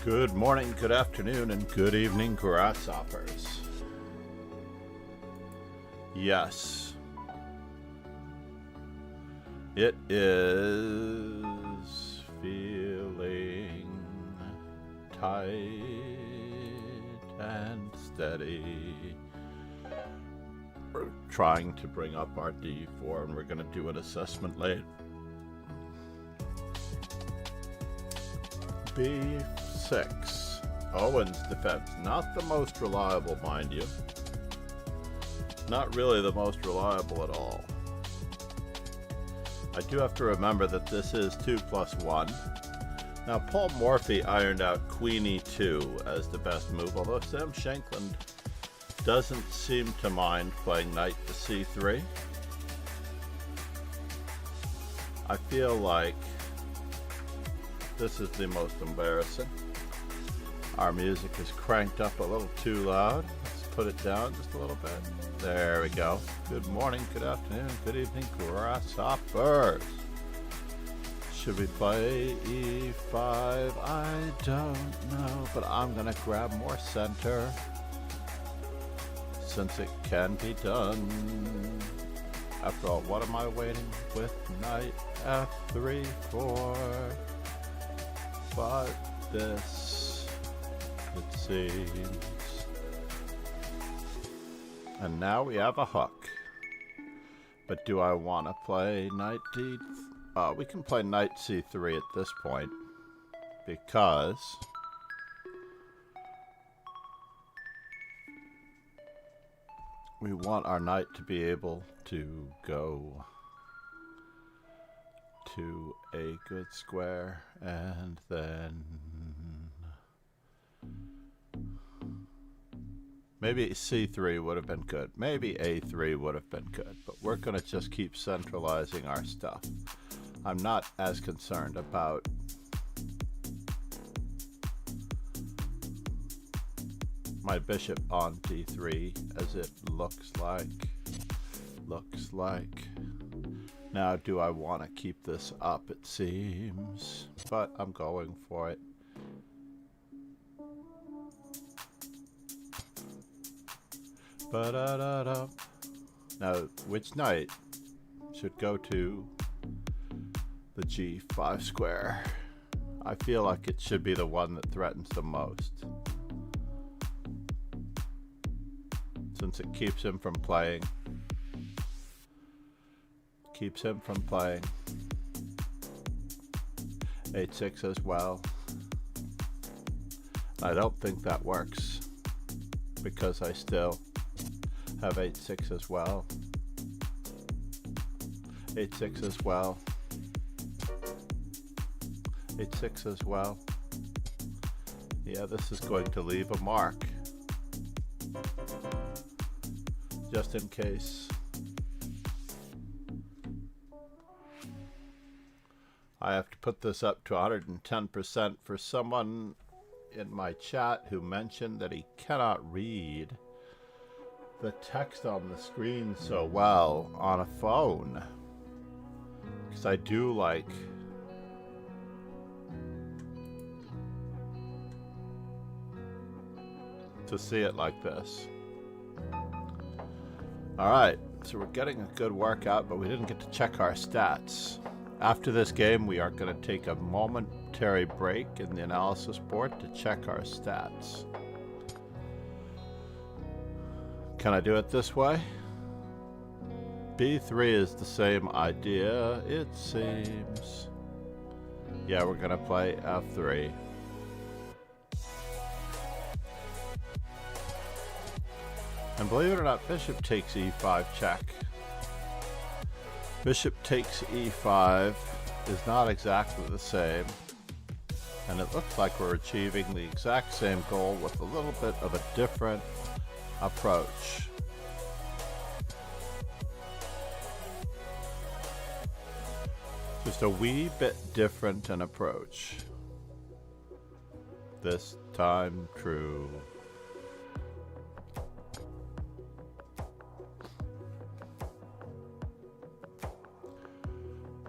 Good morning, good afternoon, and good evening, grasshoppers. Yes, it is feeling tight and steady. We're trying to bring up our D4, and we're going to do an assessment late. B6. Owen's defense. Not the most reliable, mind you. Not really the most reliable at all. I do have to remember that this is 2 plus 1. Now, Paul Morphy ironed out Queen E2 as the best move, although Sam Shankland doesn't seem to mind playing Knight to C3. I feel like this is the most embarrassing. Our music is cranked up a little too loud. Let's put it down just a little bit. There we go. Good morning, good afternoon, good evening, grasshoppers. Should we play E5? I don't know, but I'm gonna grab more center since it can be done. After all, what am I waiting with? Knight F3, 4. But this, it seems. And now we have a hook. But do I want to play Knight D? We can play Knight C3 at this point. Because we want our knight to be able to go to a good square, and then maybe C3 would have been good. Maybe A3 would have been good, but we're going to just keep centralizing our stuff. I'm not as concerned about my bishop on D3 as it looks like. Now, do I want to keep this up? It seems, but I'm going for it. Ba-da-da-da. Now, which knight should go to the G5 square? I feel like it should be the one that threatens the most, since it keeps him from playing. H6 as well. I don't think that works because I still have H6 as well. H6 as well. H6 as well. Yeah, this is going to leave a mark. Just in case. I have to put this up to 110% for someone in my chat who mentioned that he cannot read the text on the screen so well on a phone. Because I do like to see it like this. Alright, so we're getting a good workout, but we didn't get to check our stats. After this game, we are going to take a momentary break in the analysis board to check our stats. Can I do it this way? B3 is the same idea, it seems. Yeah, we're going to play F3. And believe it or not, bishop takes E5 check. Bishop takes E5 is not exactly the same, and it looks like we're achieving the exact same goal with a little bit of a different approach. Just a wee bit different an approach. This time true.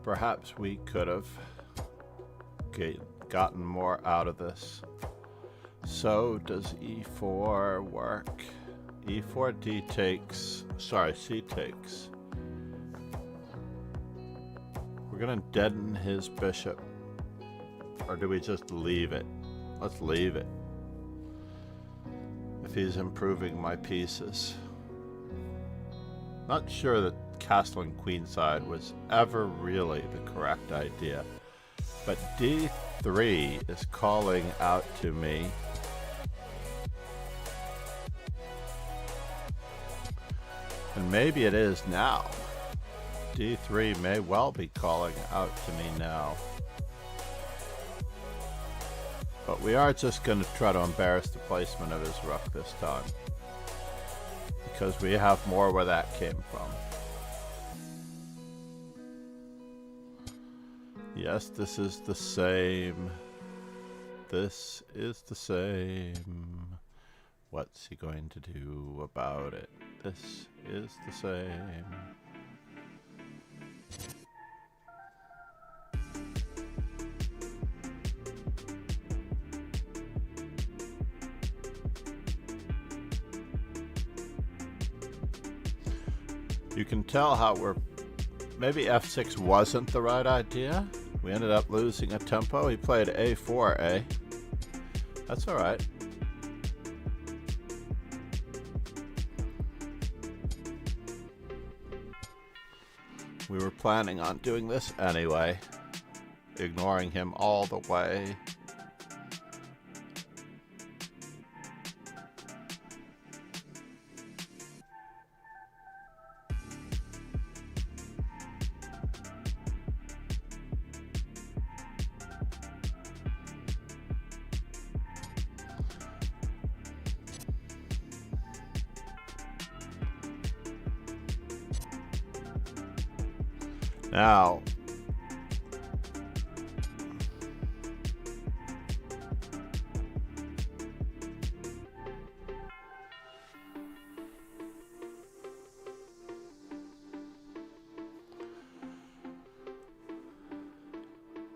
Perhaps we could have gotten more out of this So does e4 work? e4, d takes, sorry, c takes. We're gonna deaden his bishop. Or do we just leave it? Let's leave it. If he's improving my pieces. Not sure that castling queenside was ever really the correct idea. But d3 is calling out to me. And maybe it is now. d3 may well be calling out to me now. But we are just going to try to embarrass the placement of his rook this time. Because we have more where that came from. Yes, this is the same. This is the same. What's he going to do about it? This is the same. You can tell how maybe f6 wasn't the right idea. We ended up losing a tempo. He played a4, That's all right. We were planning on doing this anyway, ignoring him all the way. Now,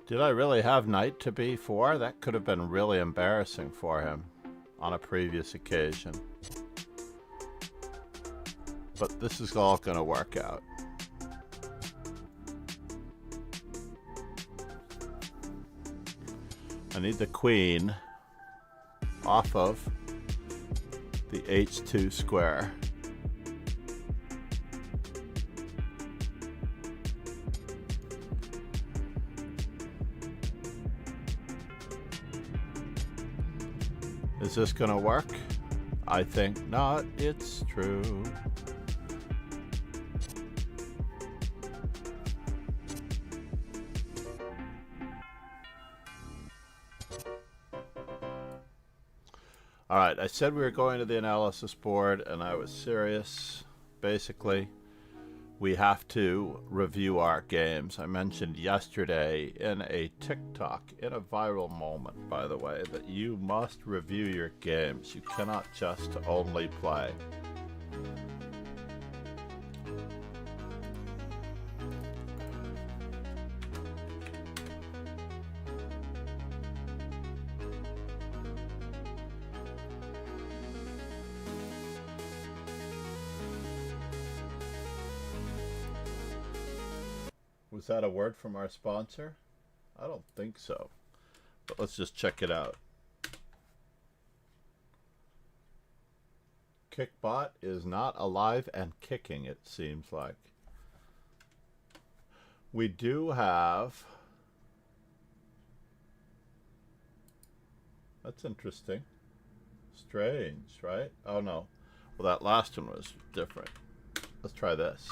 did I really have knight to b4? That could have been really embarrassing for him on a previous occasion. But this is all going to work out. I need the queen off of the h2 square. Is this gonna work? I think not. It's true. Alright, I said we were going to the analysis board, and I was serious. Basically, we have to review our games. I mentioned yesterday in a TikTok, in a viral moment, by the way, that you must review your games. You cannot just only play. Was that a word from our sponsor? I don't think so. But let's just check it out. Kickbot is not alive and kicking, it seems like. We do have... That's interesting. Strange, right? Oh no. Well, that last one was different. Let's try this.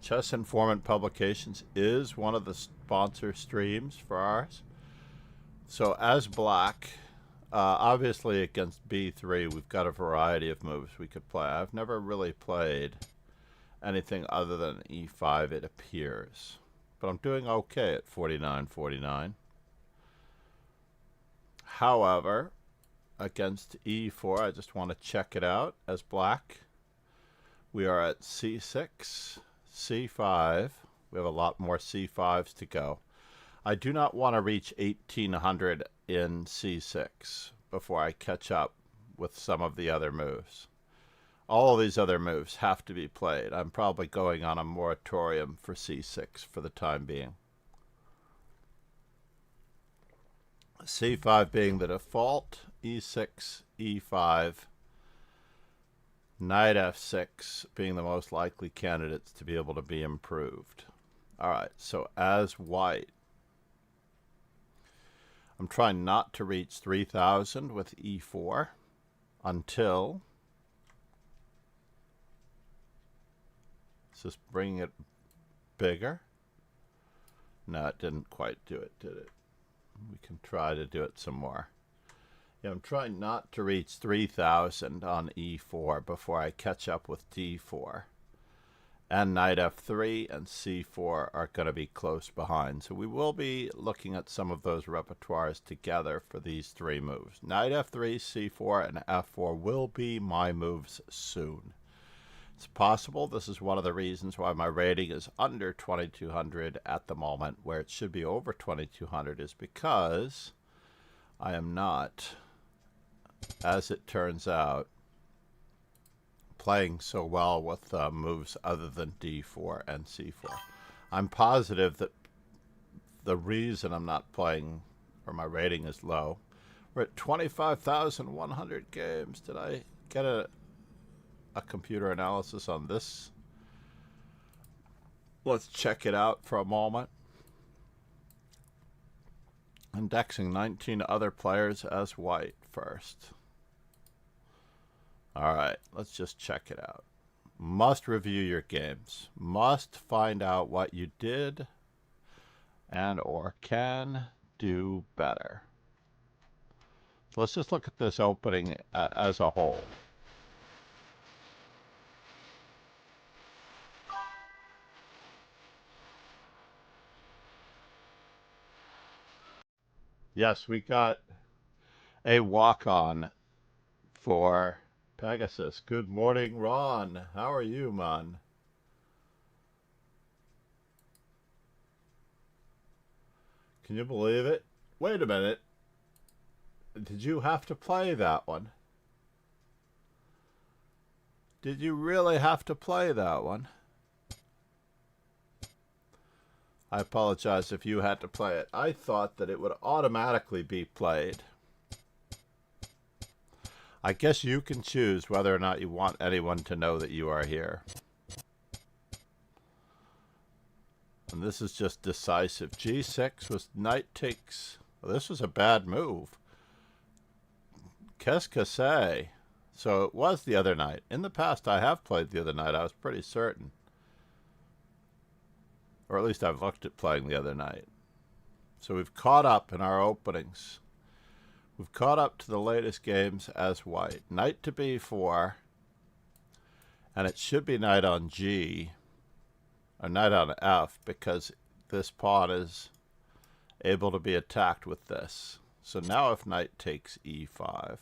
Chess Informant Publications is one of the sponsor streams for ours. So as black, obviously against b3, we've got a variety of moves we could play. I've never really played anything other than e5, it appears. But I'm doing okay at 49-49. However, against e4, I just want to check it out as black. We are at c6. C5. We have a lot more C5s to go. I do not want to reach 1800 in c6 before I catch up with some of the other moves. All of these other moves have to be played. I'm probably going on a moratorium for c6 for the time being. c5 being the default, e6, e5, knight f6 being the most likely candidates to be able to be improved. Alright, so as white, I'm trying not to reach 3000 with e4 until, let's just bring it bigger. No, it didn't quite do it, did it? We can try to do it some more. Yeah, I'm trying not to reach 3000 on e4 before I catch up with d4. And knight f3 and c4 are going to be close behind. So we will be looking at some of those repertoires together for these three moves. Knight f3, c4, and f4 will be my moves soon. It's possible this is one of the reasons why my rating is under 2200 at the moment, where it should be over 2200 is because I am not, as it turns out, playing so well with moves other than d4 and c4. I'm positive that the reason I'm not playing, or my rating is low, we're at 25,100 games. Did I get a computer analysis on this? Let's check it out for a moment. Indexing 19 other players as white first. Alright, let's just check it out. Must review your games. Must find out what you did and or can do better. So let's just look at this opening as a whole. Yes, we got a walk-on for Pegasus. Good morning, Ron. How are you, man? Can you believe it? Wait a minute. Did you have to play that one? Did you really have to play that one? I apologize if you had to play it. I thought that it would automatically be played. I guess you can choose whether or not you want anyone to know that you are here. And this is just decisive. G6 was knight takes. Well, this was a bad move. Qu'est-ce que c'est? So it was the other knight. In the past, I have played the other knight. I was pretty certain. Or at least I've looked at playing the other knight. So we've caught up in our openings. We've caught up to the latest games as white. Knight to b4. And it should be knight on g. Or knight on f, because this pawn is able to be attacked with this. So now if knight takes e5.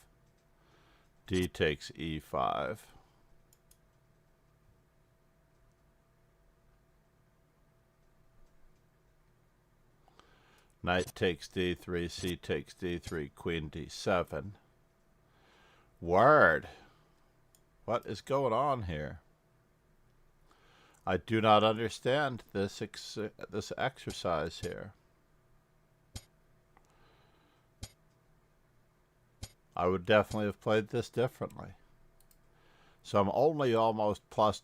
D takes e5. Knight takes d3, c takes d3, queen d7. Word! What is going on here? I do not understand this exercise here. I would definitely have played this differently. So I'm only almost plus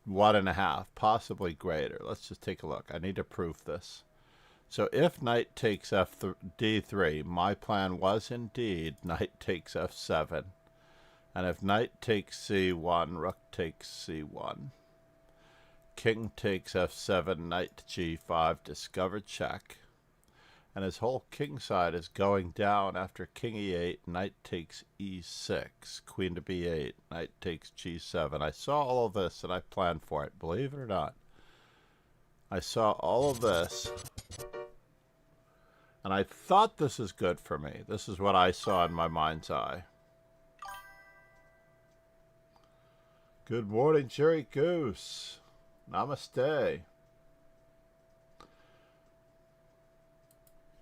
1.5, possibly greater. Let's just take a look. I need to proof this. So if knight takes d3, my plan was indeed knight takes f7. And if knight takes c1, rook takes c1. King takes f7, knight to g5, discover check. And his whole king side is going down after king e8, knight takes e6, queen to b8, knight takes g7. I saw all of this and I planned for it, believe it or not. I saw all of this. And I thought this is good for me. This is what I saw in my mind's eye. Good morning, Cherry Goose. Namaste.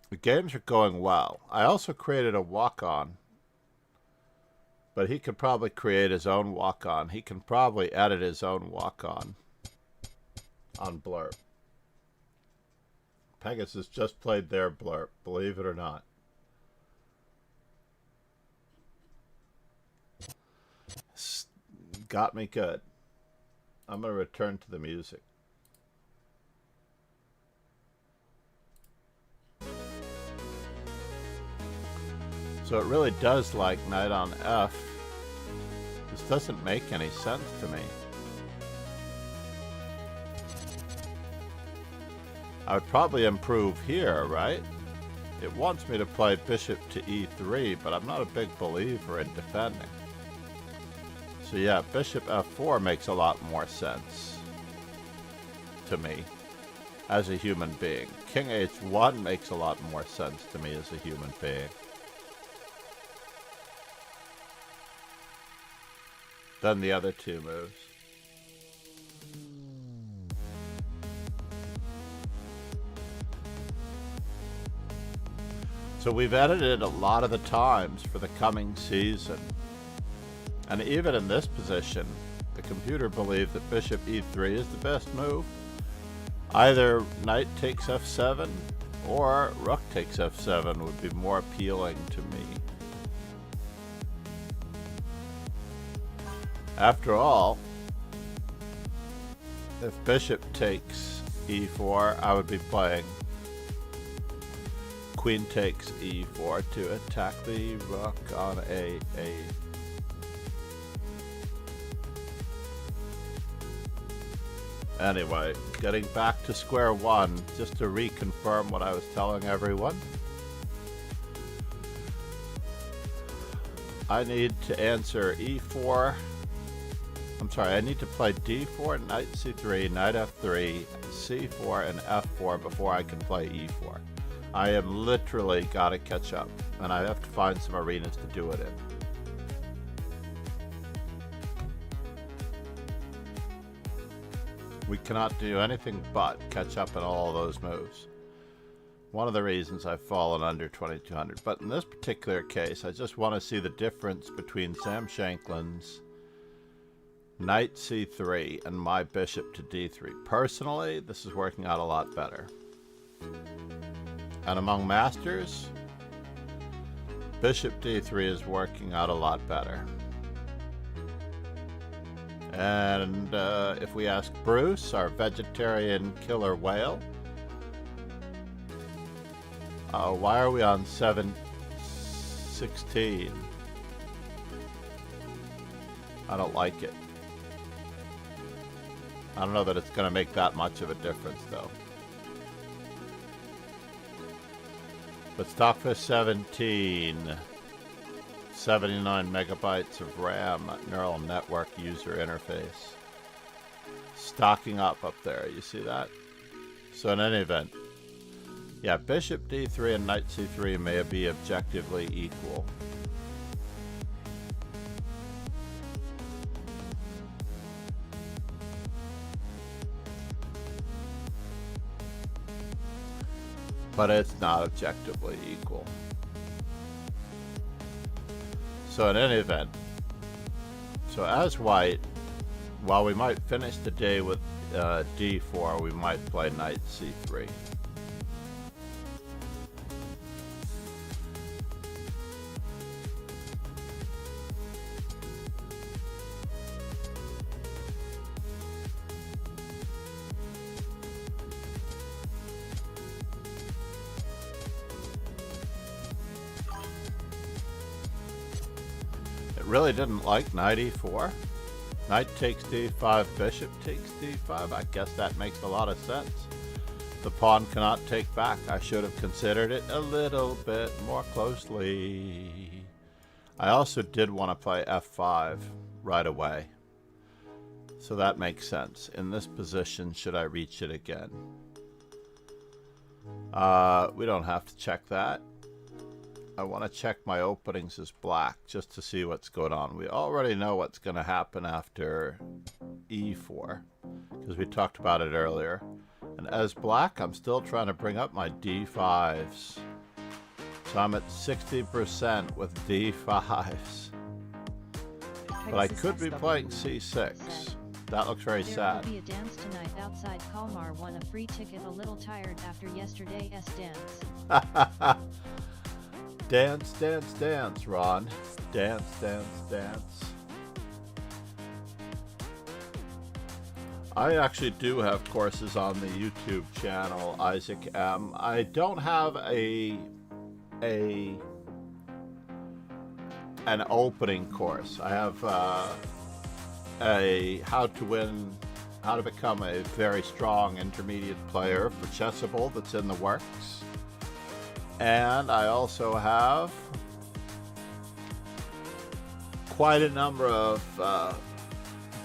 The games are going well. I also created a walk-on, but he could probably create his own walk-on. He can probably edit his own walk-on on Blurb. Pegasus just played their Blurb, believe it or not. Got me good. I'm going to return to the music. So it really does like knight on F. This doesn't make any sense to me. I would probably improve here, right? It wants me to play bishop to e3, but I'm not a big believer in defending. So yeah, bishop f4 makes a lot more sense to me as a human being. King h1 makes a lot more sense to me as a human being. Than the other two moves. So we've edited a lot of the times for the coming season. And even in this position, the computer believed that bishop e3 is the best move. Either knight takes f7 or rook takes f7 would be more appealing to me. After all, if bishop takes e4, I would be playing queen takes e4 to attack the rook on a. Anyway, getting back to square one, just to reconfirm what I was telling everyone. I need to answer e4. I'm sorry, I need to play d4, knight c3, knight f3, c4, and f4 before I can play e4. I am literally got to catch up, and I have to find some arenas to do it in. We cannot do anything but catch up in all of those moves. One of the reasons I've fallen under 2200. But in this particular case, I just want to see the difference between Sam Shanklin's knight c3 and my bishop to d3. Personally, this is working out a lot better. And among masters, bishop d3 is working out a lot better. And if we ask Bruce, our vegetarian killer whale, why are we on 716? I don't like it. I don't know that it's going to make that much of a difference, though. But Stockfish 17, 79 megabytes of RAM, neural network user interface. Stocking up there, you see that? So in any event, yeah, bishop d3 and knight c3 may be objectively equal. But it's not objectively equal. So in any event, so as white, while we might finish the day with d4, we might play knight c3. Really didn't like knight e4. Knight takes d5, bishop takes d5. I guess that makes a lot of sense. The pawn cannot take back. I should have considered it a little bit more closely. I also did want to play f5 right away. So that makes sense. In this position, should I reach it again? We don't have to check that. I want to check my openings as black just to see what's going on. We already know what's going to happen after e4 because we talked about it earlier. And as black, I'm still trying to bring up my d5s So I'm at 60% with D5s. But I could be playing C6. That looks very sad. There will be a dance tonight outside Kalmar. Won a free ticket. A little tired after yesterday's dance. Dance, dance, dance, Ron. Dance, dance, dance. I actually do have courses on the YouTube channel, Isaac M. I don't have an opening course. I have a how to become a very strong intermediate player for Chessable that's in the works. And I also have quite a number of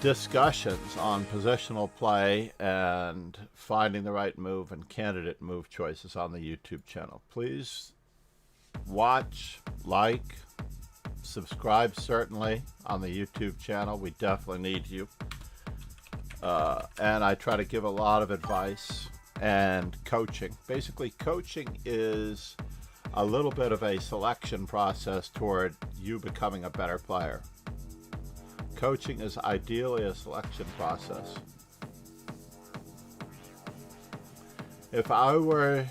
discussions on positional play and finding the right move and candidate move choices on the YouTube channel. Please watch, like, subscribe certainly on the YouTube channel. We definitely need you. And I try to give a lot of advice and coaching. Basically, coaching is a little bit of a selection process toward you becoming a better player. Coaching is ideally a selection process. If I were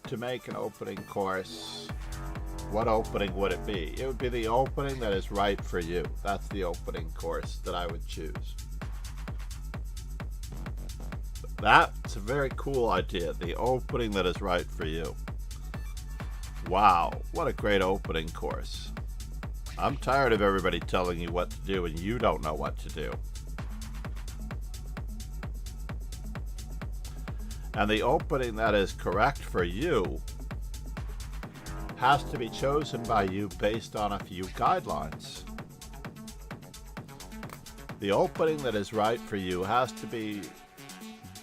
to make an opening course, what opening would it be? It would be the opening that is right for you. That's the opening course that I would choose. That's a very cool idea. The opening that is right for you. Wow, what a great opening course. I'm tired of everybody telling you what to do and you don't know what to do. And the opening that is correct for you has to be chosen by you based on a few guidelines. The opening that is right for you has to be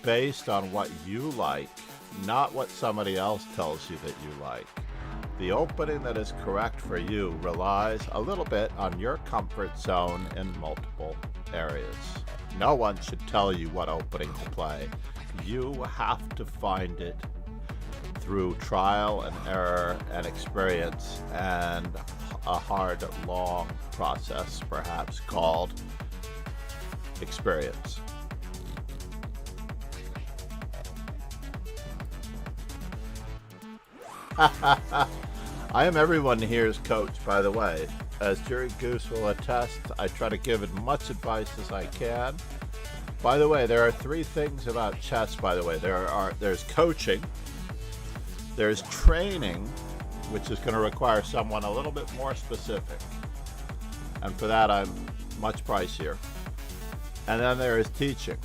based on what you like, not what somebody else tells you that you like. The opening that is correct for you relies a little bit on your comfort zone in multiple areas. No one should tell you what opening to play. You have to find it through trial and error and experience and a hard, long process, perhaps called experience. I am everyone here's coach, by the way. As Jerry Goose will attest, I try to give as much advice as I can. By the way, there are three things about chess, by the way. There's coaching, there's training, which is going to require someone a little bit more specific. And for that, I'm much pricier. And then there is teaching.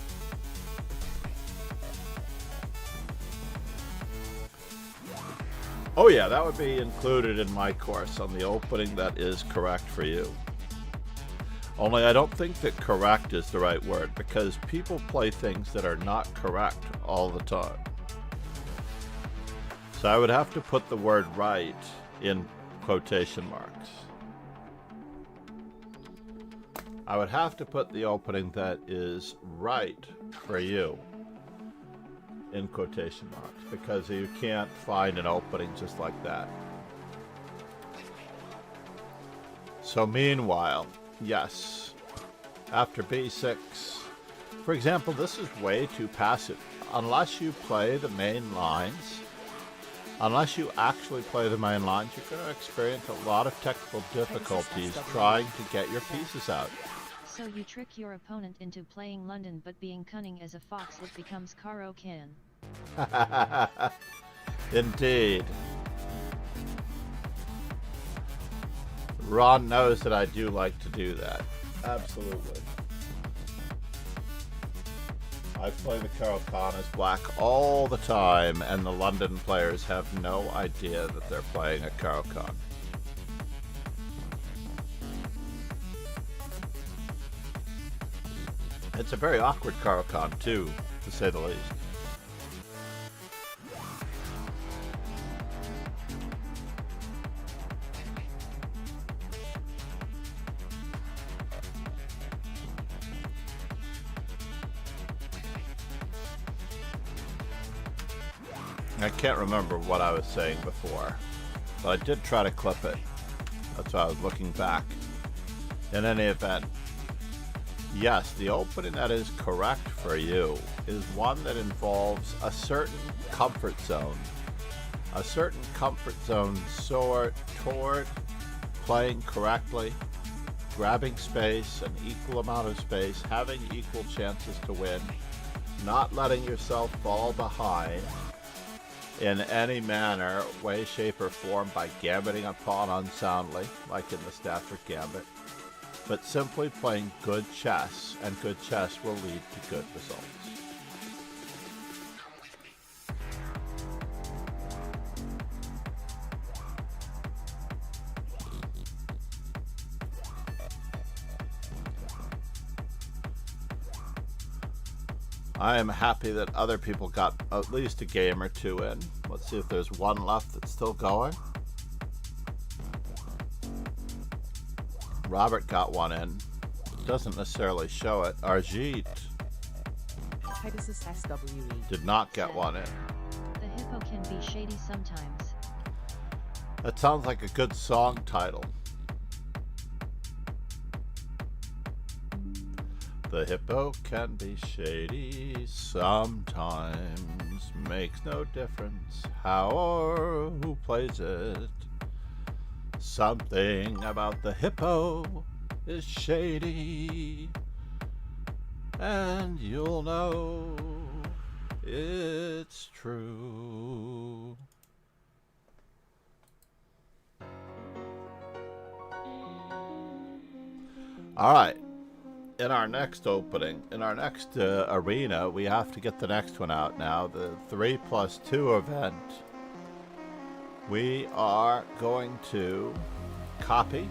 Oh yeah, that would be included in my course on the opening that is correct for you. Only I don't think that correct is the right word, because people play things that are not correct all the time. So I would have to put the word right in quotation marks. I would have to put the opening that is right for you in quotation marks, because you can't find an opening just like that. So meanwhile, yes, after b6, for example, this is way too passive. Unless you play the main lines, unless you actually play the main lines, you're going to experience a lot of technical difficulties trying to get your pieces out. So you trick your opponent into playing London, but being cunning as a fox, it becomes Caro-Can. Indeed. Ron knows that I do like to do that. Absolutely. I play the Caro-Can as black all the time, and the London players have no idea that they're playing a Caro-Can. It's a very awkward Caro-Can too, to say the least. I can't remember what I was saying before. But I did try to clip it. That's why I was looking back. In any event, yes, the opening that is correct for you is one that involves a certain comfort zone. A certain comfort zone toward playing correctly, grabbing space, an equal amount of space, having equal chances to win, not letting yourself fall behind in any manner, way, shape, or form by gambiting a pawn unsoundly, like in the Stafford Gambit, but simply playing good chess, and good chess will lead to good results. I am happy that other people got at least a game or two in. Let's see if there's one left that's still going. Robert got one in. Doesn't necessarily show it. Arjit did not get one in. The hippo can be shady sometimes. That sounds like a good song title. The hippo can be shady sometimes, makes no difference how or who plays it. Something about the hippo is shady, and you'll know it's true. All right. In our next opening, in our next arena, we have to get the next one out now, the 3+2 event. We are going to copy,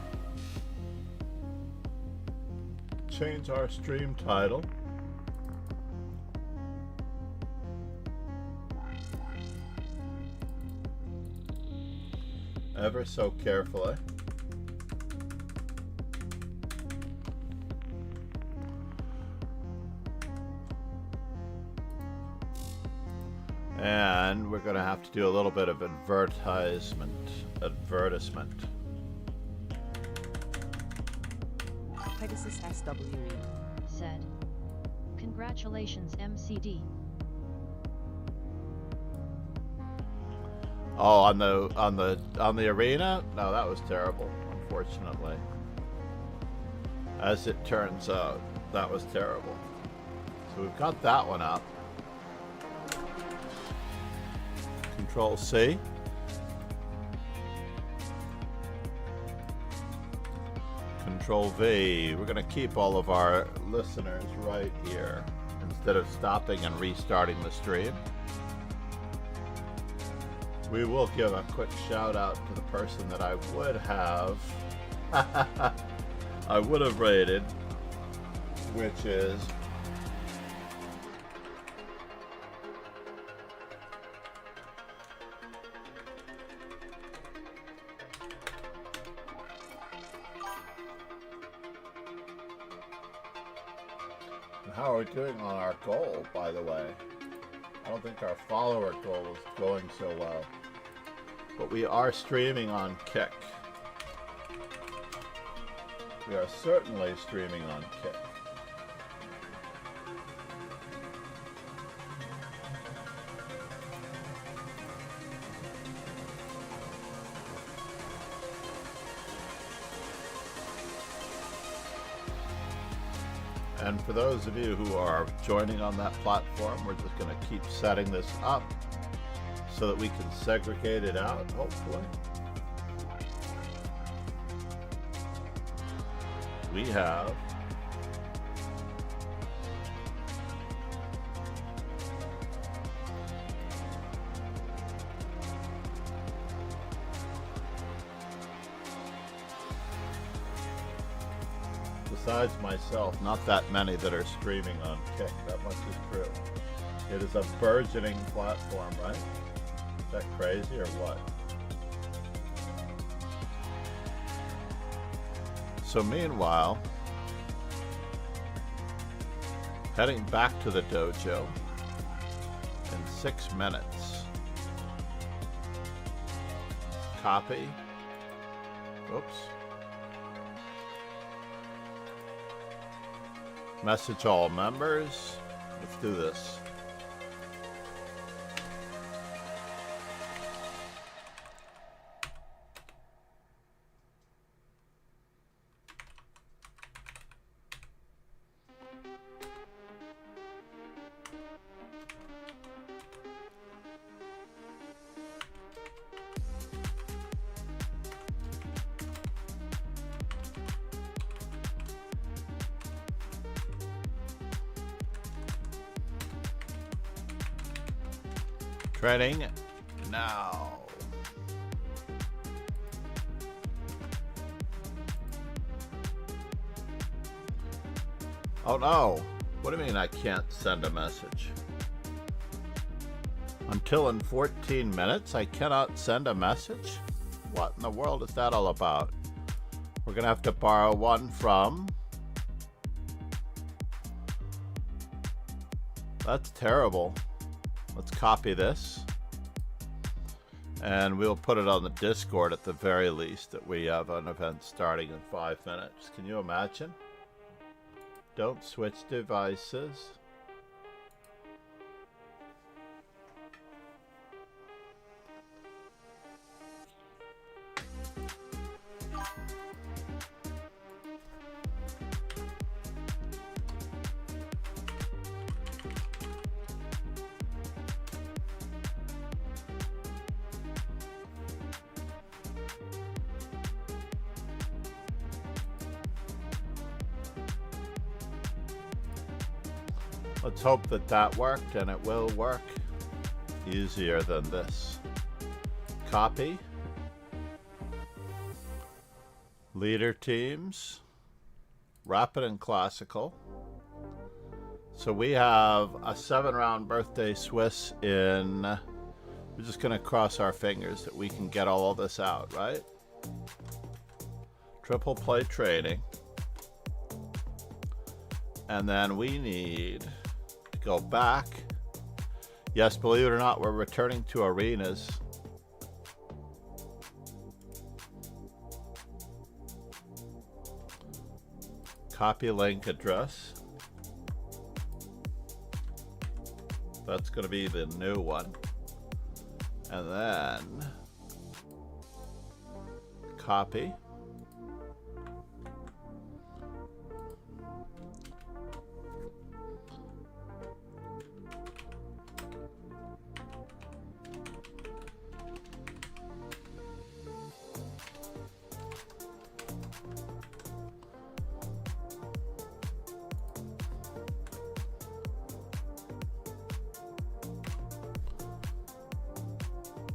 change our stream title, ever so carefully. And we're going to have to do a little bit of advertisement. Pegasus SWE said, "Congratulations, MCD." Oh, on the arena? No, that was terrible, unfortunately. As it turns out, that was terrible. So we've got that one up. Control C. Control V. We're going to keep all of our listeners right here instead of stopping and restarting the stream. We will give a quick shout out to the person that I would have rated, which is how are we doing on our goal, by the way? I don't think our follower goal is going so well. But we are streaming on Kick. We are certainly streaming on Kick. And for those of you who are joining on that platform, we're just going to keep setting this up so that we can segregate it out, hopefully. We have besides myself, not that many that are streaming on Kick. That much is true. It is a burgeoning platform, right? Is that crazy or what? So meanwhile, heading back to the dojo in 6 minutes. copy. Oops. Message all members. Let's do this. Training now. Oh no. What do you mean I can't send a message? Until in 14 minutes I cannot send a message? What in the world is that all about? We're gonna have to borrow one from... That's terrible. Let's copy this, and we'll put it on the Discord at the very least that we have an event starting in 5 minutes. Can you imagine? Don't switch devices. Let's hope that that worked, and it will work. Easier than this. Copy. Leader teams. Rapid and classical. So we have a 7-round birthday Swiss in... We're just going to cross our fingers that we can get all of this out, right? Triple play training. And then we need... go back. Yes, believe it or not, we're returning to arenas. Copy link address. That's going to be the new one. And then copy.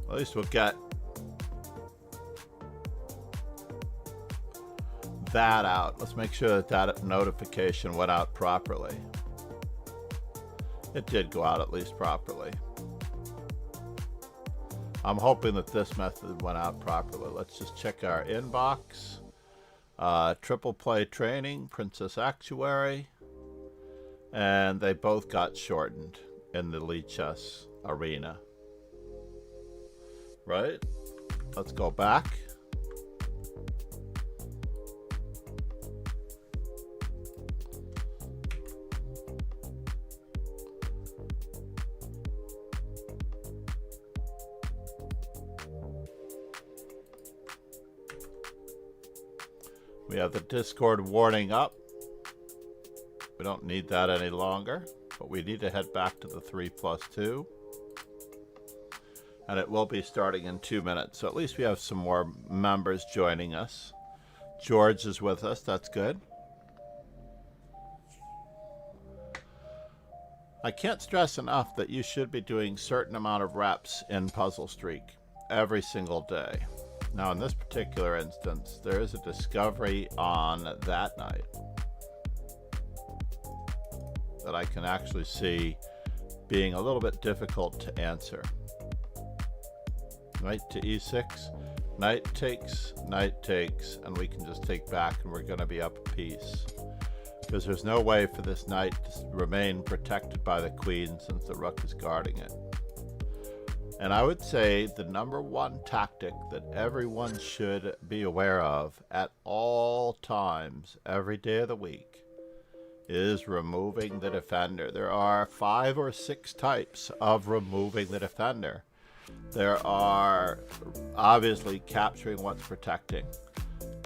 At least we'll get that out. Let's make sure that that notification went out properly. It did go out at least properly. I'm hoping that this method went out properly. Let's just check our inbox. Triple play training, Princess Actuary. And they both got shortened in the Lead Chess arena. Right? Let's go back. We have the Discord warning up. We don't need that any longer, but we need to head back to the 3+2. And it will be starting in 2 minutes. So at least we have some more members joining us. George is with us. That's good. I can't stress enough that you should be doing certain amount of reps in Puzzle Streak every single day. Now in this particular instance, there is a discovery on that night that I can actually see being a little bit difficult to answer. Knight to e6, knight takes, and we can just take back and we're going to be up a piece. Because there's no way for this knight to remain protected by the queen since the rook is guarding it. And I would say the number one tactic that everyone should be aware of at all times, every day of the week, is removing the defender. There are 5 or 6 types of removing the defender. There are obviously capturing what's protecting,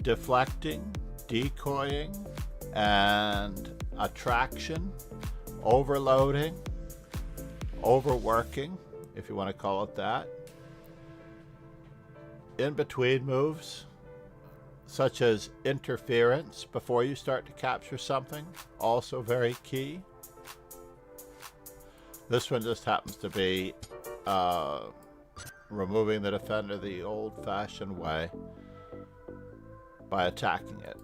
deflecting, decoying, and attraction, overloading, overworking, if you want to call it that. In between moves, such as interference before you start to capture something, also very key. This one just happens to be removing the defender the old-fashioned way by attacking it.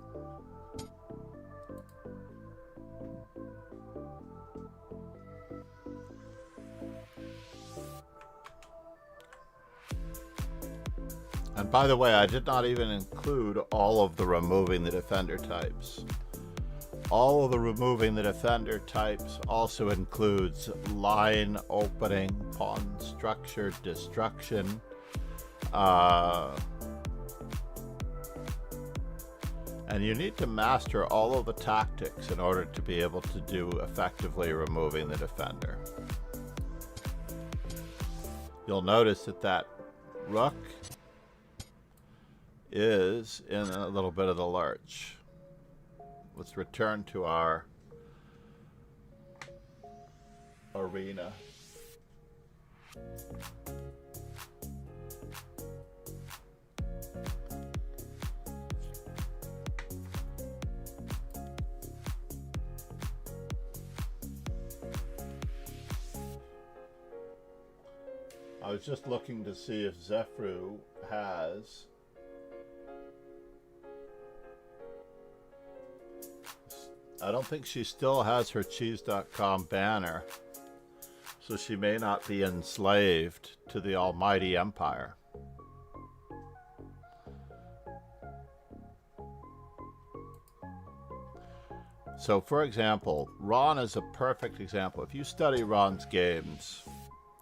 And by the way, I did not even include all of the removing the defender types. All of the removing the defender types also includes line opening, pawn structure, destruction, and you need to master all of the tactics in order to be able to do effectively removing the defender. You'll notice that that rook is in a little bit of the lurch. Let's return to our arena. I was just looking to see if Zefru has I don't think she still has her cheese.com banner, so she may not be enslaved to the almighty empire. So for example, Ron is a perfect example. If you study Ron's games,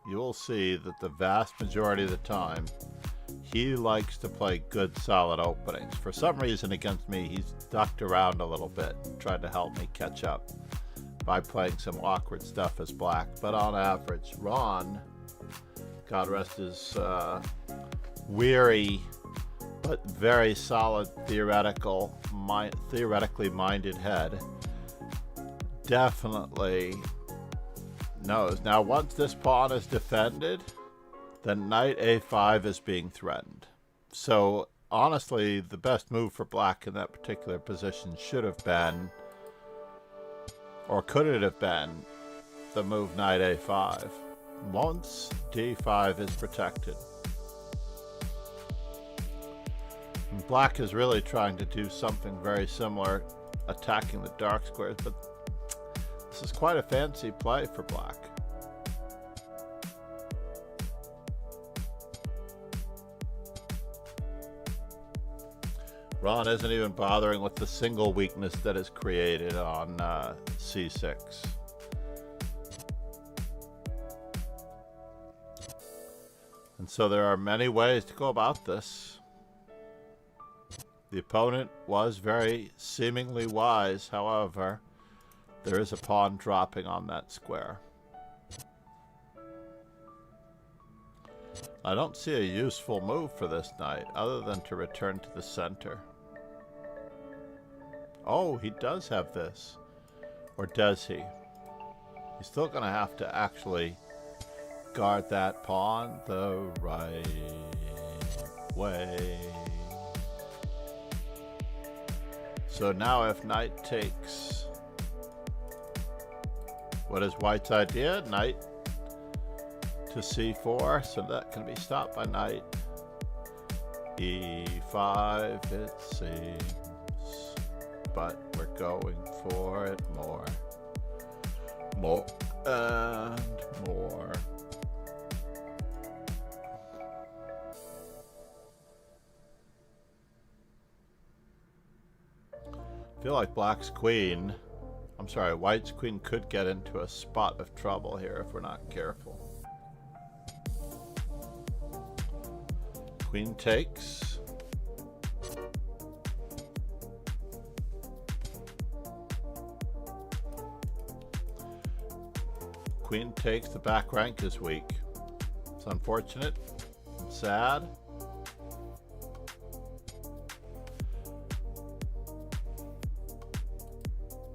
you will see that the vast majority of the time he likes to play good solid openings. For some reason against me, he's ducked around a little bit and tried to help me catch up by playing some awkward stuff as black. But on average, Ron, God rest his weary but very solid theoretically minded head, definitely knows. Now once this pawn is defended, then knight a5 is being threatened. So honestly, the best move for black in that particular position should have been, or could it have been, the move knight a5. Once d5 is protected. And black is really trying to do something very similar, attacking the dark squares, but this is quite a fancy play for black. Ron isn't even bothering with the single weakness that is created on c6. And so there are many ways to go about this. The opponent was very seemingly wise, however, there is a pawn dropping on that square. I don't see a useful move for this knight other than to return to the center. Oh, he does have this. Or does he? He's still going to have to actually guard that pawn the right way. So now if knight takes, what is white's idea? Knight to c4, so that can be stopped by knight e5, it seems. But we're going for it more and more. I feel like black's queen, I'm sorry, white's queen could get into a spot of trouble here if we're not careful. Queen takes. Queen takes. The back rank is weak. It's unfortunate. Sad.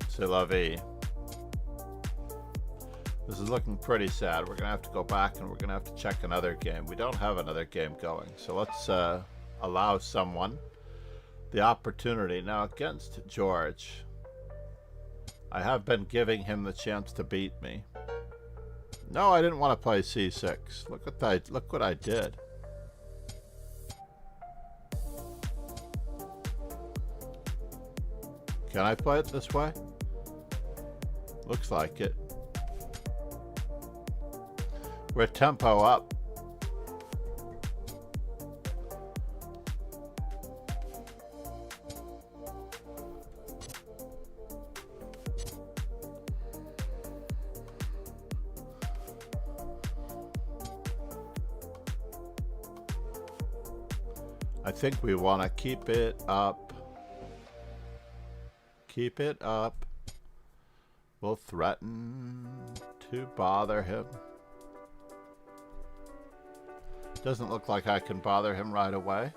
C'est la vie. This is looking pretty sad. We're going to have to go back and we're going to have to check another game. We don't have another game going. So let's allow someone the opportunity. Now against George, I have been giving him the chance to beat me. No, I didn't want to play c6. Look at that. Look what I did. Can I play it this way? Looks like it. We're tempo up. I think we want to keep it up. Keep it up. We'll threaten to bother him. Doesn't look like I can bother him right away.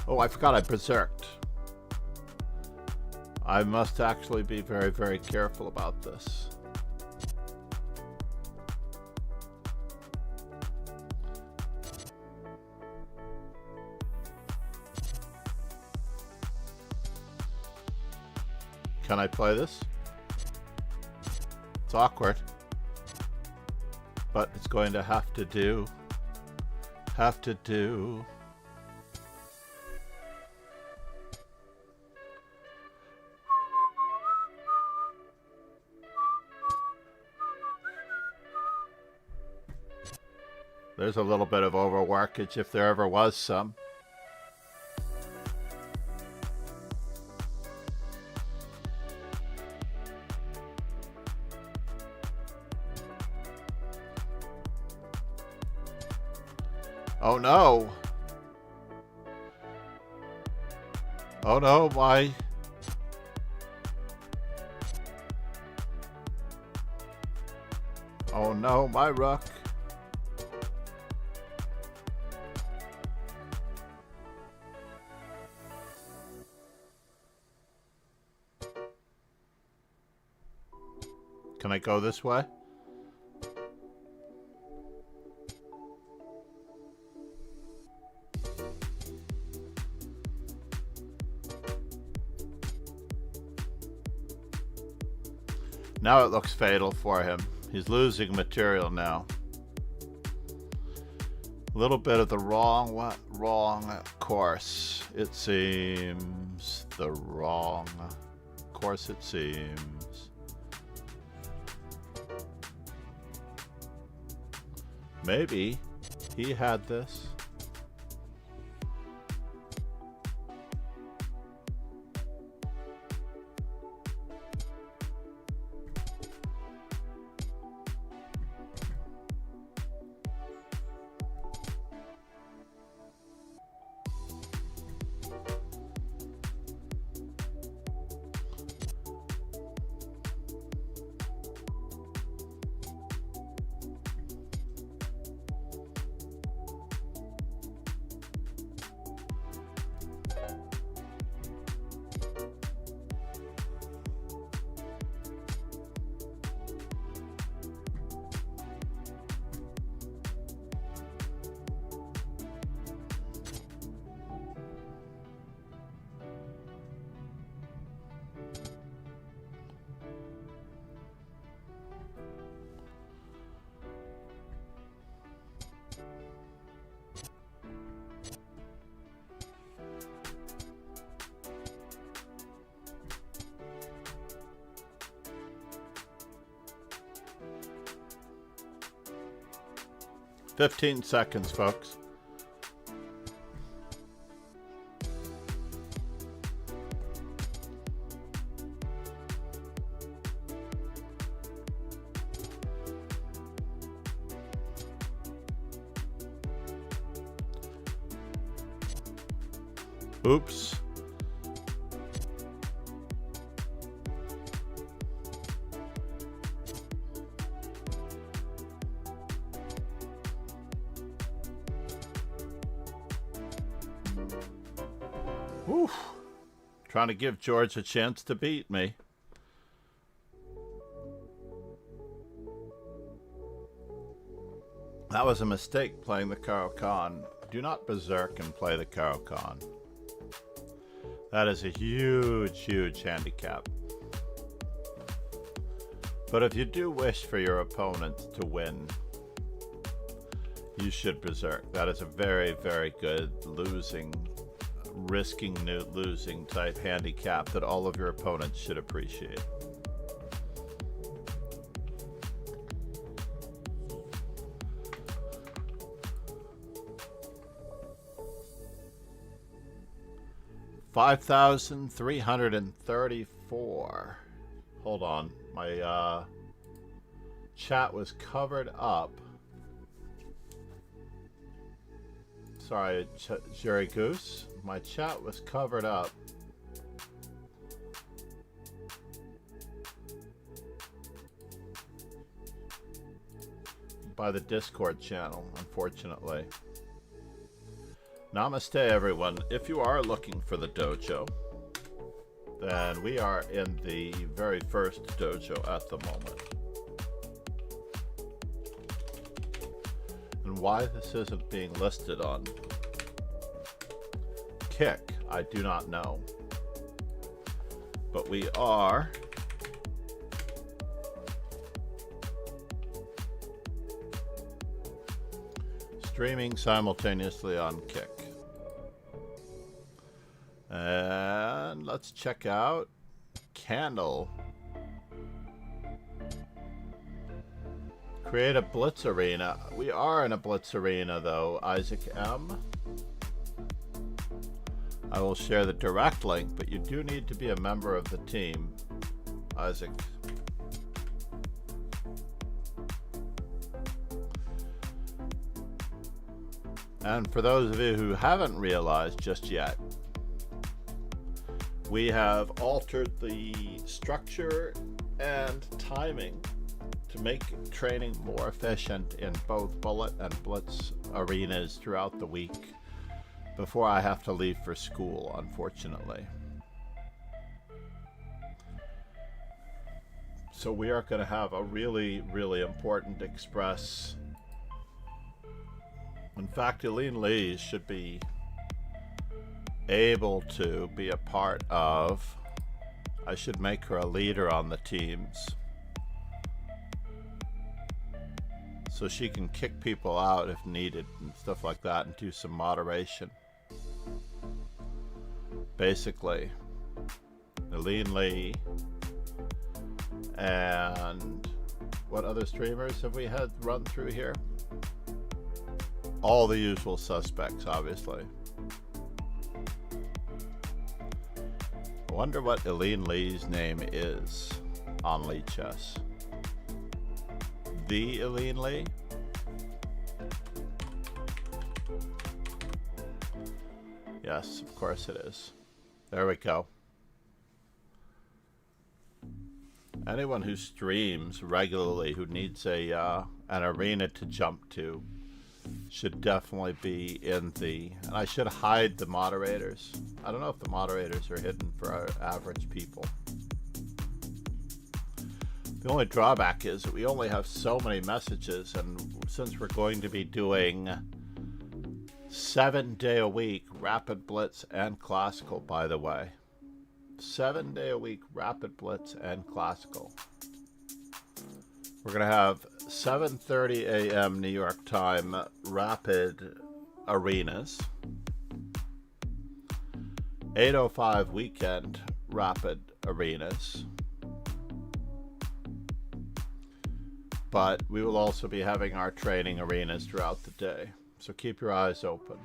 Oh, I forgot I berserked. I must actually be very, very careful about this. Can I play this? It's awkward. But it's going to have to do. Have to do. There's a little bit of overworkage if there ever was some. Oh no! Oh no, my... Oh no, my rook. Can I go this way? Now it looks fatal for him. He's losing material now. A little bit of the wrong course, it seems. The wrong course, it seems. Maybe he had this. "15 seconds, folks." Oops. Oof. Trying to give George a chance to beat me. That was a mistake playing the Caro-Kann. Do not berserk and play the Caro-Kann. That is a huge, huge handicap. But if you do wish for your opponent to win, you should berserk. That is a very, very good risking losing type handicap that all of your opponents should appreciate. $5,334. Hold on, my chat was covered up. Sorry, Jerry Goose. My chat was covered up. By the Discord channel, unfortunately. Namaste, everyone. If you are looking for the dojo, then we are in the very first dojo at the moment. And why this isn't being listed on Kick, I do not know. But we are streaming simultaneously on Kick. And let's check out Candle. Create a Blitz Arena. We are in a Blitz Arena though, Isaac M. I will share the direct link, but you do need to be a member of the team, Isaac. And for those of you who haven't realized just yet, we have altered the structure and timing to make training more efficient in both Bullet and Blitz arenas throughout the week before I have to leave for school, unfortunately. So we are going to have a really, really important express. In fact, Eileen Lee should be able to be a part of. I should make her a leader on the teams so she can kick people out if needed and stuff like that and do some moderation. Basically, Eileen Lee and what other streamers have we had run through here? All the usual suspects, obviously. I wonder what Eileen Lee's name is on Lee Chess. The Eileen Lee? Yes, of course it is. There we go. Anyone who streams regularly who needs an arena to jump to should definitely be in the... And I should hide the moderators. I don't know if the moderators are hidden for our average people. The only drawback is that we only have so many messages, and since we're going to be doing 7-day-a-week Rapid Blitz and Classical, by the way. 7-day-a-week Rapid Blitz and Classical. We're going to have 7:30 a.m. New York time Rapid Arenas. 8:05 weekend Rapid Arenas. But we will also be having our training arenas throughout the day. So keep your eyes open.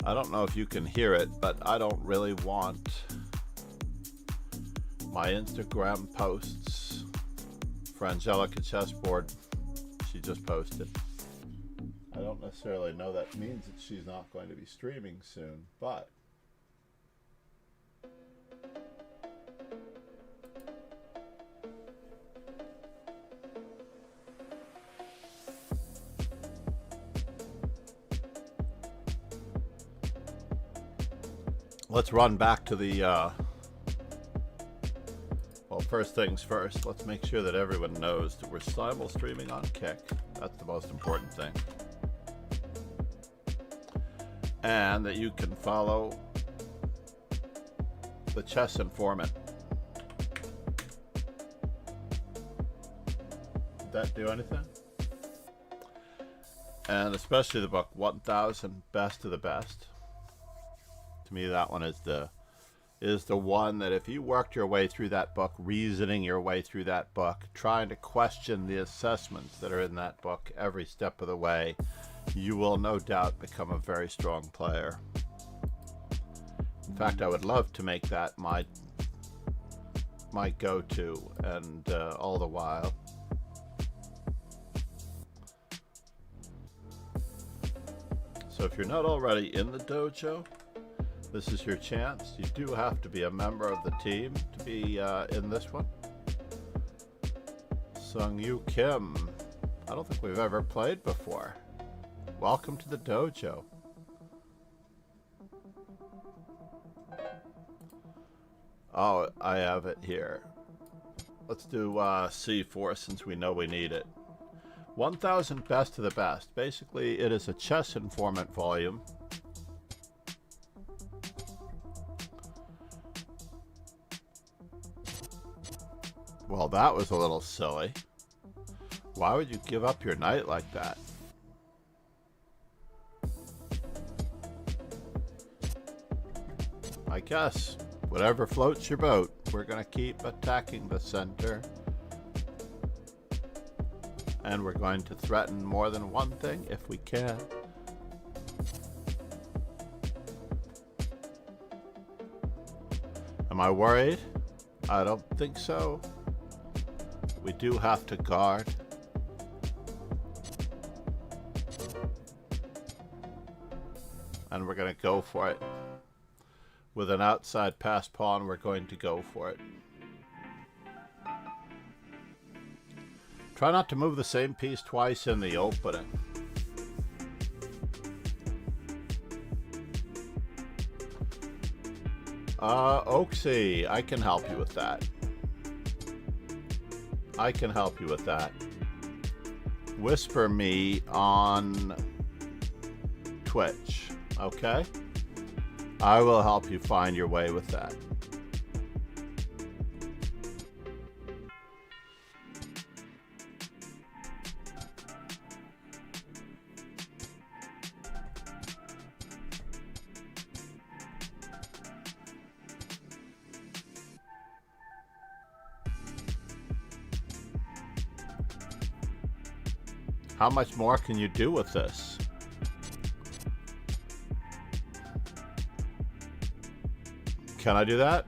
I don't know if you can hear it, but I don't really want my Instagram posts for Angelica Chessboard. She just posted. I don't necessarily know that means that she's not going to be streaming soon, but let's run back to the well, first things first, let's make sure that everyone knows that we're simul streaming on Kick. That's the most important thing. And that you can follow the Chess Informant. Did that do anything? And especially the book 1000 Best of the Best. To me, that one is the one that if you worked your way through that book, reasoning your way through that book, trying to question the assessments that are in that book every step of the way, you will no doubt become a very strong player. In fact, I would love to make that my go-to, and all the while so if you're not already in the dojo, this is your chance. You do have to be a member of the team to be in this one. Sung Yu Kim. I don't think we've ever played before. Welcome to the dojo. Oh, I have it here. Let's do C4 since we know we need it. 1000 Best of the Best. Basically, it is a Chess Informant volume. Well, that was a little silly. Why would you give up your knight like that? I guess whatever floats your boat. We're going to keep attacking the center. And we're going to threaten more than one thing if we can. Am I worried? I don't think so. We do have to guard. And we're going to go for it. With an outside pass pawn, we're going to go for it. Try not to move the same piece twice in the opening. Oaksy, I can help you with that. I can help you with that. Whisper me on Twitch, okay? I will help you find your way with that. How much more can you do with this? Can I do that?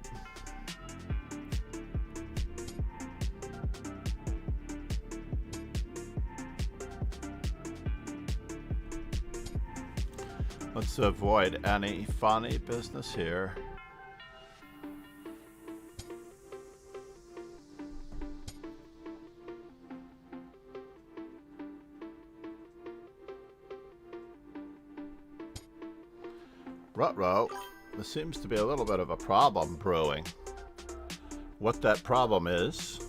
Let's avoid any funny business here. Ruh-roh. There seems to be a little bit of a problem brewing. What that problem is,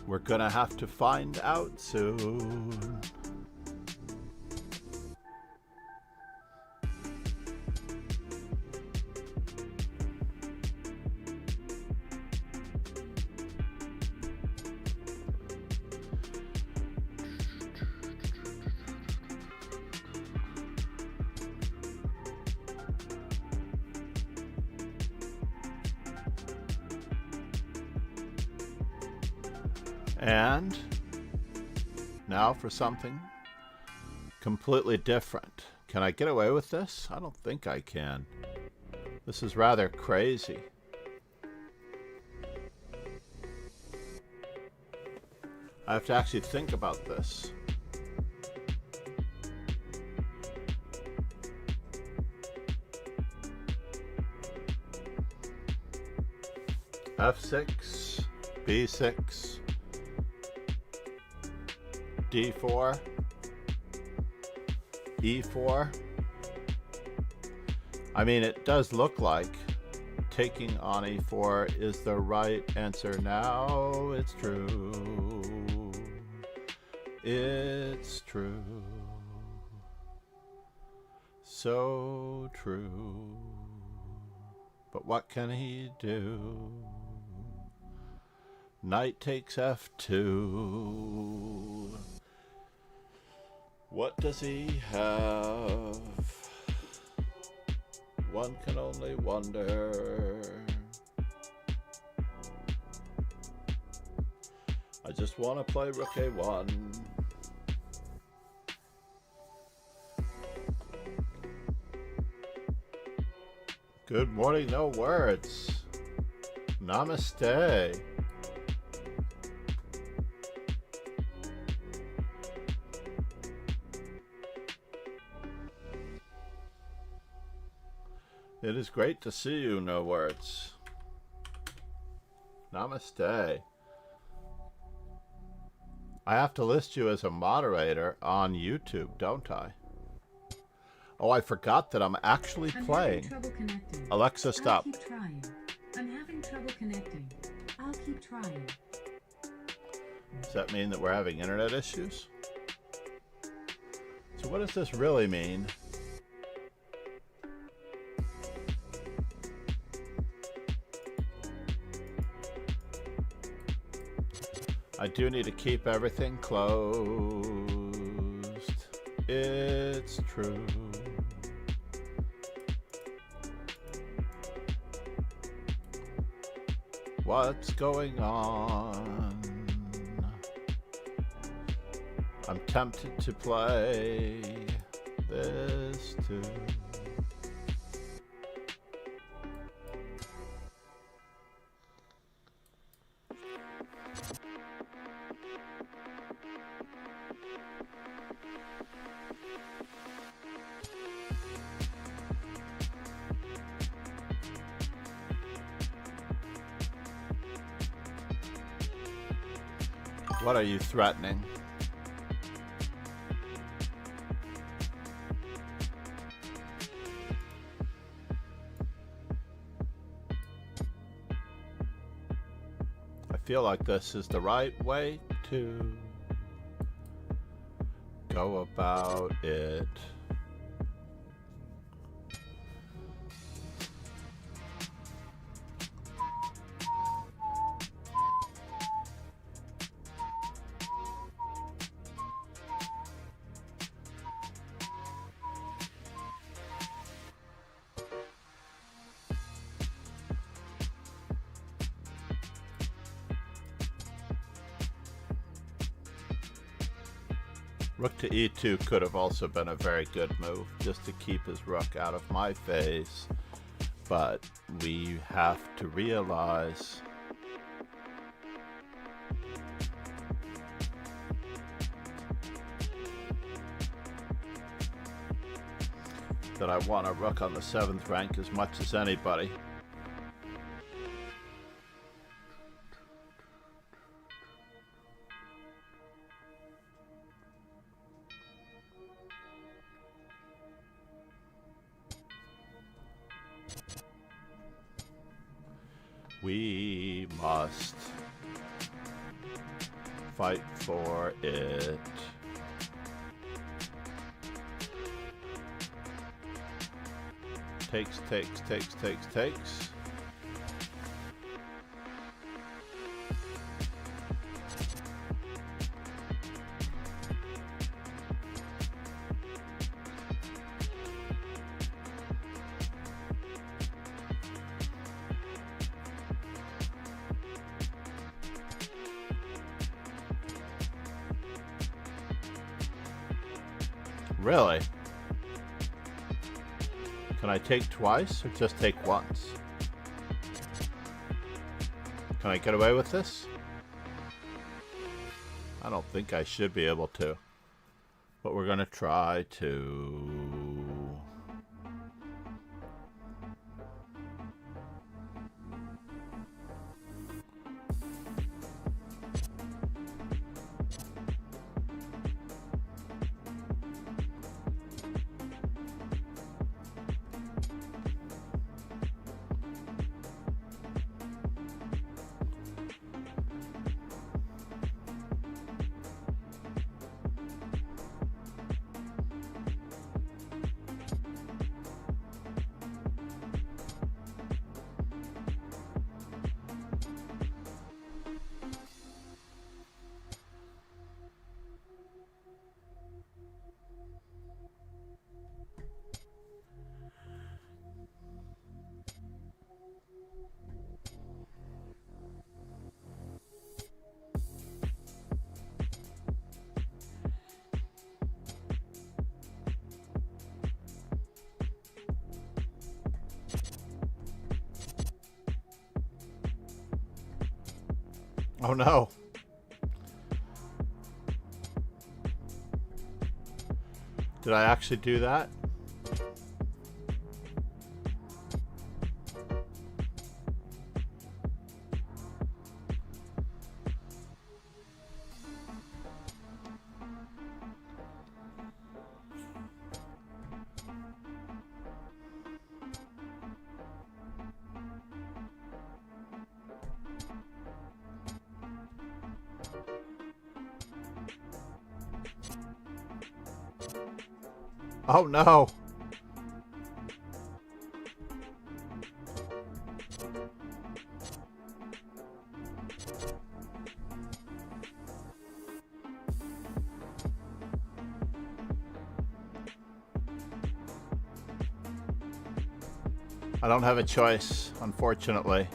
we're gonna have to find out soon. And now for something completely different. Can I get away with this? I don't think I can. This is rather crazy. I have to actually think about this. F6, B6, D4, E4. I mean, it does look like taking on E4 is the right answer. Now it's true. It's true. So true. But what can he do? Knight takes F2. What does he have? One can only wonder. I just want to play Rook A1. Good morning, no words. Namaste. It is great to see you, no words. Namaste. I have to list you as a moderator on YouTube, don't I? Oh, I forgot that I'm actually playing. Having trouble connecting. Alexa, stop. I'll keep trying. I'm having trouble connecting. I'll keep trying. Does that mean that we're having internet issues? So what does this really mean? I do need to keep everything closed. It's true. What's going on? I'm tempted to play this too. What are you threatening? I feel like this is the right way to go about it. Rook to e2 could have also been a very good move, just to keep his rook out of my face. But we have to realize that I want a rook on the 7th rank as much as anybody. We must fight for it. Takes. Really? Can I take twice or just take once? Can I get away with this? I don't think I should be able to. But we're going to try to. Oh no. Did I actually do that? Oh no. I don't have a choice, unfortunately.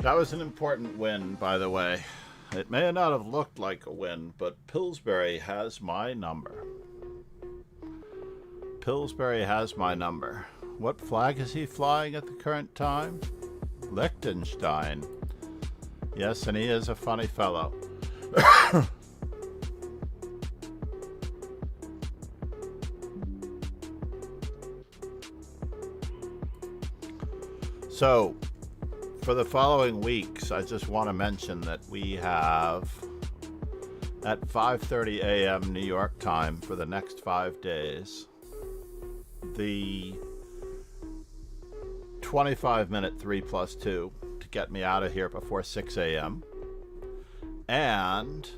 That was an important win, by the way. It may not have looked like a win, but Pillsbury has my number. Pillsbury has my number. What flag is he flying at the current time? Liechtenstein. Yes, and he is a funny fellow. So, for the following weeks, I just want to mention that we have at 5:30 a.m. New York time for the next 5 days the 25-minute 3+2 to get me out of here before 6 a.m. And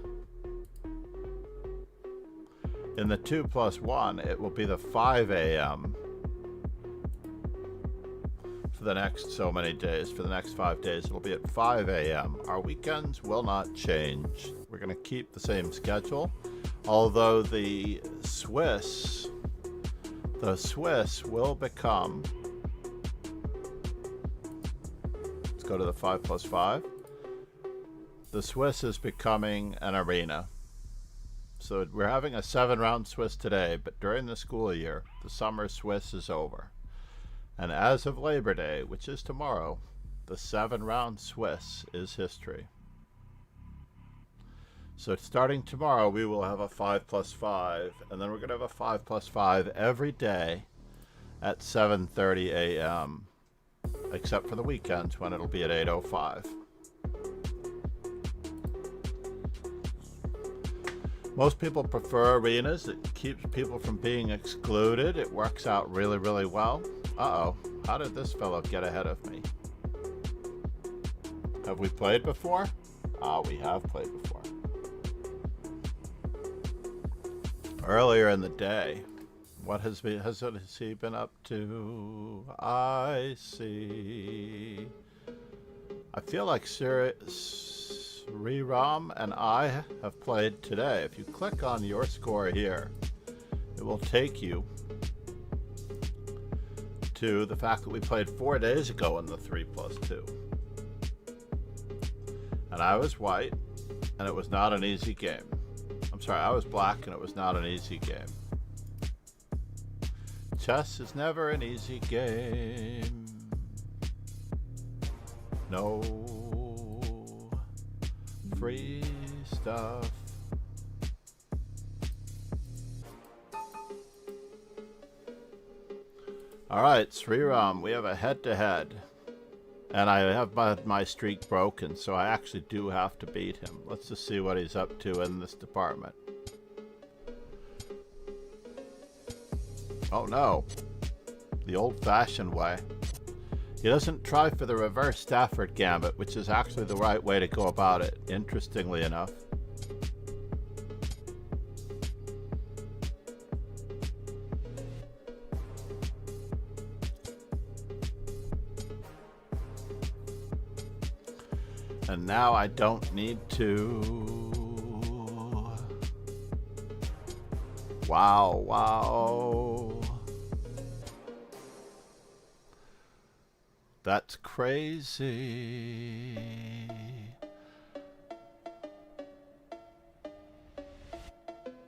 in the 2+1, it will be the 5 a.m. for the next so many days. For the next 5 days, it'll be at 5 a.m. Our weekends will not change. We're going to keep the same schedule, although the Swiss will become, let's go to the 5+5. The Swiss is becoming an arena. So we're having a 7-round Swiss today, but during the school year, the summer Swiss is over. And as of Labor Day, which is tomorrow, the 7-round Swiss is history. So starting tomorrow, we will have a 5+5, and then we're going to have a 5+5 every day at 7:30 a.m., except for the weekends when it'll be at 8:05. Most people prefer arenas. It keeps people from being excluded. It works out really, really well. Uh-oh, how did this fellow get ahead of me? Have we played before? Ah, we have played before. Earlier in the day, what has he been up to? I see. I feel like Sriram and I have played today. If you click on your score here, it will take you to the fact that we played 4 days ago in the 3+2. And I was white, and it was not an easy game. I'm sorry, I was black, and it was not an easy game. Chess is never an easy game. No free stuff. Alright, Sriram, we have a head-to-head. And I have my streak broken, so I actually do have to beat him. Let's just see what he's up to in this department. Oh no. The old-fashioned way. He doesn't try for the reverse Stafford gambit, which is actually the right way to go about it, interestingly enough. And now I don't need to... Wow, wow. That's crazy.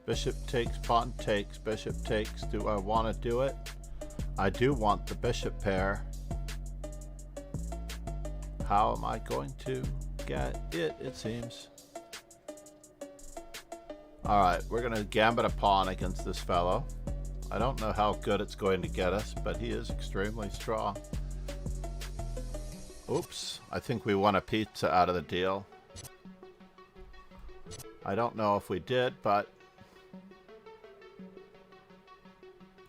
Bishop takes, pawn takes, bishop takes. Do I want to do it? I do want the bishop pair. How am I going to get it, it seems? Alright, we're going to gambit a pawn against this fellow. I don't know how good it's going to get us, but he is extremely strong. Oops, I think we won a pizza out of the deal. I don't know if we did, but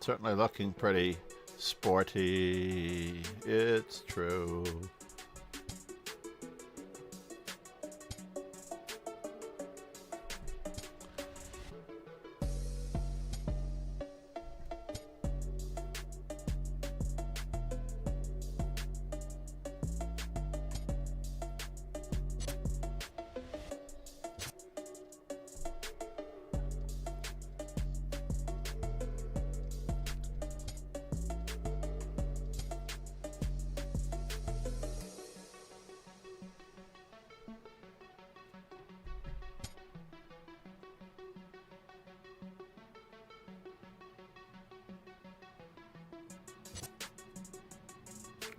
certainly looking pretty sporty. It's true.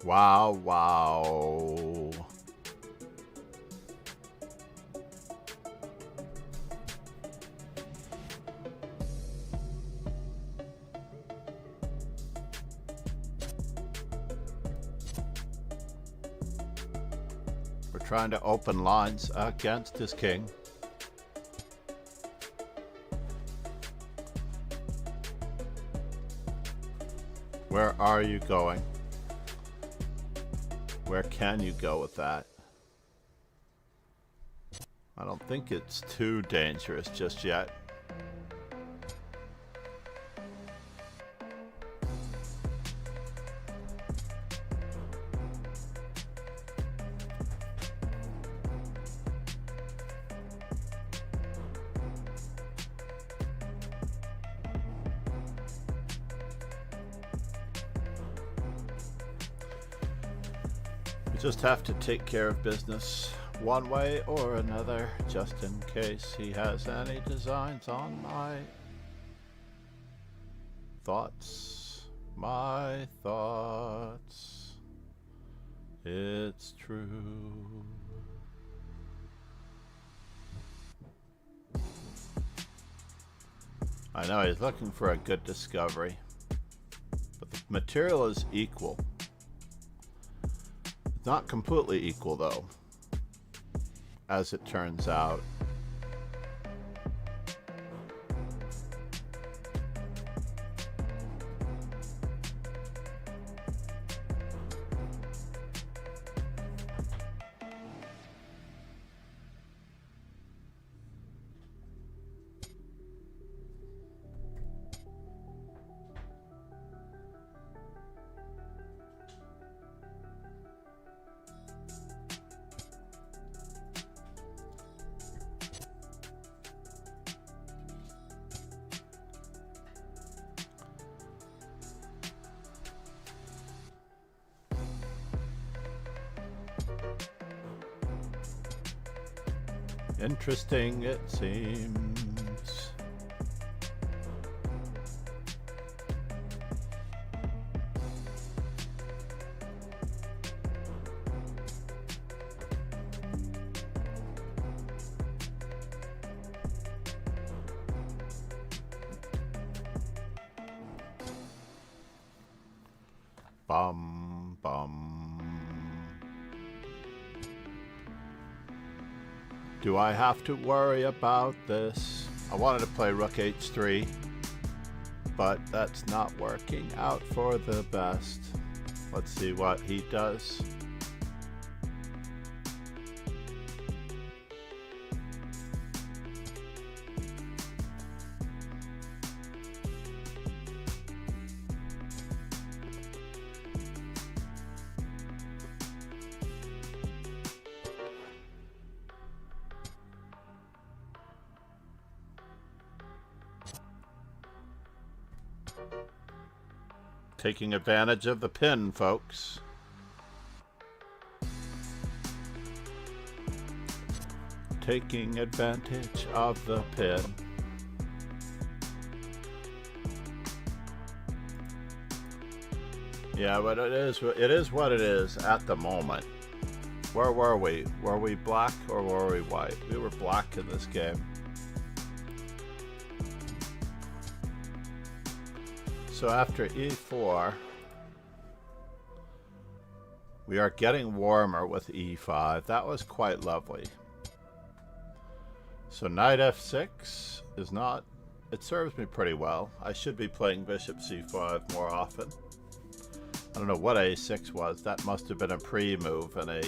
Wow, wow. We're trying to open lines against his king. Where are you going? Where can you go with that? I don't think it's too dangerous just yet. We just have to take care of business one way or another, just in case he has any designs on my thoughts. My thoughts. It's true. I know he's looking for a good discovery, but the material is equal. Not completely equal, though, as it turns out. Interesting, it seems. Bum, bum. Do I have to worry about this? I wanted to play Rook H3, but that's not working out for the best. Let's see what he does. Taking advantage of the pin, folks. Taking advantage of the pin. Yeah, but it is what it is at the moment. Where were we? Were we black or were we white? We were black in this game. So after e4, we are getting warmer with e5. That was quite lovely. So knight f6 is not, it serves me pretty well. I should be playing bishop c5 more often. I don't know what a6 was. That must have been a pre-move and a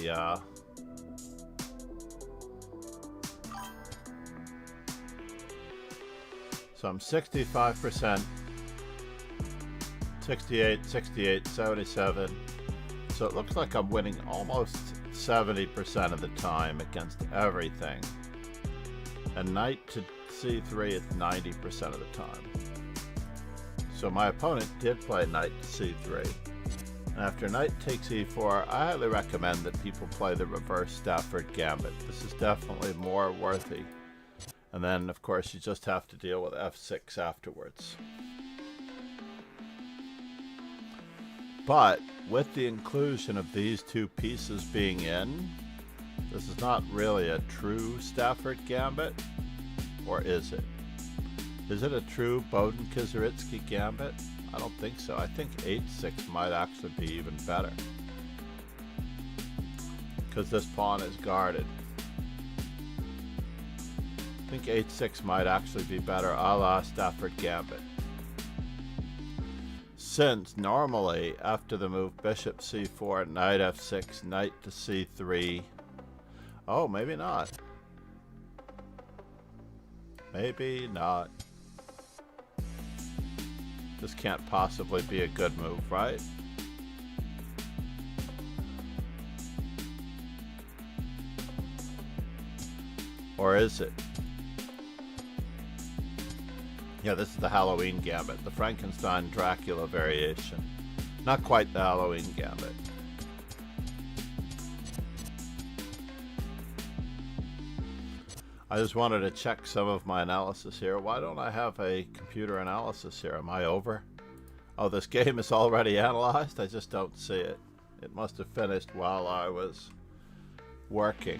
so I'm 65%. 68, 68, 77. So it looks like I'm winning almost 70% of the time against everything. And knight to c3 is 90% of the time. So my opponent did play knight to c3. And after knight takes e4, I highly recommend that people play the reverse Stafford Gambit. This is definitely more worthy. And then, of course, you just have to deal with f6 afterwards. But with the inclusion of these two pieces being in, this is not really a true Stafford Gambit, or is it? Is it a true Boden-Kizaritsky Gambit? I don't think so. I think h6 might actually be even better, because this pawn is guarded. I think h6 might actually be better, a la Stafford Gambit. Since normally after the move bishop c4, knight f6, knight to c3. Oh, maybe not. Maybe not. This can't possibly be a good move, right? Or is it? Yeah, this is the Halloween Gambit, the Frankenstein Dracula variation. Not quite the Halloween Gambit. I just wanted to check some of my analysis here. Why don't I have a computer analysis here? Am I over? Oh, this game is already analyzed? I just don't see it. It must have finished while I was working.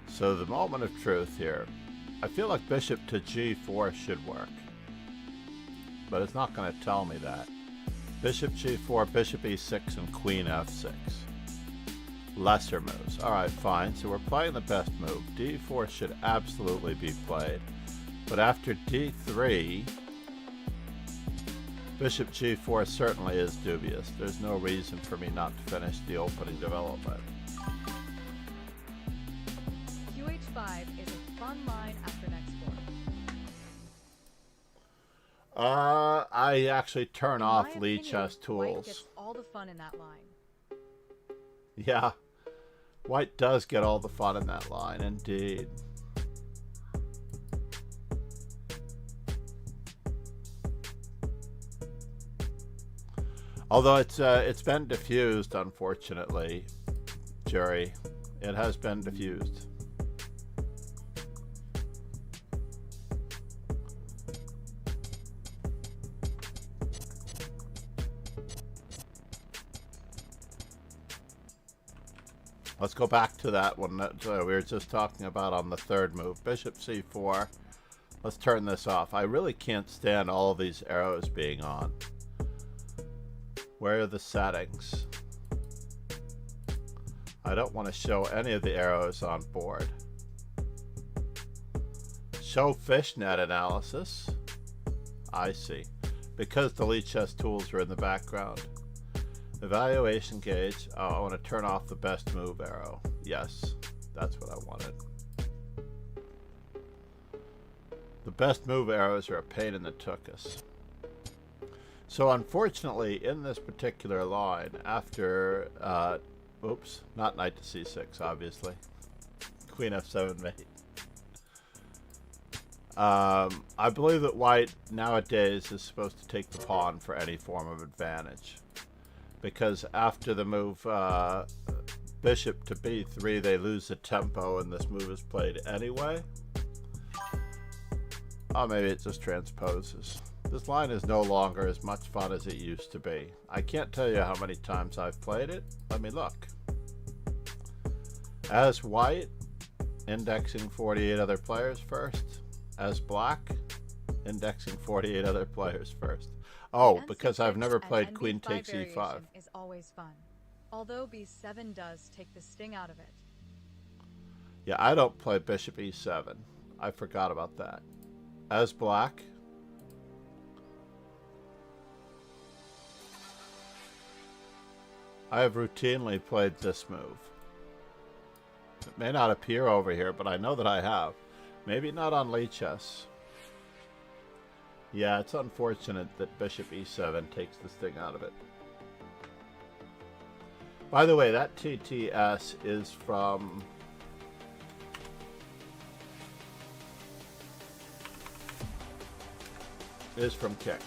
So the moment of truth here. I feel like bishop to g4 should work, but it's not going to tell me that. Bishop g4, bishop e6, and queen f6. Lesser moves. Alright, fine. So we're playing the best move. d4 should absolutely be played. But after d3, bishop g4 certainly is dubious. There's no reason for me not to finish the opening development. QH5 is a fun line after next board. I actually turn off Lee chess White tools. gets all the fun in that line. Yeah. White does get all the fun in that line, indeed. Although it's been diffused, unfortunately. jury. It has been diffused. Let's go back to that one that we were just talking about on the third move. Bishop c4. Let's turn this off. I really can't stand all of these arrows being on. Where are the settings? I don't want to show any of the arrows on board. Show fishnet analysis. I see. Because the lead chess tools are in the background. Evaluation gauge. Oh, I want to turn off the best move arrow. Yes, that's what I wanted. The best move arrows are a pain in the tuchus. So unfortunately, in this particular line, after, oops, not knight to c6, obviously. Queen f7 mate. I believe that white nowadays is supposed to take the pawn for any form of advantage. Because after the move bishop to b3, they lose the tempo and this move is played anyway. Oh, maybe it just transposes. This line is no longer as much fun as it used to be. I can't tell you how many times I've played it. Let me look. As white, indexing 48 other players first. As black, indexing 48 other players first. Oh, because I've never played queen takes e5. Is always fun. Although b7 does take the sting out of it. Yeah, I don't play bishop e7. I forgot about that. As black, I have routinely played this move. It may not appear over here, but I know that I have. Maybe not on lead chess. Yeah, it's unfortunate that bishop e7 takes the sting out of it. By the way, that TTS is from Kick.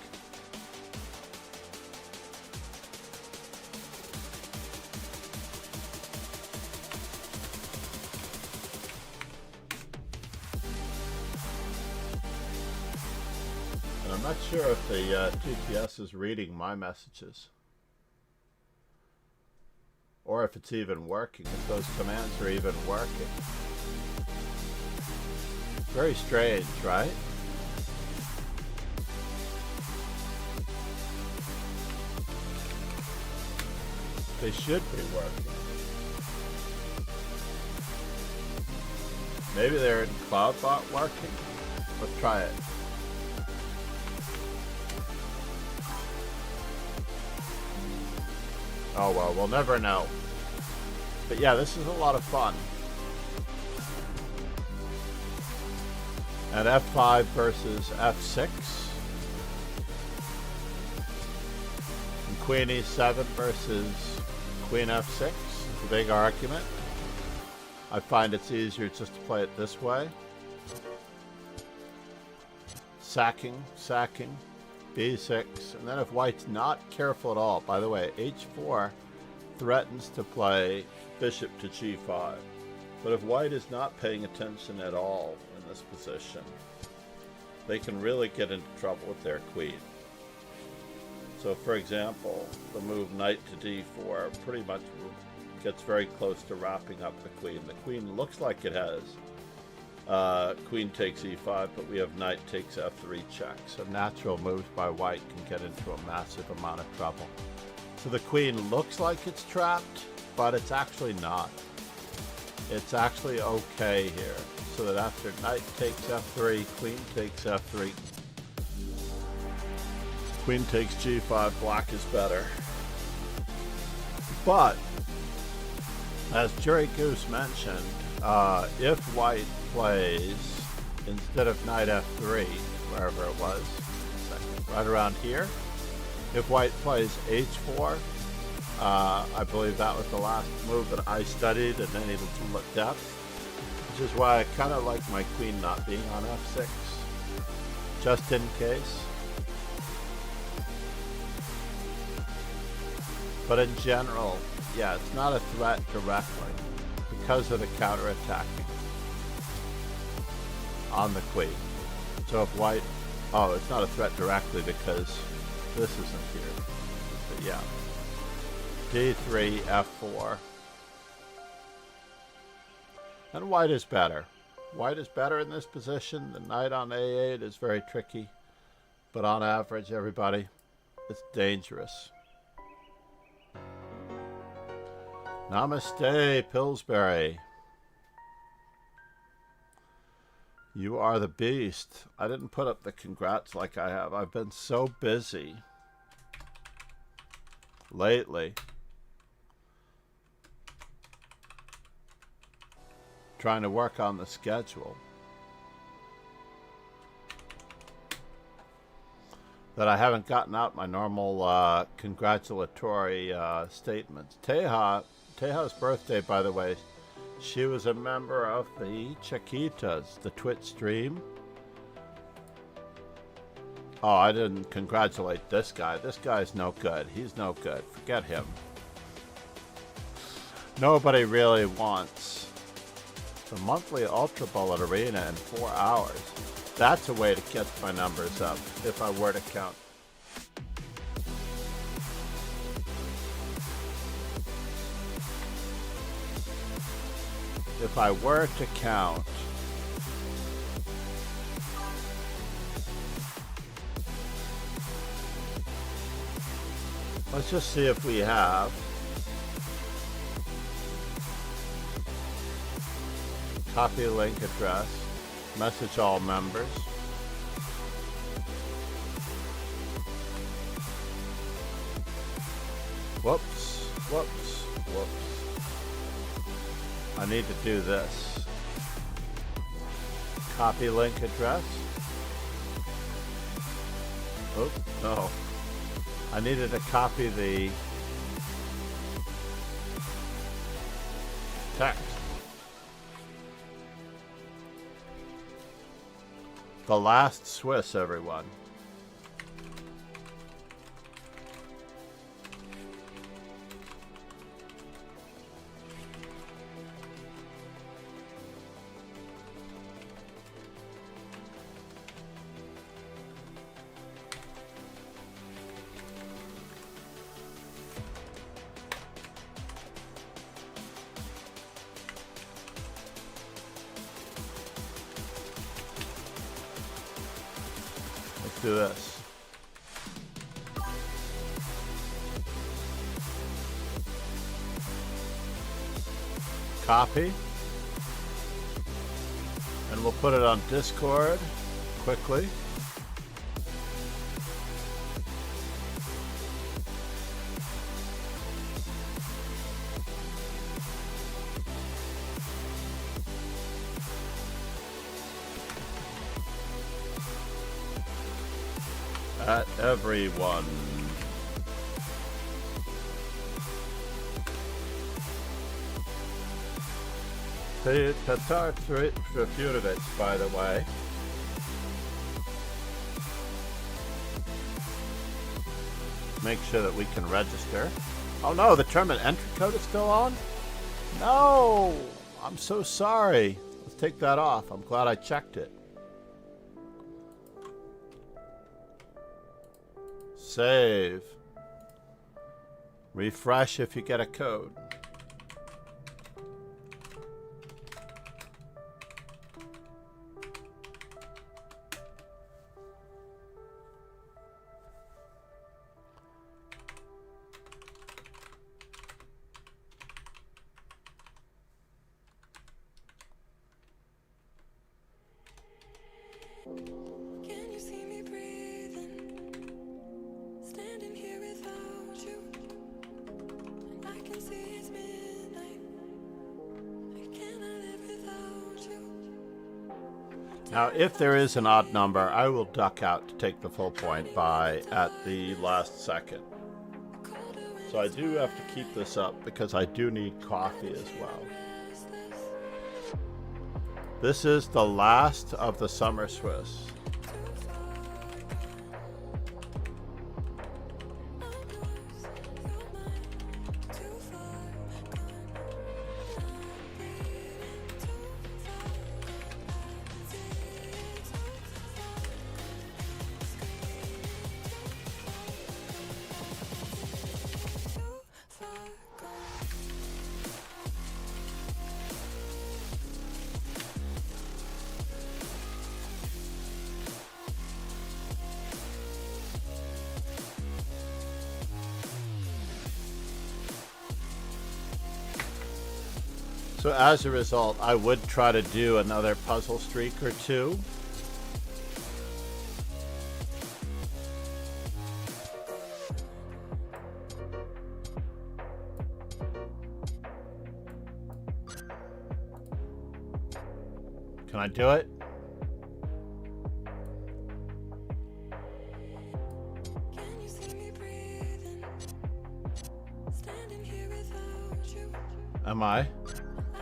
And I'm not sure if the TTS is reading my messages. Or if it's even working, if those commands are even working. Very strange, right? They should be working. Maybe they're in CloudBot working? Let's try it. Oh well, we'll never know. But yeah, this is a lot of fun. At f5 versus f6. And queen e7 versus queen f6 is a big argument. I find it's easier just to play it this way. Sacking, b6, and then if white's not careful at all, by the way, h4 threatens to play bishop to g5. But if white is not paying attention at all in this position, they can really get into trouble with their queen. So for example, the move knight to d4 pretty much gets very close to wrapping up the queen. The queen looks like it has queen takes e5, but we have knight takes f3 check. So natural moves by white can get into a massive amount of trouble. So the queen looks like it's trapped, but it's actually not. It's actually okay here. So that after knight takes f3, queen takes f3, queen takes g5, black is better. But, as Jury Goose mentioned, if white plays, instead of knight f3, wherever it was, right around here, if white plays h4, I believe that was the last move that I studied and then able to look depth, which is why I kind of like my queen not being on f6, just in case. But in general, Yeah, it's not a threat directly because of the counterattacking on the queen. So if white, oh, it's not a threat directly because this isn't here. But yeah, d3, f4. And white is better. White is better in this position. The knight on a8 is very tricky. But on average, everybody, it's dangerous. Namaste, Pillsbury. You are the beast. I didn't put up the congrats like I have. I've been so busy lately trying to work on the schedule that I haven't gotten out my normal congratulatory statements. Teja's birthday, by the way, she was a member of the Chiquitas, the Twitch stream. Oh, I didn't congratulate this guy. This guy's no good. He's no good. Forget him. Nobody really wants the monthly Ultra Bullet Arena in 4 hours. That's a way to get my numbers up if I were to count. If I were to count let's just see if we have copy link address, message all members. Whoops, whoops, whoops. I need to do this. Copy link address. Oh, no. I needed to copy the text. The last Swiss, everyone. Do this. Copy. And we'll put it on Discord quickly. At everyone. Petar Trifunović, by the way. Make sure that we can register. Oh no, the tournament entry code is still on? No! I'm so sorry. Let's take that off. I'm glad I checked it. Save. Refresh if you get a code. Can you see me breathing? Standing here without you. And I can see it's midnight. I cannot live without you. Now, if there is an odd number, I will duck out to take the full point by at the last second. So I do have to keep this up because I do need coffee as well. This is the last of the Summer Swiss. So as a result, I would try to do another puzzle streak or two. Can I do it? Can you see me breathing? Standing here without you. Am I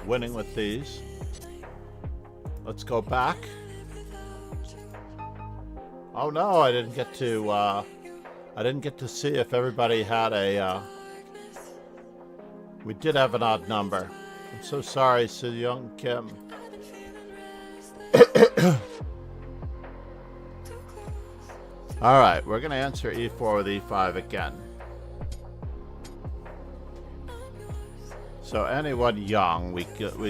winning with these? Let's go back. Oh no, I didn't get to see if everybody had a we did have an odd number. I'm so sorry, Young Kim. Alright, we're gonna answer E4 with E5 again. So anyone young, we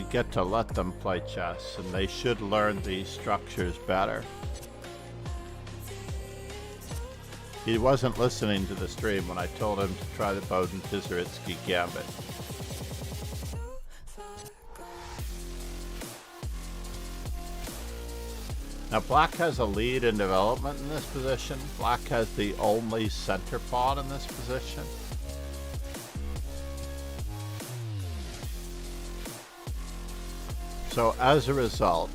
get to let them play chess, and they should learn these structures better. He wasn't listening to the stream when I told him to try the Bowden Tizaritsky Gambit. Now black has a lead in development in this position. Black has the only center pawn in this position. So as a result,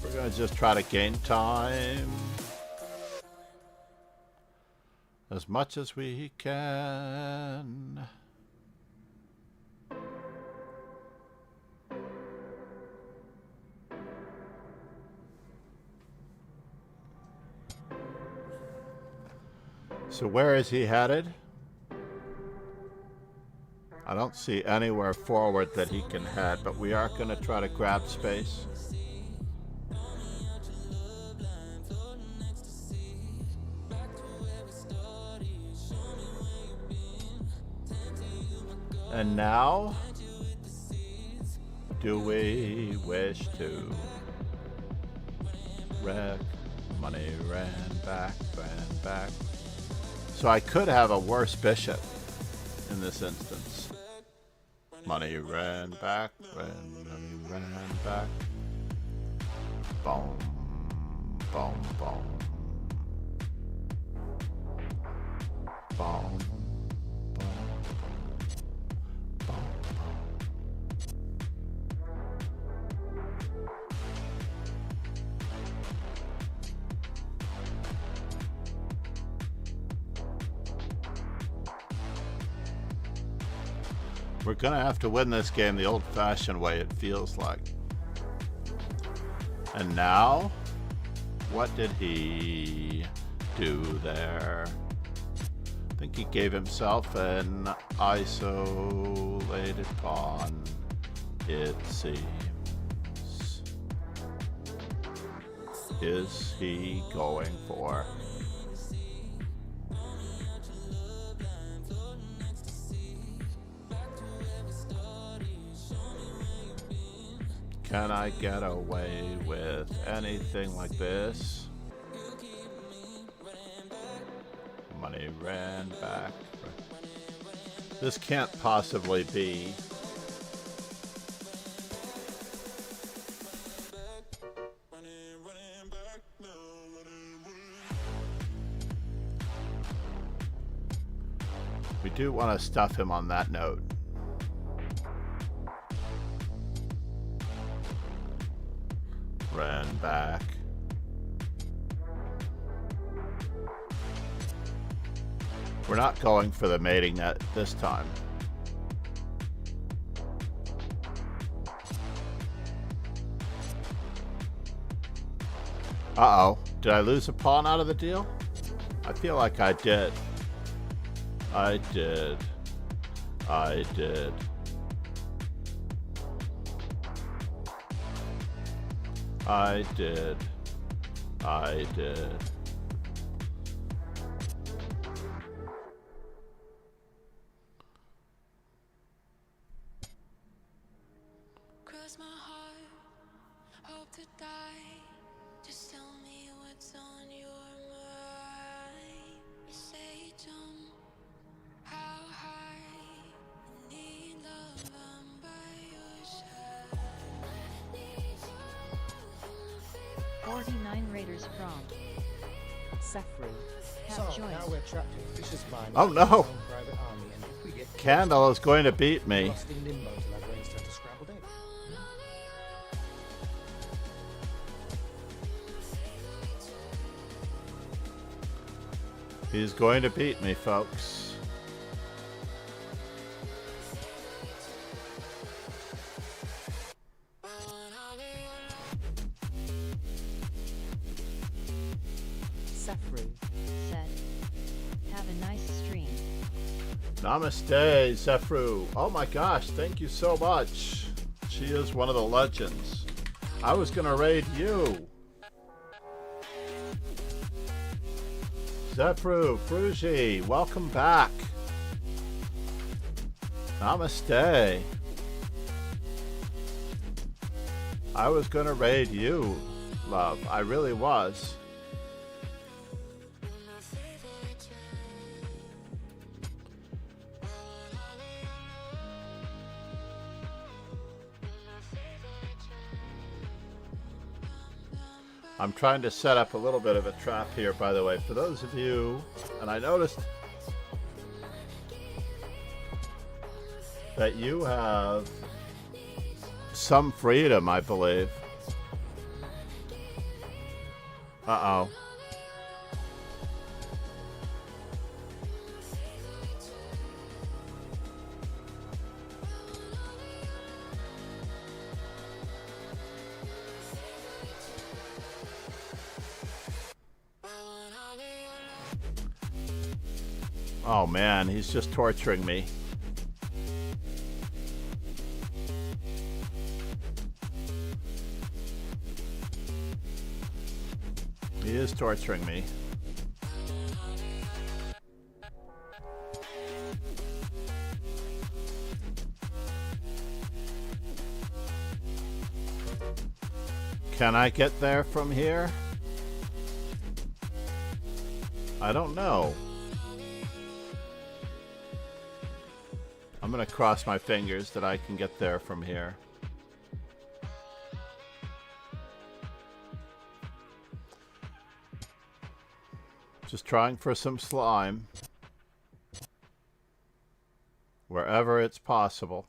we're going to just try to gain time as much as we can. So where is he headed? I don't see anywhere forward that he can head, but we are going to try to grab space. And now, do we wish to wreck? Money ran back. So I could have a worse bishop in this instance. Money ran back, money ran back. Boom, boom, boom. Boom, boom, boom, boom. We're gonna have to win this game the old-fashioned way, it feels like. And now, what did he do there? I think he gave himself an isolated pawn, it seems. Is he going for? Can I get away with anything like this? Money ran back. This can't possibly be. We do want to stuff him on that note. Ran back. We're not going for the mating net this time. Uh-oh. Did I lose a pawn out of the deal? I feel like I did. I did. I did. I did. I did. Cross my heart, hope to die. Just tell me what's on your mind. You say jump, 9 Raiders from Saffron. Cap So, Joyce. now we're trapped in Fisher's Mine. Oh, with no. our own private army, and if we get Candle is going to beat me. lost in limbo till our brains turn to scrambled eggs. He's going to beat me, folks. Saffron. Said. Have a nice stream. Namaste, Zefru. Oh my gosh, thank you so much. She is one of the legends. I was gonna raid you. Zefru, Fruji, welcome back. Namaste. I was gonna raid you, love. I really was. I'm trying to set up a little bit of a trap here, by the way, for those of you, and I noticed that you have some freedom, I believe. Uh-oh. Oh man, he's just torturing me. He is torturing me. Can I get there from here? I don't know. I'm gonna cross my fingers that I can get there from here. Just trying for some slime. Wherever it's possible.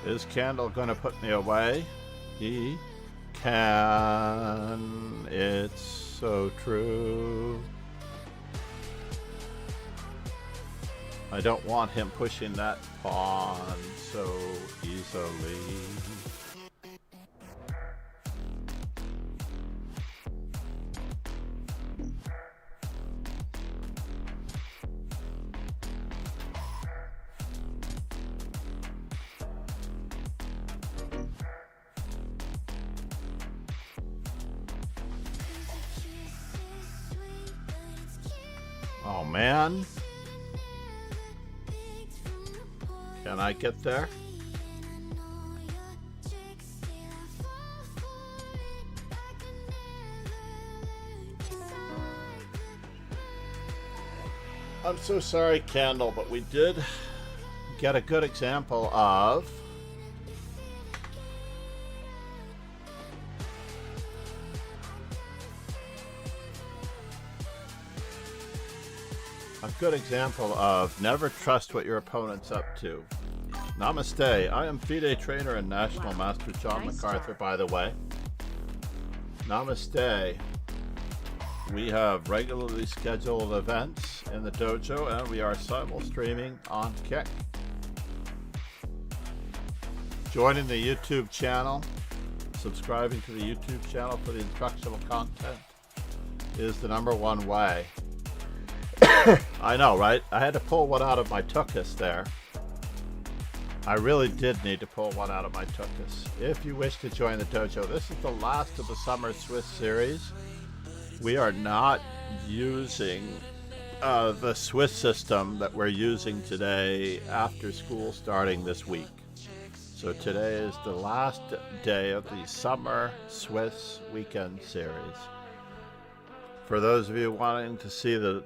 Is Candle gonna put me away? He can. It's so true. I don't want him pushing that pawn so easily. Oh man. Can I get there? I'm so sorry, Candle, but we did get a good example of never trust what your opponent's up to. Namaste. I am FIDE trainer and National Master John Nice MacArthur, start. by the way. Namaste. We have regularly scheduled events in the dojo, and we are simul streaming on Kick. Joining the YouTube channel, subscribing to the YouTube channel for the instructional content is the #1 way. I know, right? I had to pull one out of my tuchus there. I really did need to pull one out of my tuchus. If you wish to join the dojo, this is the last of the Summer Swiss series. We are not using the Swiss system that we're using today after school starting this week. So today is the last day of the summer Swiss weekend series. For those of you wanting to see the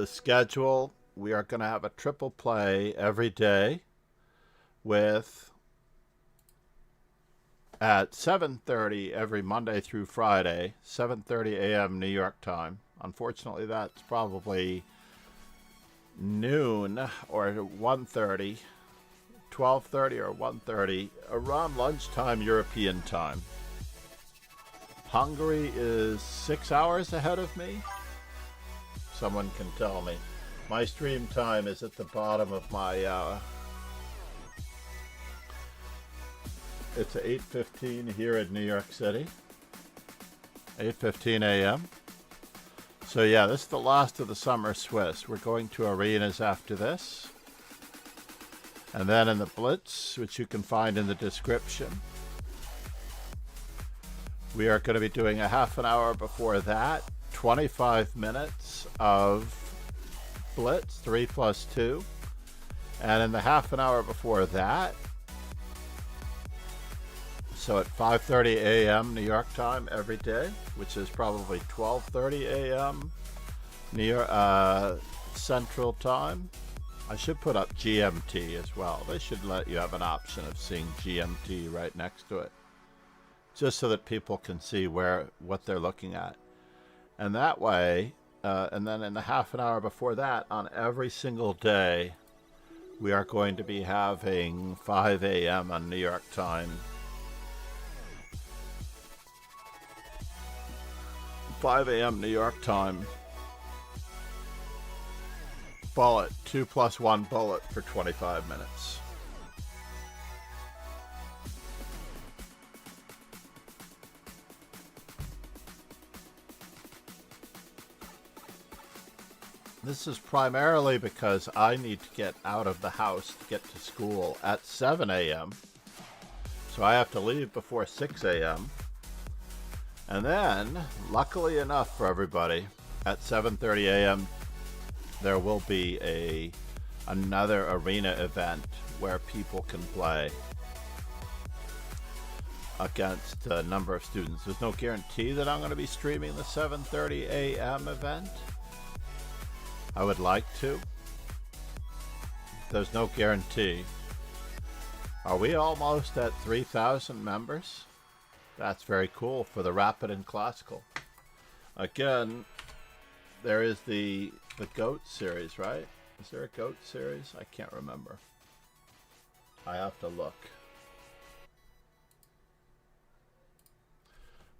schedule, we are going to have a triple play every day with at 7:30 every Monday through Friday, 7:30 a.m. New York time. Unfortunately, that's probably noon or 1:30, 12:30 or 1:30, around lunchtime European time. Hungary is 6 hours ahead of me. Someone can tell me. My stream time is at the bottom of my it's 8:15 here in New York City. 8:15 a.m. So yeah, this is the last of the summer Swiss. We're going to arenas after this. And then in the Blitz, which you can find in the description, we are going to be doing a half an hour before that, 25 minutes of Blitz, 3+2. And in the half an hour before that, so at 5:30 a.m. New York time every day, which is probably 12:30 a.m. New York Central time. I should put up GMT as well. They should let you have an option of seeing GMT right next to it, just so that people can see what they're looking at. And that way, and then in the half an hour before that, on every single day, we are going to be having 5 a.m. on New York time. 5 a.m. New York time. Bullet, 2+1 bullet for 25 minutes. This is primarily because I need to get out of the house to get to school at 7 a.m. So I have to leave before 6 a.m. And then, luckily enough for everybody, at 7:30 a.m. there will be another arena event where people can play against a number of students. There's no guarantee that I'm going to be streaming the 7:30 a.m. event. I would like to. There's no guarantee. Are we almost at 3,000 members? That's very cool for the Rapid and Classical. Again, there is the GOAT series, right? Is there a GOAT series? I can't remember. I have to look.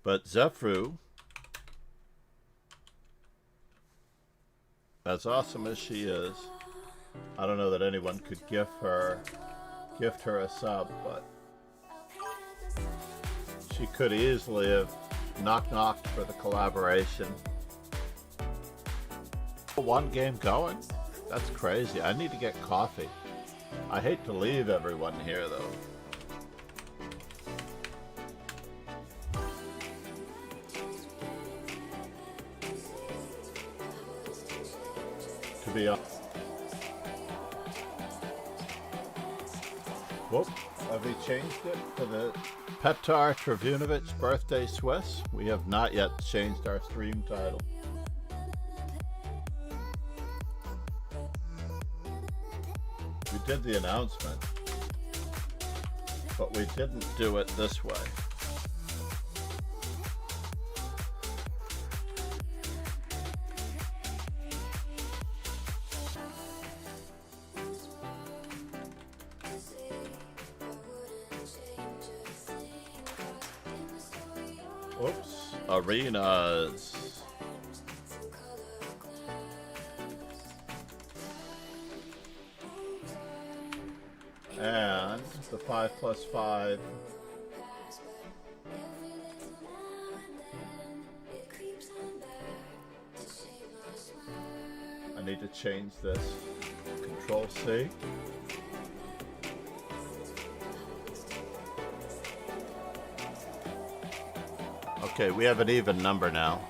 But Zefru, as awesome as she is, I don't know that anyone could gift her a sub, but she could easily have knocked for the collaboration. One game going? That's crazy. I need to get coffee. I hate to leave everyone here though. To be honest. Whoop. Have we changed it for the Petar Trifunović birthday Swiss? We have not yet changed our stream title. We did the announcement, but we didn't do it this way. Oops, arenas. And the 5+5. I need to change this. Control C. Okay, we have an even number now.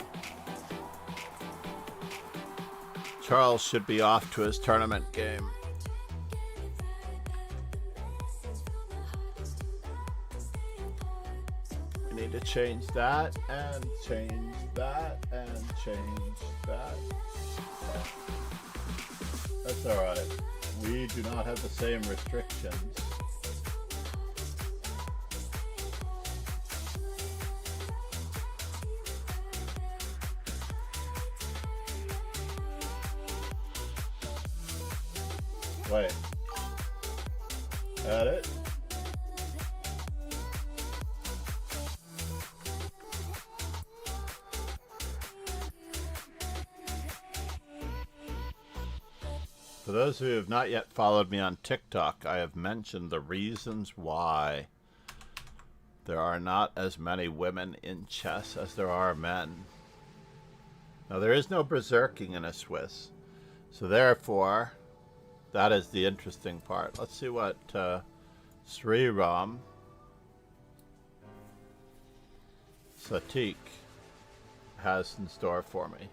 Charles should be off to his tournament game. We need to change that, and change that, and change that. That's alright. We do not have the same restrictions. Wait. Edit. For those who have not yet followed me on TikTok, I have mentioned the reasons why there are not as many women in chess as there are men. Now, there is no berserking in a Swiss, so therefore, that is the interesting part. Let's see what Sriram Satik has in store for me.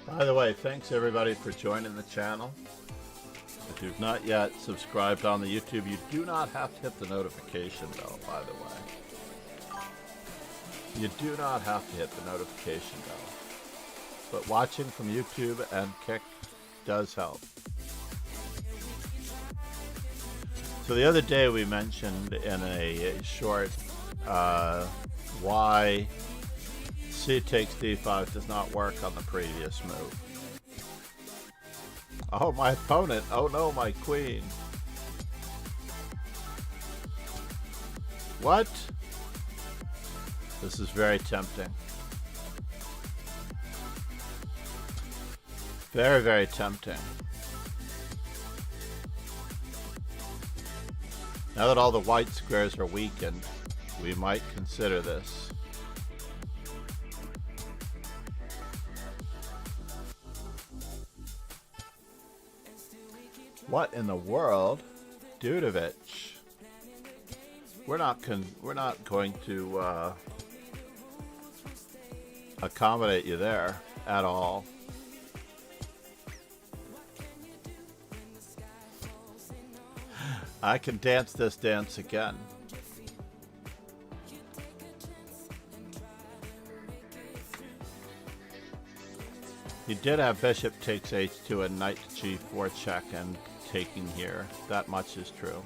By the way, thanks everybody for joining the channel. If you've not yet subscribed on the YouTube, you do not have to hit the notification bell, by the way. You do not have to hit the notification bell. But watching from YouTube and Kick does help. So the other day we mentioned in a short why C takes d5 does not work on the previous move. Oh, my opponent. Oh no, my queen. What? This is very tempting. Very, very tempting. Now that all the white squares are weakened, we might consider this. What in the world? Dudović. We're not going to accommodate you there at all. I can dance this dance again. He did have bishop takes h2 and knight to g4 check and taking here. That much is true.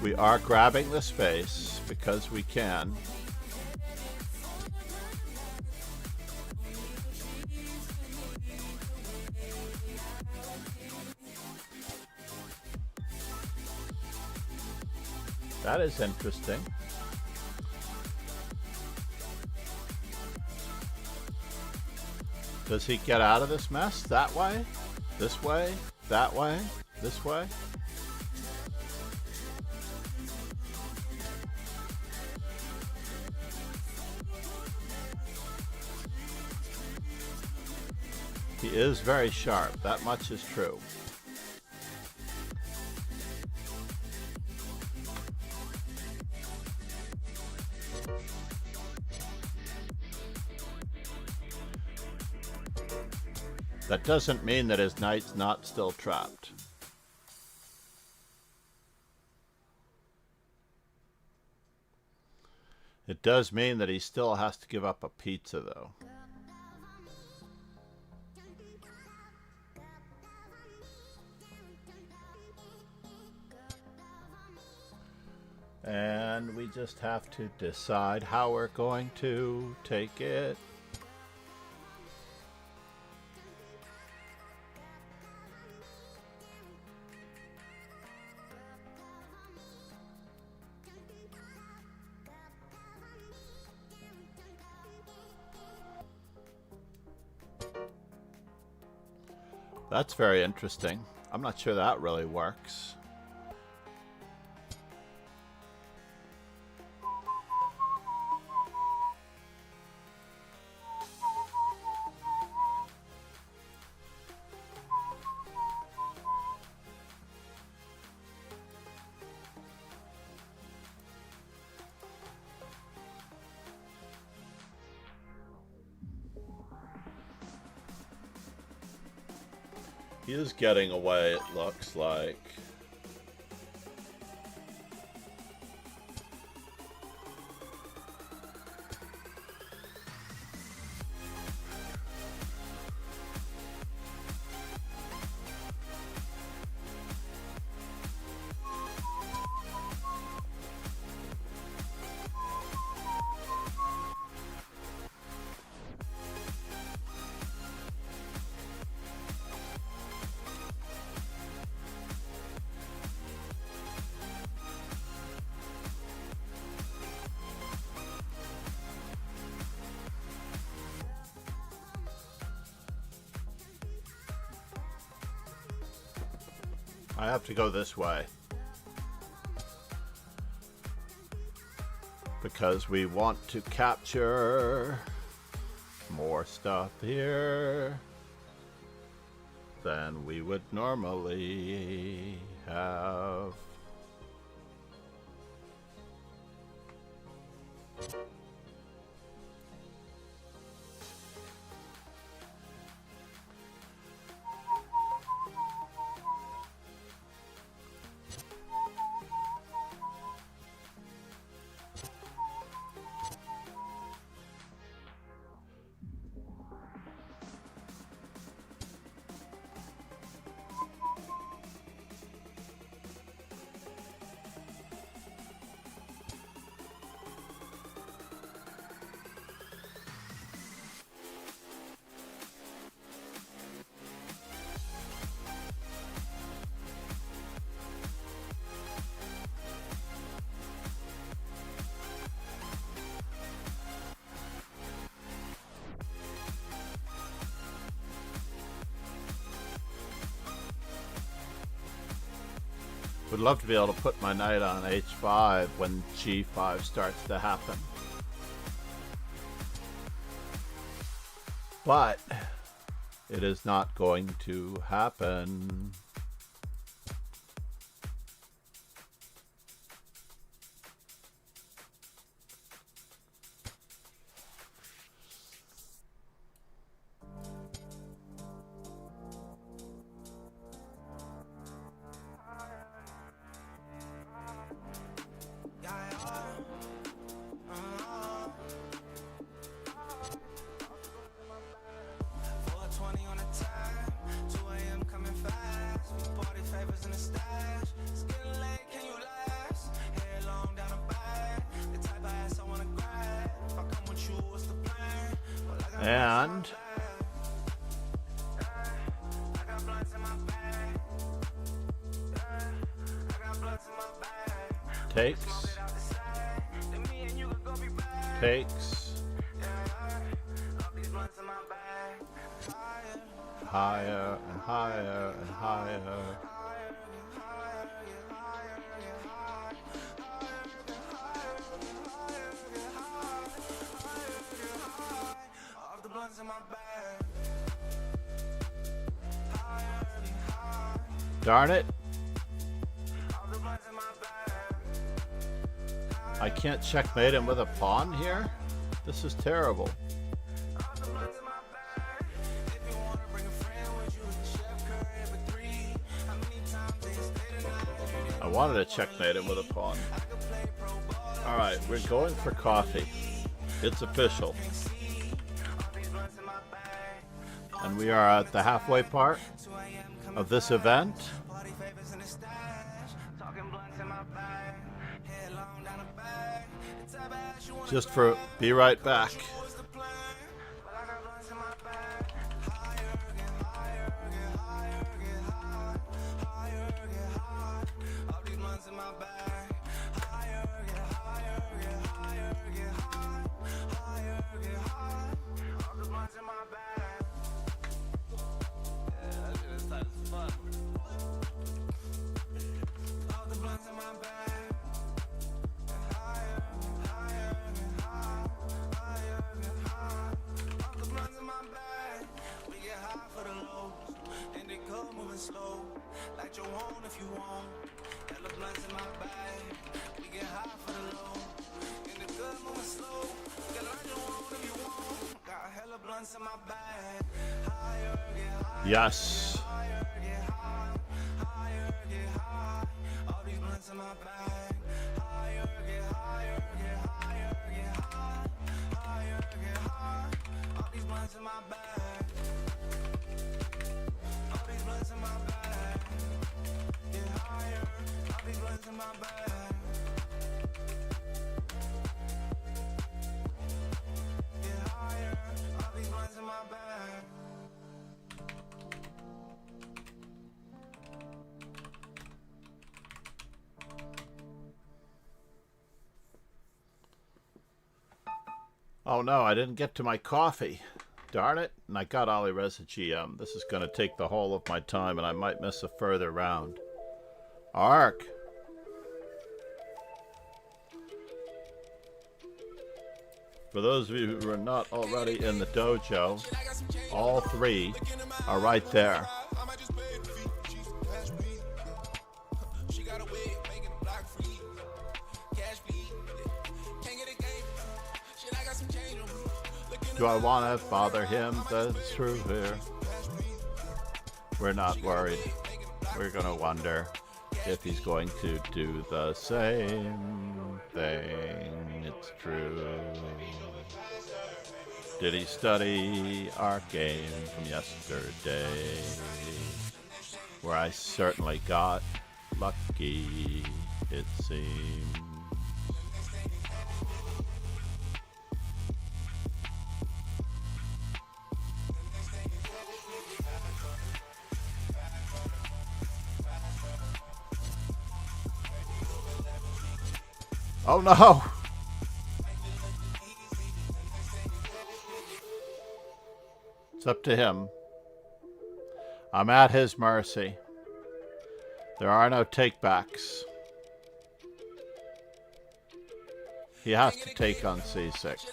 We are grabbing the space because we can. That is interesting. Does he get out of this mess that way? This way? That way? This way? He is very sharp. That much is true. That doesn't mean that his knight's not still trapped. It does mean that he still has to give up a pizza, though. And we just have to decide how we're going to take it. That's very interesting. I'm not sure that really works. He is getting away, it looks like. I have to go this way because we want to capture more stuff here than we would normally have. Would love to be able to put my knight on h5 when g5 starts to happen. But it is not going to happen. And takes higher and higher and higher. Darn it. I can't checkmate him with a pawn here? This is terrible. I wanted to checkmate him with a pawn. Alright, we're going for coffee. It's official. And we are at the halfway part of this event. Just for be right back. Yes. Oh no, I didn't get to my coffee. Darn it. And I got Ali Reza GM. This is going to take the whole of my time and I might miss a further round. Ark. For those of you who are not already in the dojo, all three are right there. Do I want to bother him? That's true here. We're not worried. We're going to wonder if he's going to do the same thing. It's true. Did he study our game from yesterday? Where I certainly got lucky, it seems. Oh no! It's up to him. I'm at his mercy. There are no takebacks. He has to take on C6.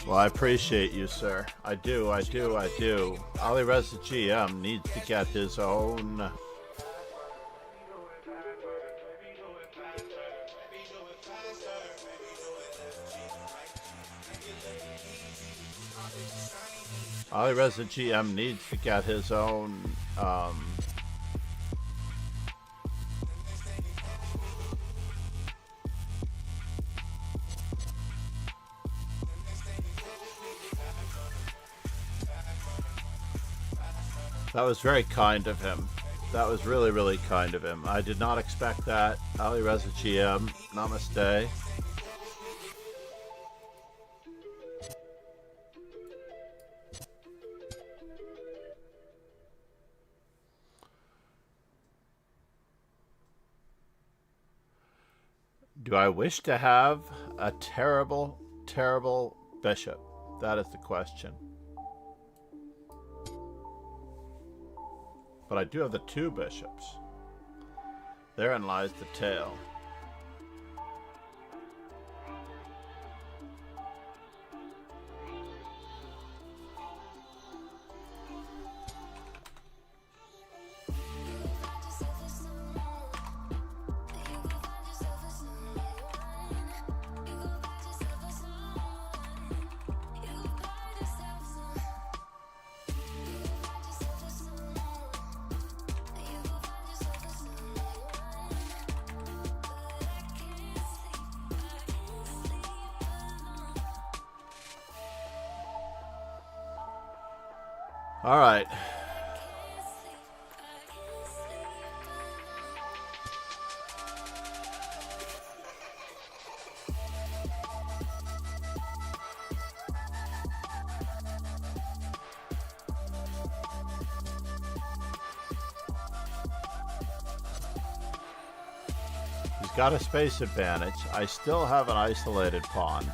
Well, I appreciate you, sir. I do. Ali Reza GM needs to get his own... Ali Reza GM needs to get his own... That was very kind of him. That was really, really kind of him. I did not expect that. Ali Reza GM, namaste. Do I wish to have a terrible, terrible bishop? That is the question. But I do have the two bishops. Therein lies the tale. All right. He's got a space advantage. I still have an isolated pawn.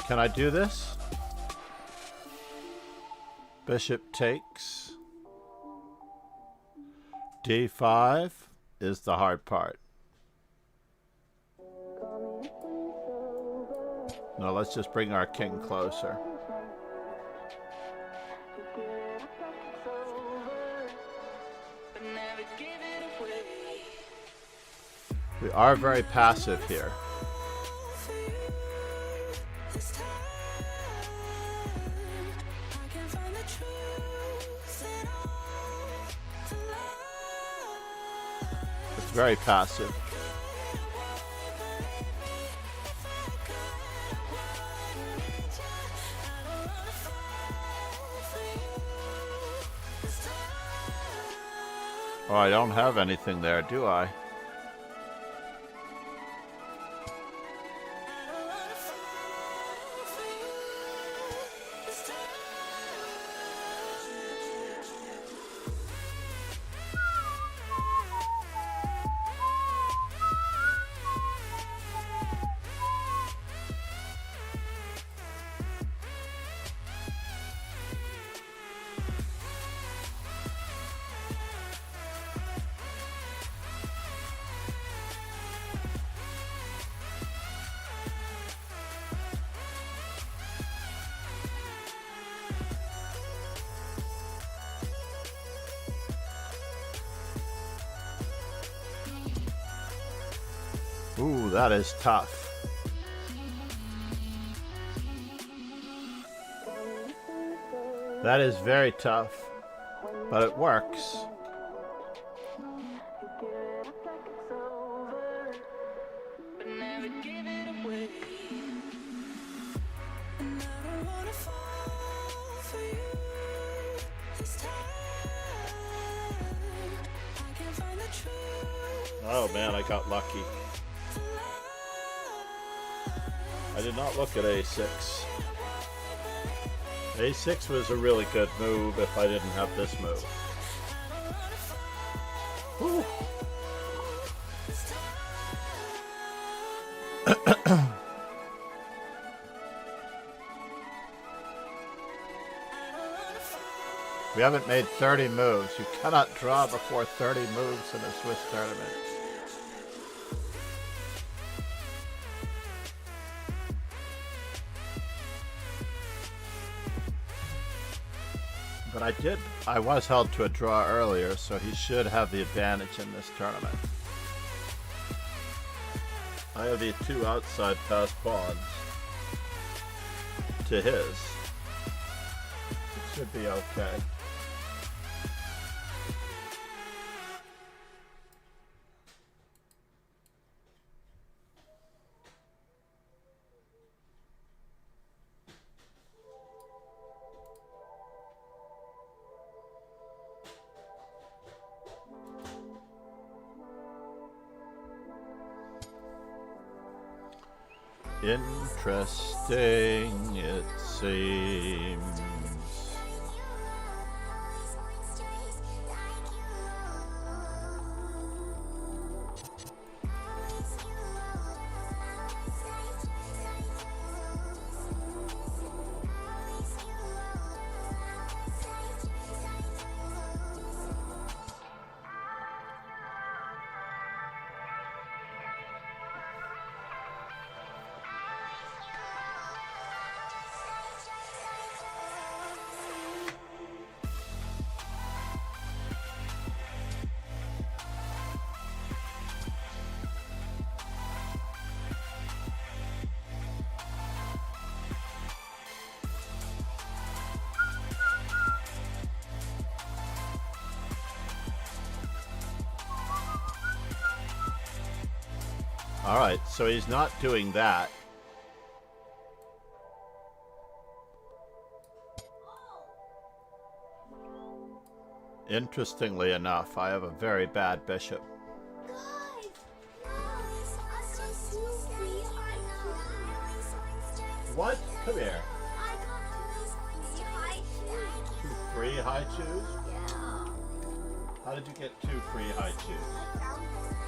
Can I do this? Bishop takes. D5 is the hard part. No, let's just bring our king closer. We are very passive here. It's very passive. Oh, I don't have anything there, do I? Ooh, that is tough. That is very tough, but it works. Oh man, I got lucky. I did not look at A6. A6 was a really good move if I didn't have this move. Whew. We haven't made 30 moves. You cannot draw before 30 moves in a Swiss tournament. But I was held to a draw earlier, so he should have the advantage in this tournament. I have the 2 outside pass pawns to his. It should be okay. Interesting, it seems. All right, so he's not doing that. Interestingly enough, I have a very bad bishop. What? Come here. 2 free high chews? How did you get 2 free high chews?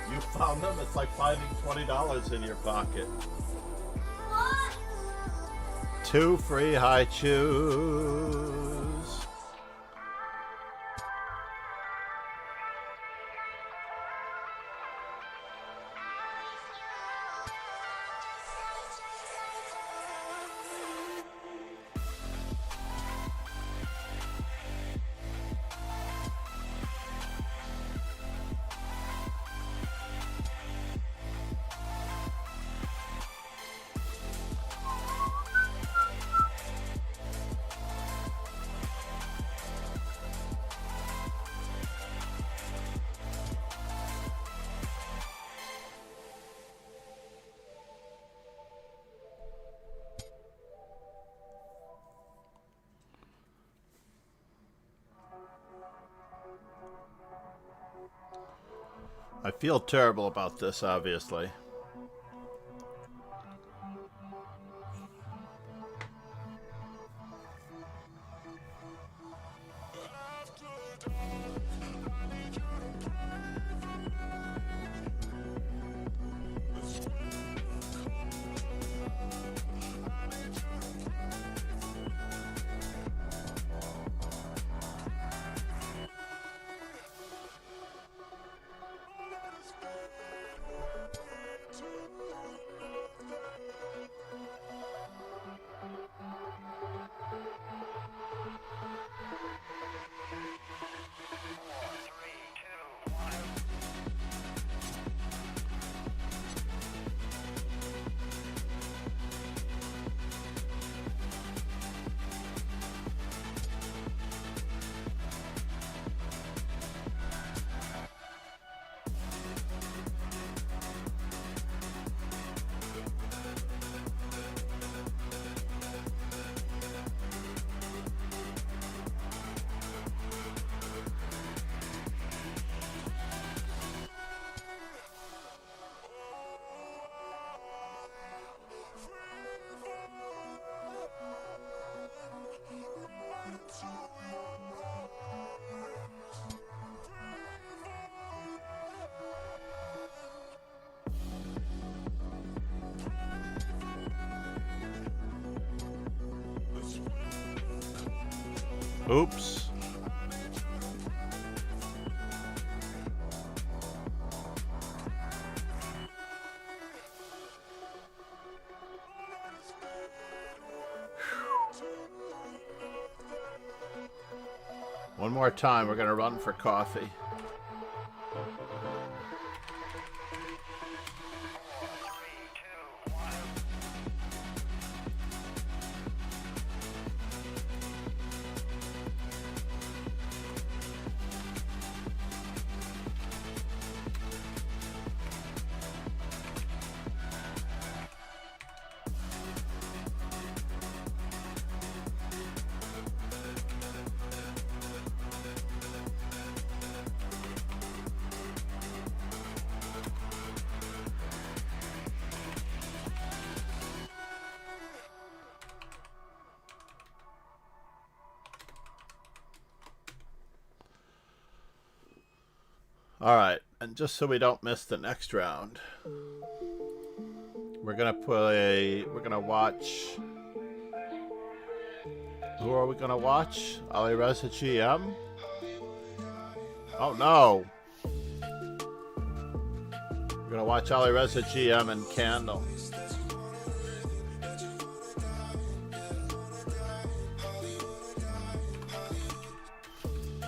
You found them? It's like finding $20 in your pocket. What? 2 free high chews. I feel terrible about this, obviously. Oops. One more time, we're going to run for coffee. All right, and just so we don't miss the next round, we're gonna watch. Who are we gonna watch? Ali Reza GM? Oh no! We're gonna watch Ali Reza GM and Candle.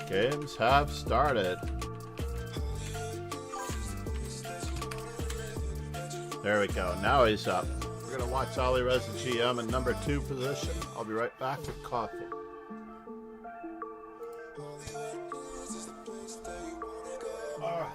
Games have started. There we go. Now he's up. We're going to watch Ali Reza GM in number 2 position. I'll be right back with coffee. All right.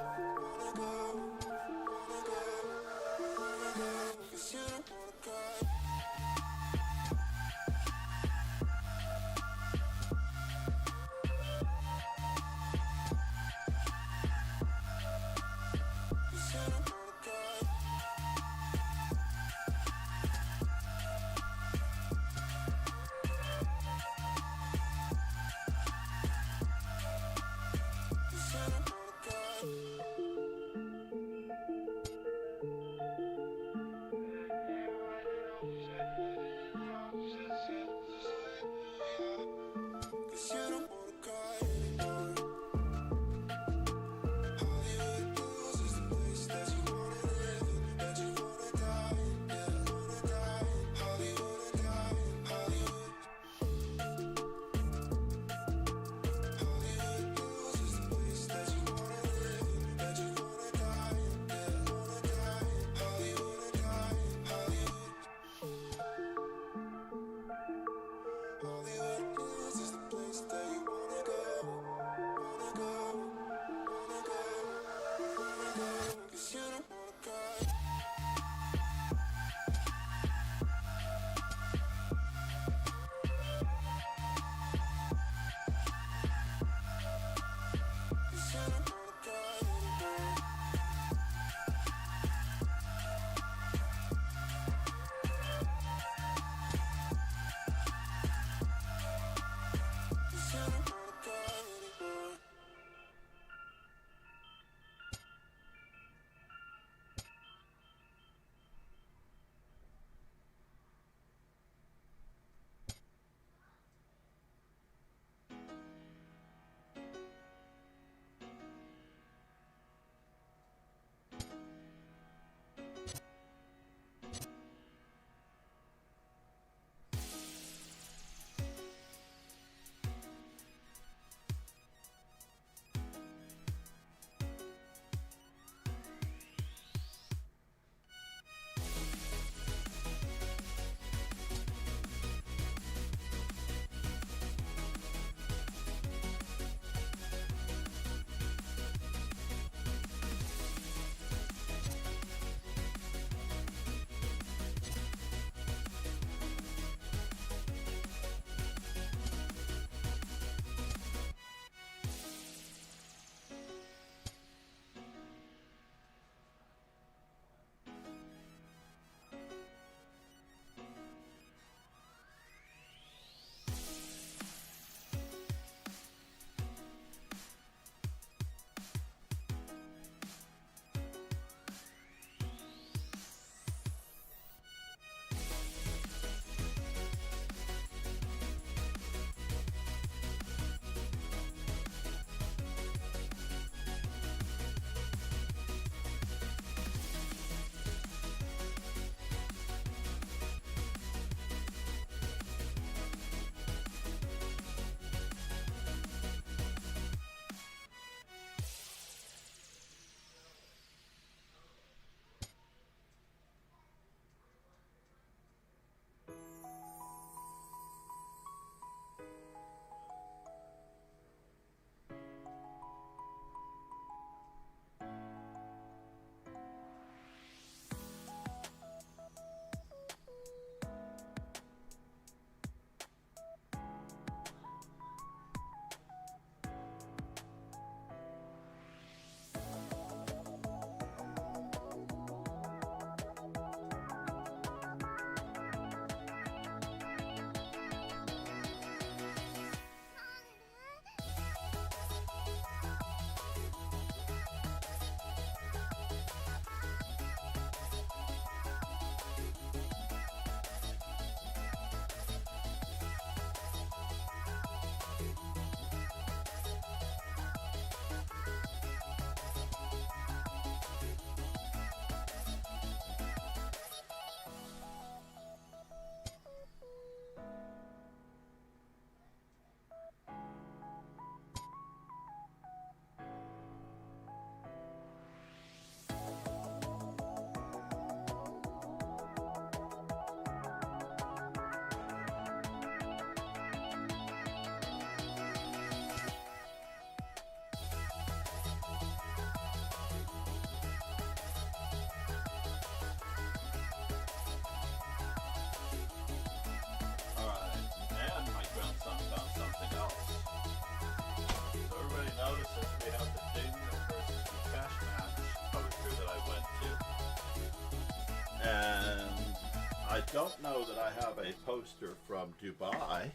don't know that I have a poster from Dubai.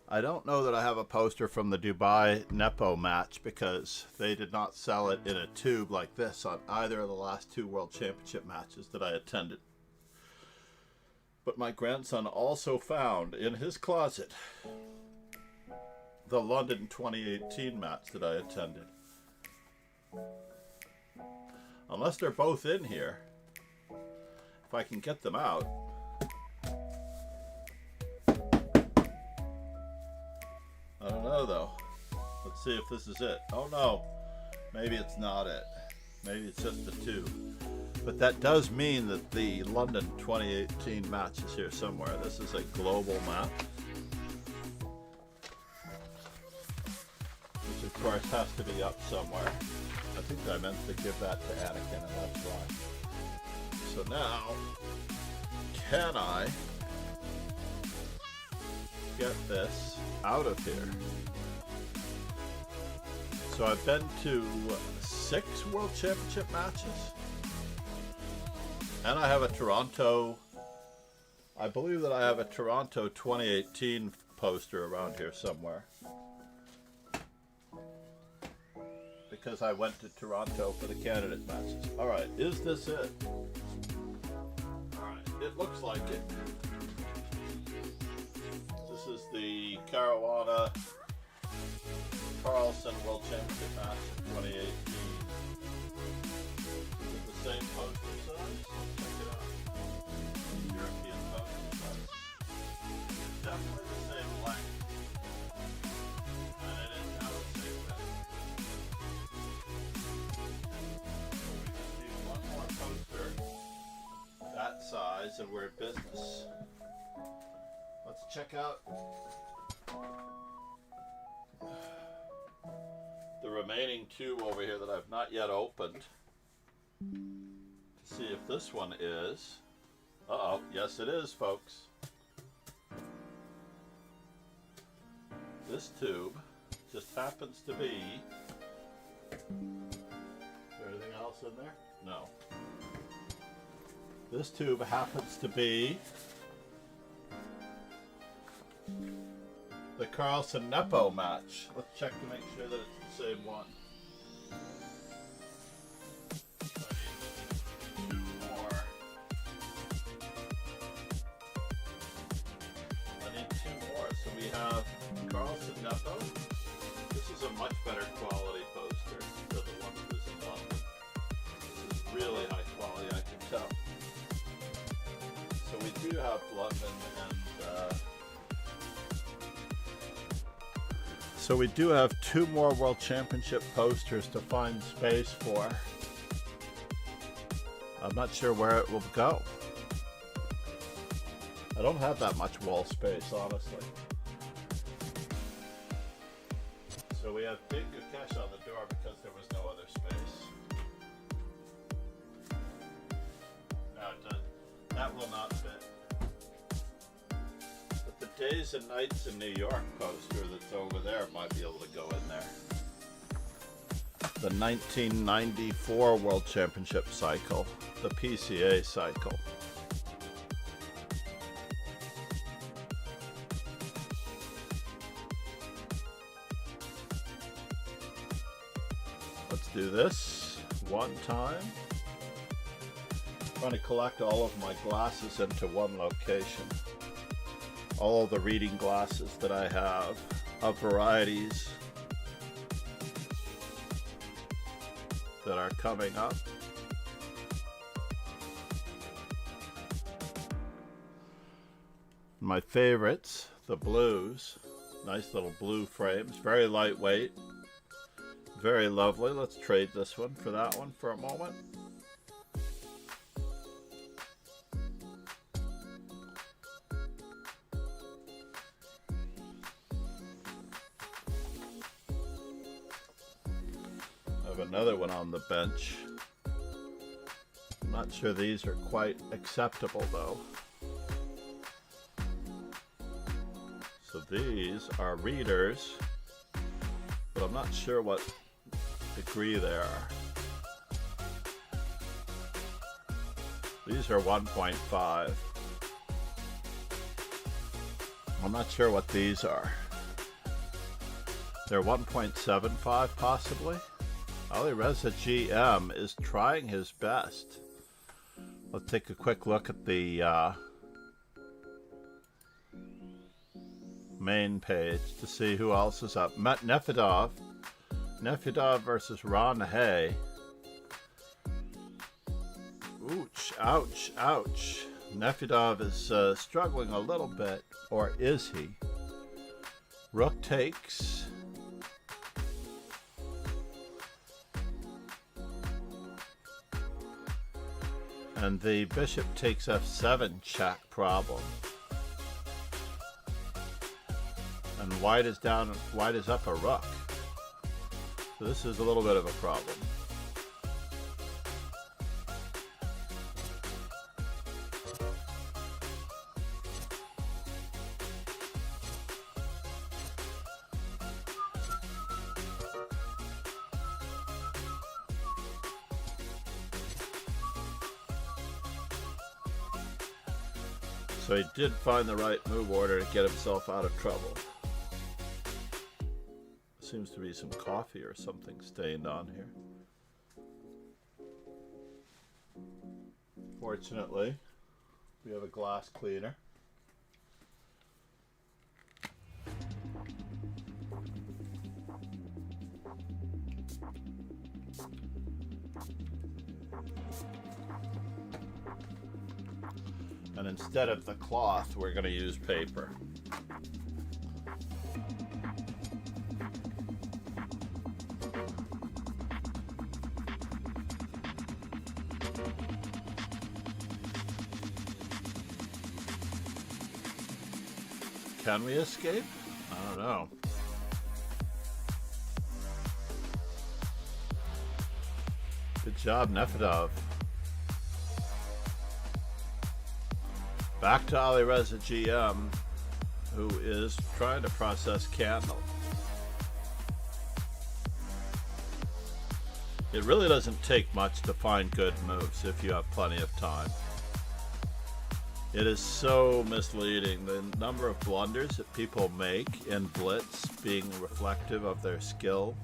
I don't know that I have a poster from the Dubai Nepo match because they did not sell it in a tube like this on either of the last 2 World Championship matches that I attended. But my grandson also found in his closet the London 2018 match that I attended. Unless they're both in here, if I can get them out. I don't know though. Let's see if this is it. Oh no, maybe it's not it. Maybe it's just the 2. But that does mean that the London 2018 match is here somewhere. This is a global map, which of course has to be up somewhere. I think I meant to give that to Anakin, and that's why. So now, can I get this out of here? So I've been to 6 World Championship matches. And I have a Toronto, I believe that I have a Toronto 2018 poster around here somewhere. Because I went to Toronto for the candidate matches. Alright, is this it? Alright, it looks like it. This is the Caruana Carlson World Championship match in 2018. Is it the same poster size? Check it out. European poster size. Definitely the same length. And it is now the same width. We just need one more poster that size and we're in business. Let's check out the remaining 2 over here that I've not yet opened to see if this one is. Uh-oh, yes it is, folks. This tube just happens to be... Is there anything else in there? No. This tube happens to be the Carlson Nepo match. Let's check to make sure that it's the same one. I need 2 more. I need 2 more. So we have Carlson Nepo. This is a much better quality poster than the one that was in London. This is really high quality, I can tell. So we do have London and so we do have 2 more World Championship posters to find space for. I'm not sure where it will go. I don't have that much wall space, honestly. So we have big Gukesh on the door because there was no other space. No, it does. That will not fit. But the Days and Nights in New York poster that's over there might be able to go in there. The 1994 World Championship cycle, the PCA cycle. Let's do this one time. I'm trying to collect all of my glasses into one location. All of the reading glasses that I have of varieties that are coming up. My favorites, the blues. Nice little blue frames, very lightweight, very lovely. Let's trade this one for that one for a moment. I have another one on the bench. I'm not sure these are quite acceptable though. So these are readers, but I'm not sure what degree they are. These are 1.5. I'm not sure what these are. They're 1.75 possibly. Alireza GM is trying his best. Let's take a quick look at the main page to see who else is up. Nefedov versus Ron Hay. Ouch, ouch, ouch. Nefedov is struggling a little bit, or is he? Rook takes. And the bishop takes f7 check problem. And white is down, white is up a rook. So this is a little bit of a problem. So he did find the right move order to get himself out of trouble. Seems to be some coffee or something stained on here. Fortunately, we have a glass cleaner. And instead of the cloth, we're going to use paper. Can we escape? I don't know. Good job, Nefedov. Back to Alireza GM, who is trying to process candle. It really doesn't take much to find good moves if you have plenty of time. It is so misleading. The number of blunders that people make in blitz being reflective of their skill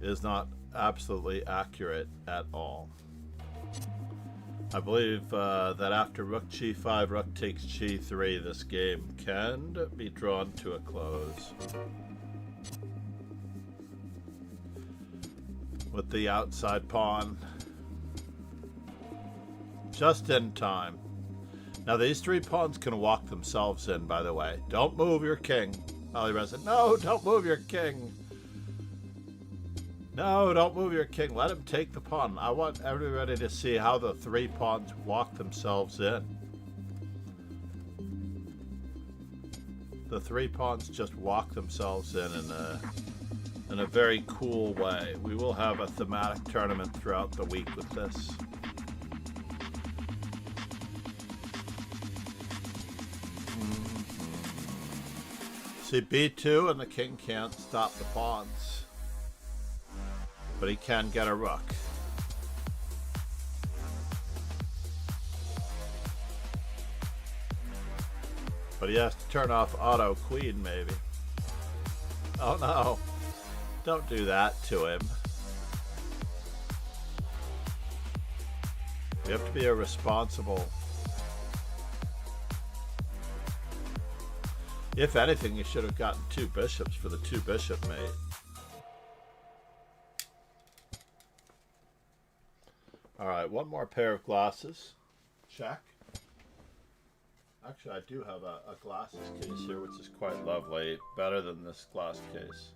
is not absolutely accurate at all. I believe that after rook g5, rook takes g3, this game can be drawn to a close. With the outside pawn just in time. Now these three pawns can walk themselves in, by the way. Don't move your king. Alireza, no, don't move your king. No, don't move your king. Let him take the pawn. I want everybody to see how the three pawns walk themselves in. The three pawns just walk themselves in a very cool way. We will have a thematic tournament throughout the week with this. See, b2 and the king can't stop the pawns. But he can get a rook. But he has to turn off auto queen, maybe. Oh no. Don't do that to him. You have to be a responsible. If anything, you should have gotten two bishops for the two bishop mate. Alright, one more pair of glasses. Check. Actually, I do have a glasses case here, which is quite lovely. Better than this glass case.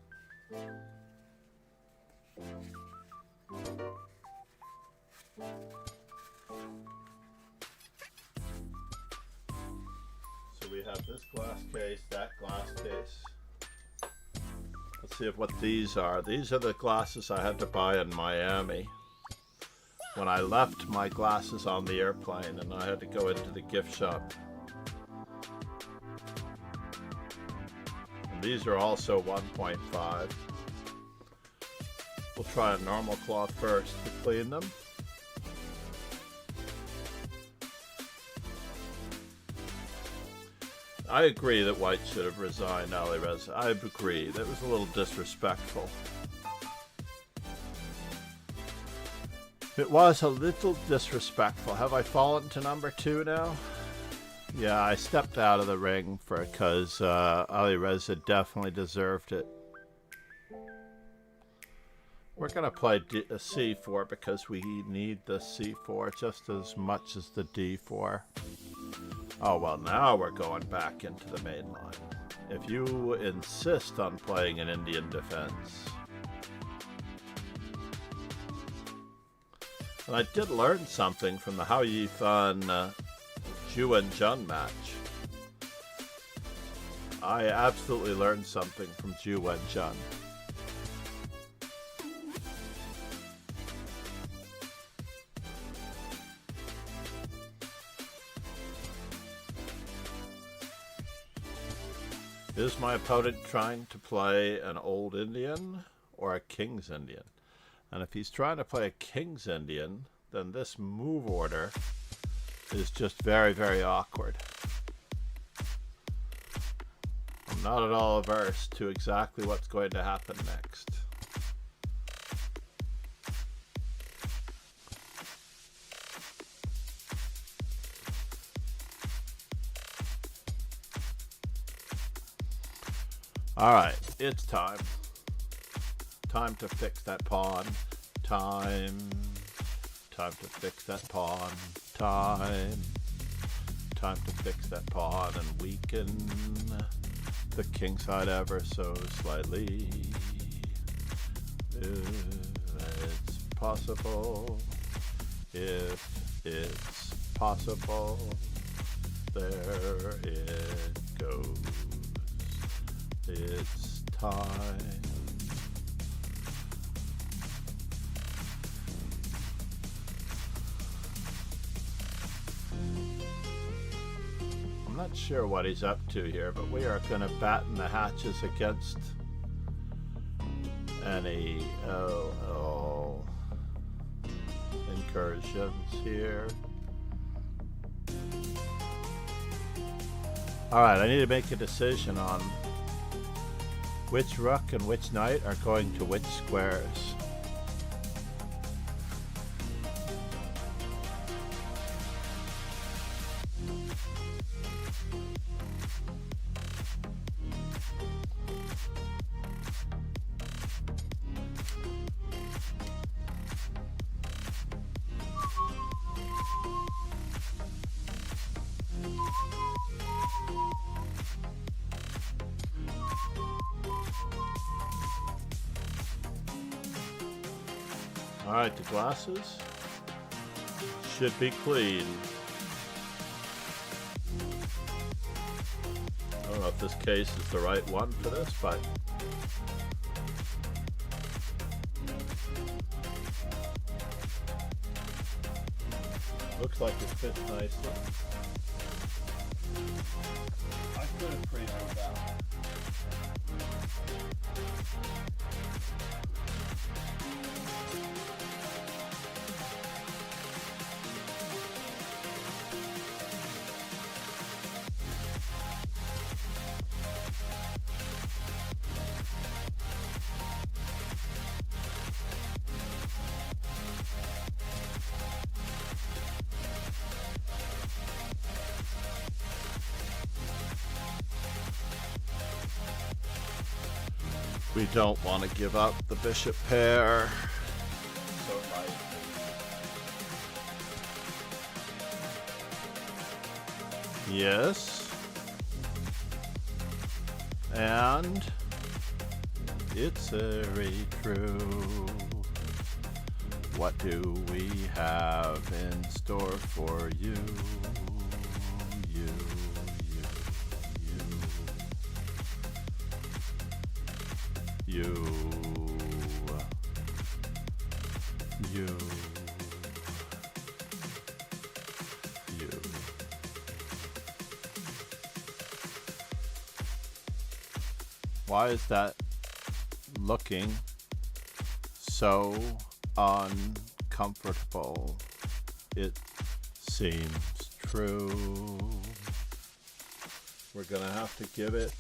So we have this glass case, that glass case. Let's see what these are. These are the glasses I had to buy in Miami when I left my glasses on the airplane and I had to go into the gift shop. And these are also 1.5. We'll try a normal cloth first to clean them. I agree that White should have resigned Ali Reza. I agree. That was a little disrespectful. It was a little disrespectful. Have I fallen to number 2 now? Yeah, I stepped out of the ring because Ali Reza definitely deserved it. We're going to play a C4 because we need the C4 just as much as the D4. Oh, well, now we're going back into the main line. If you insist on playing an Indian defense. And I did learn something from the Hao Yifan Ju and Jun match. I absolutely learned something from Ju and Jun. Is my opponent trying to play an old Indian or a King's Indian? And if he's trying to play a King's Indian, then this move order is just very, very awkward. I'm not at all averse to exactly what's going to happen next. Alright, it's time. Time to fix that pawn. Time to fix that pawn. Time to fix that pawn and weaken the king side ever so slightly. If it's possible. If it's possible. There it goes. It's time. I'm not sure what he's up to here, but we are going to batten the hatches against any incursions here. Alright, I need to make a decision on which rook and which knight are going to which squares. Alright, the glasses should be clean. I don't know if this case is the right one for this, but looks like it fits nicely. I could have pre-made that. We don't want to give up the bishop pair. So yes. And it's very true. What do we have in store for you? You. Why is that looking so uncomfortable? It seems true. We're gonna have to give it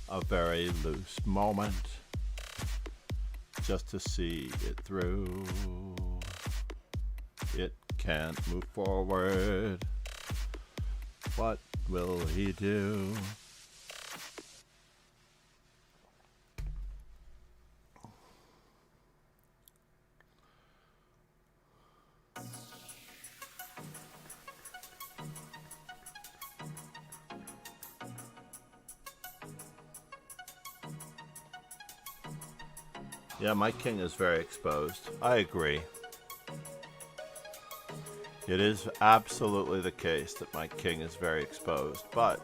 a very loose moment just to see it through. It can't move forward. What will he do? Yeah, my king is very exposed. I agree. It is absolutely the case that my king is very exposed, but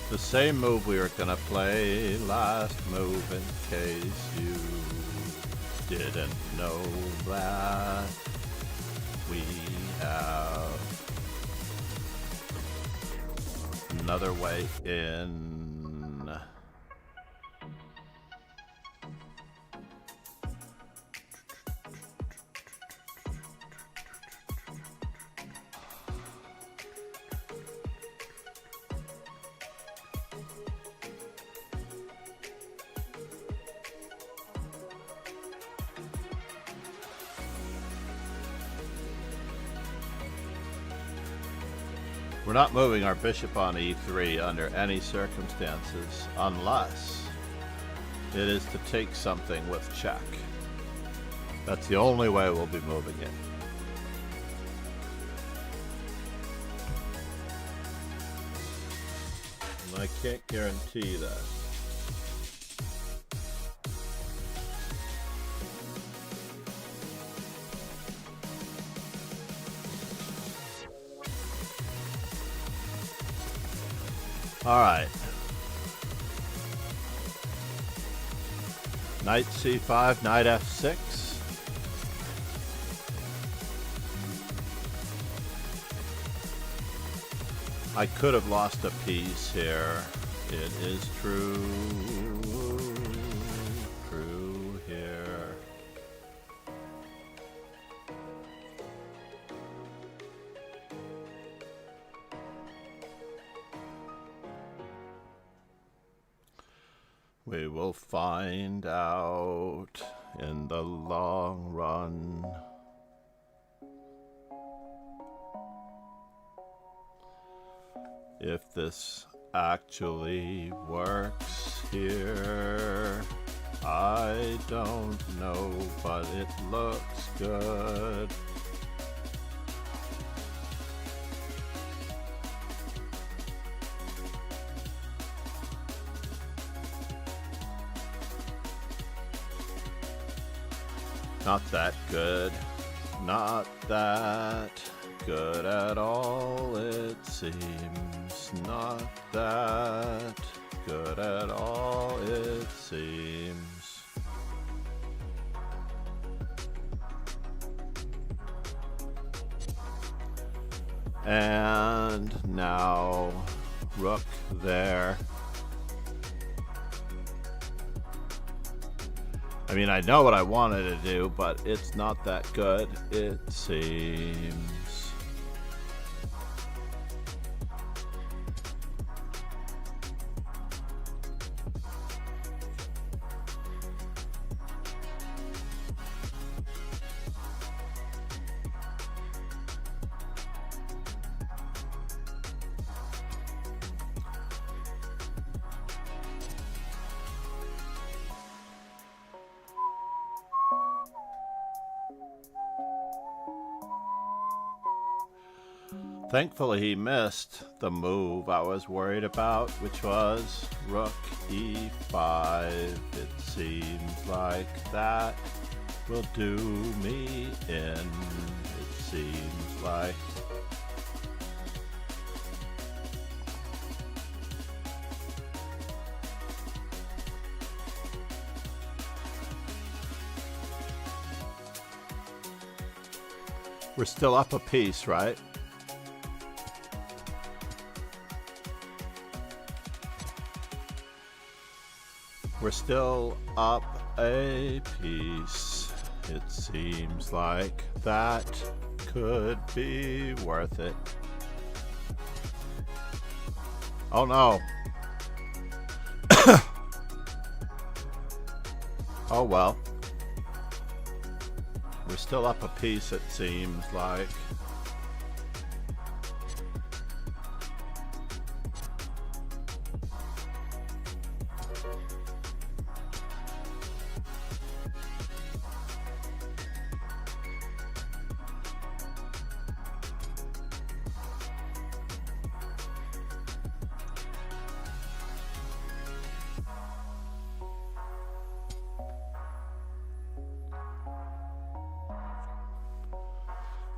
the same move we were gonna play last move, in case you didn't know that. We have another way in. We're not moving our bishop on e3 under any circumstances unless it is to take something with check. That's the only way we'll be moving it. And I can't guarantee that. All right. Knight c5, knight f6. I could have lost a piece here. It is true here. We will find out in the long run. If this actually works here. I don't know, but it looks good. Not that good. Not that good at all, it seems. Not that good at all, it seems. And now, rook there. I mean, I know what I wanted to do, but it's not that good, it seems. Thankfully, he missed the move I was worried about, which was rook e5. It seems like that will do me in. It seems like. We're still up a piece, right? We're still up a piece. It seems like that could be worth it. Oh no. Oh well. We're still up a piece, it seems like.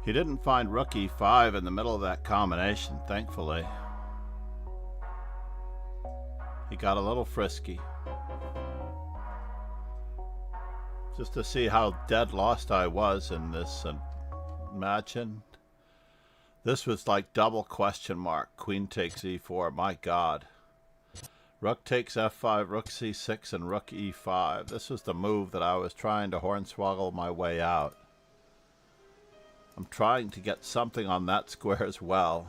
He didn't find rook e5 in the middle of that combination, thankfully. He got a little frisky. Just to see how dead lost I was in this. Imagine. This was like double question mark. Queen takes e4. My God. Rook takes f5, rook c6, and rook e5. This was the move that I was trying to hornswoggle my way out. I'm trying to get something on that square as well.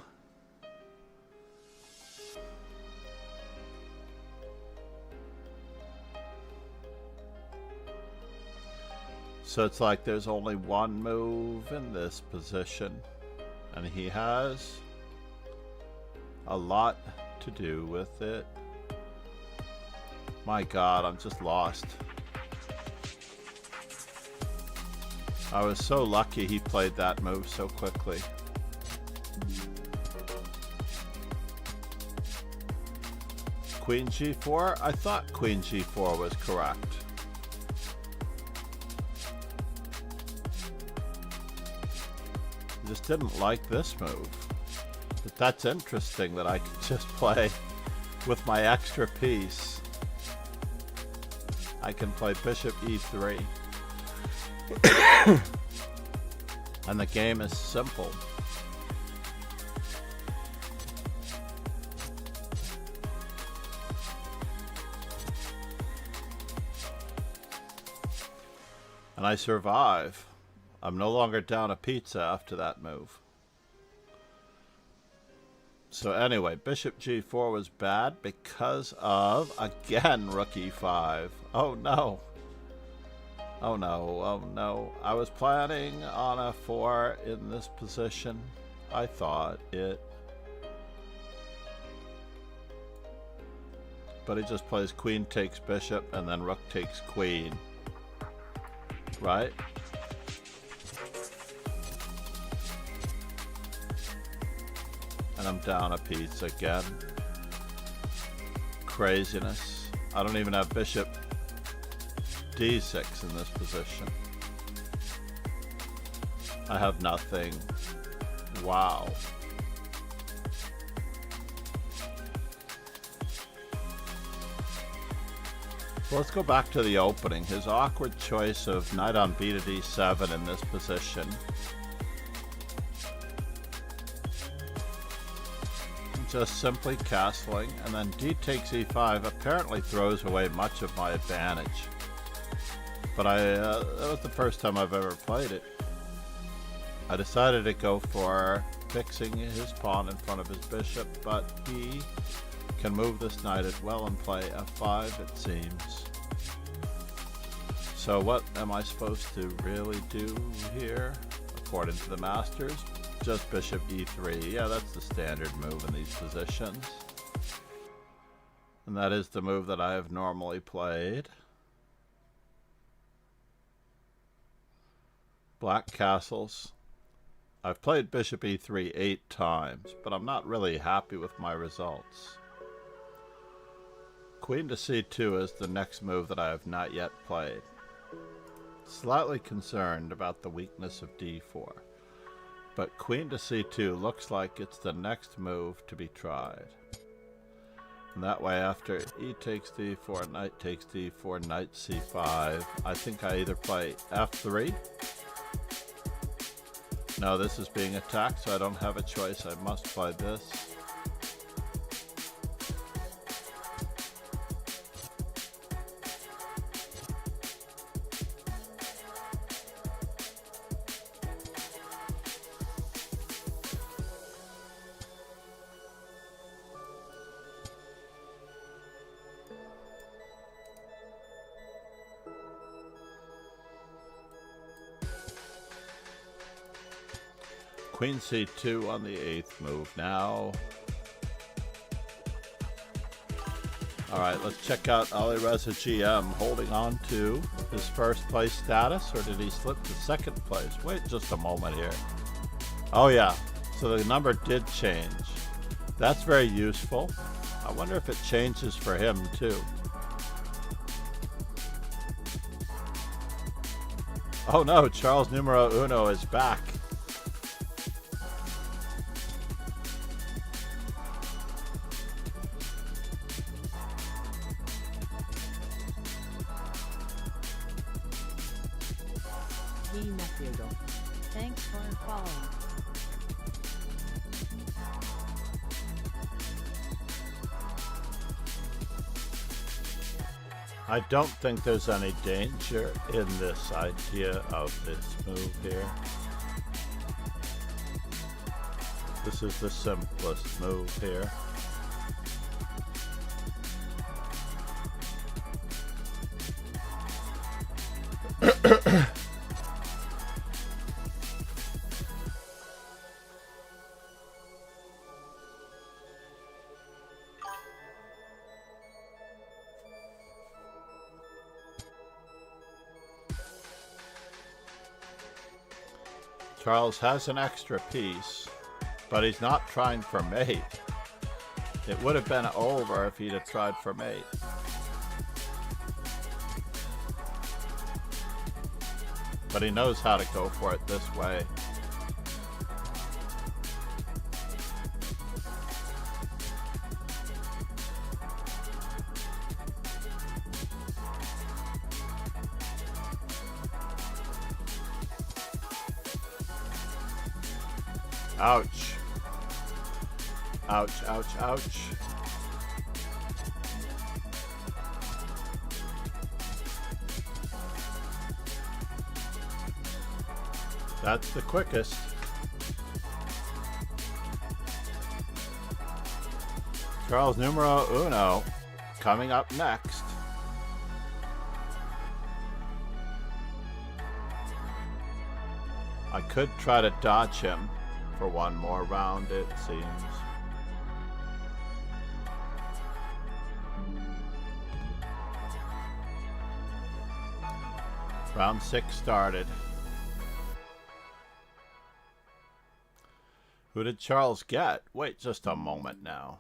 So it's like there's only one move in this position, and he has a lot to do with it. My God, I'm just lost. I was so lucky he played that move so quickly. Queen g4? I thought queen g4 was correct. I just didn't like this move. But that's interesting that I could just play with my extra piece. I can play bishop e3. And the game is simple. And I survive. I'm no longer down a pizza after that move. So anyway, bishop g4 was bad because of, again, rook e5. Oh no. Oh no, oh no. I was planning on a 4 in this position. I thought it. But he just plays queen takes bishop and then rook takes queen. Right? And I'm down a piece again. Craziness. I don't even have bishop d6 in this position. I have nothing. Wow. So let's go back to the opening. His awkward choice of knight on b to d7 in this position. Just simply castling, and then d takes e5 apparently throws away much of my advantage. But that was the first time I've ever played it. I decided to go for fixing his pawn in front of his bishop, but he can move this knight as well and play f5, it seems. So what am I supposed to really do here? According to the masters, just bishop e3. Yeah, that's the standard move in these positions. And that is the move that I have normally played. Black castles. I've played bishop e3 8 times, but I'm not really happy with my results. Queen to c2 is the next move that I have not yet played. Slightly concerned about the weakness of d4, but queen to c2 looks like it's the next move to be tried. And that way, after e takes d4, knight takes d4, knight c5, I think I either play f3. No, this is being attacked, so I don't have a choice. I must play this. Queen c2 on the 8th move now. Alright, let's check out Ali Reza GM holding on to his first place status, or did he slip to second place? Wait just a moment here. Oh yeah, so the number did change. That's very useful. I wonder if it changes for him too. Oh no, Charles numero uno is back. Thanks for following. I don't think there's any danger in this idea of this move here. This is the simplest move here. Charles has an extra piece, but he's not trying for mate. It would have been over if he'd have tried for mate. But he knows how to go for it this way. Ouch. Ouch, ouch, ouch. That's the quickest. Charles numero uno coming up next. I could try to dodge him for one more round, it seems. Round 6 started. Who did Charles get? Wait just a moment now.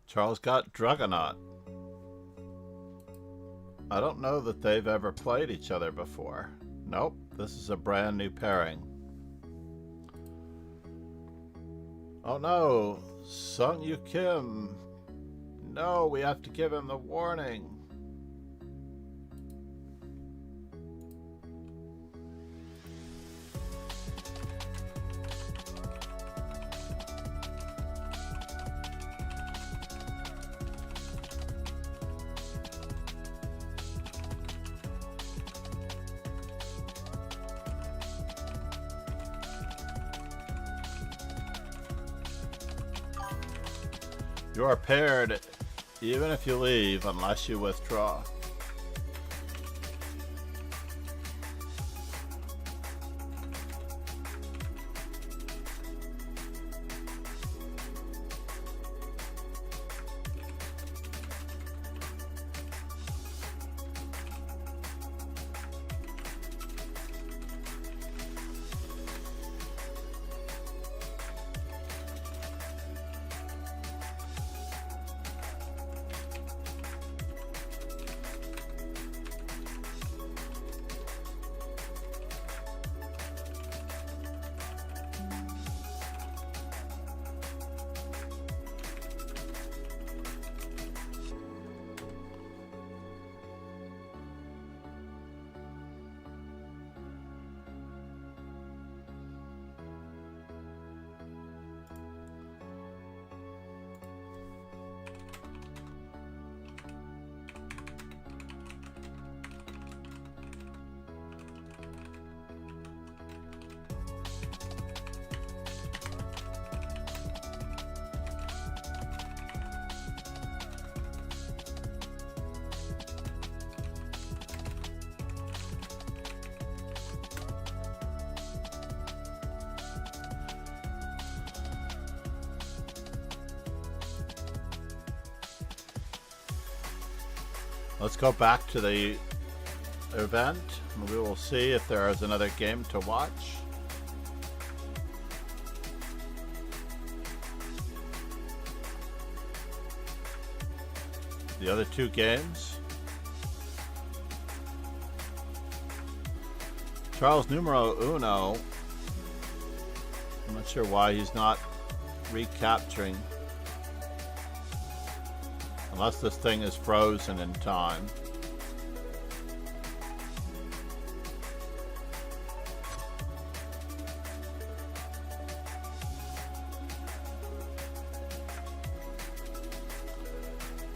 Charles got Dragonaut. I don't know that they've ever played each other before. Nope, this is a brand new pairing. Oh no, Sung Yu Kim. No, we have to give him the warning. You are paired even if you leave, unless you withdraw. Let's go back to the event. We will see if there is another game to watch. The other two games. Charles numero uno. I'm not sure why he's not recapturing. Unless this thing is frozen in time.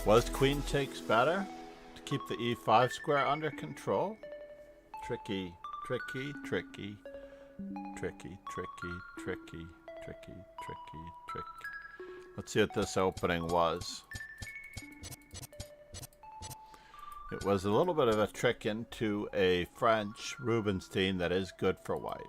Was queen takes better to keep the e5 square under control? Tricky, tricky, tricky, tricky, tricky, tricky, tricky, tricky, tricky. Let's see what this opening was. It was a little bit of a trick into a French Rubinstein that is good for white.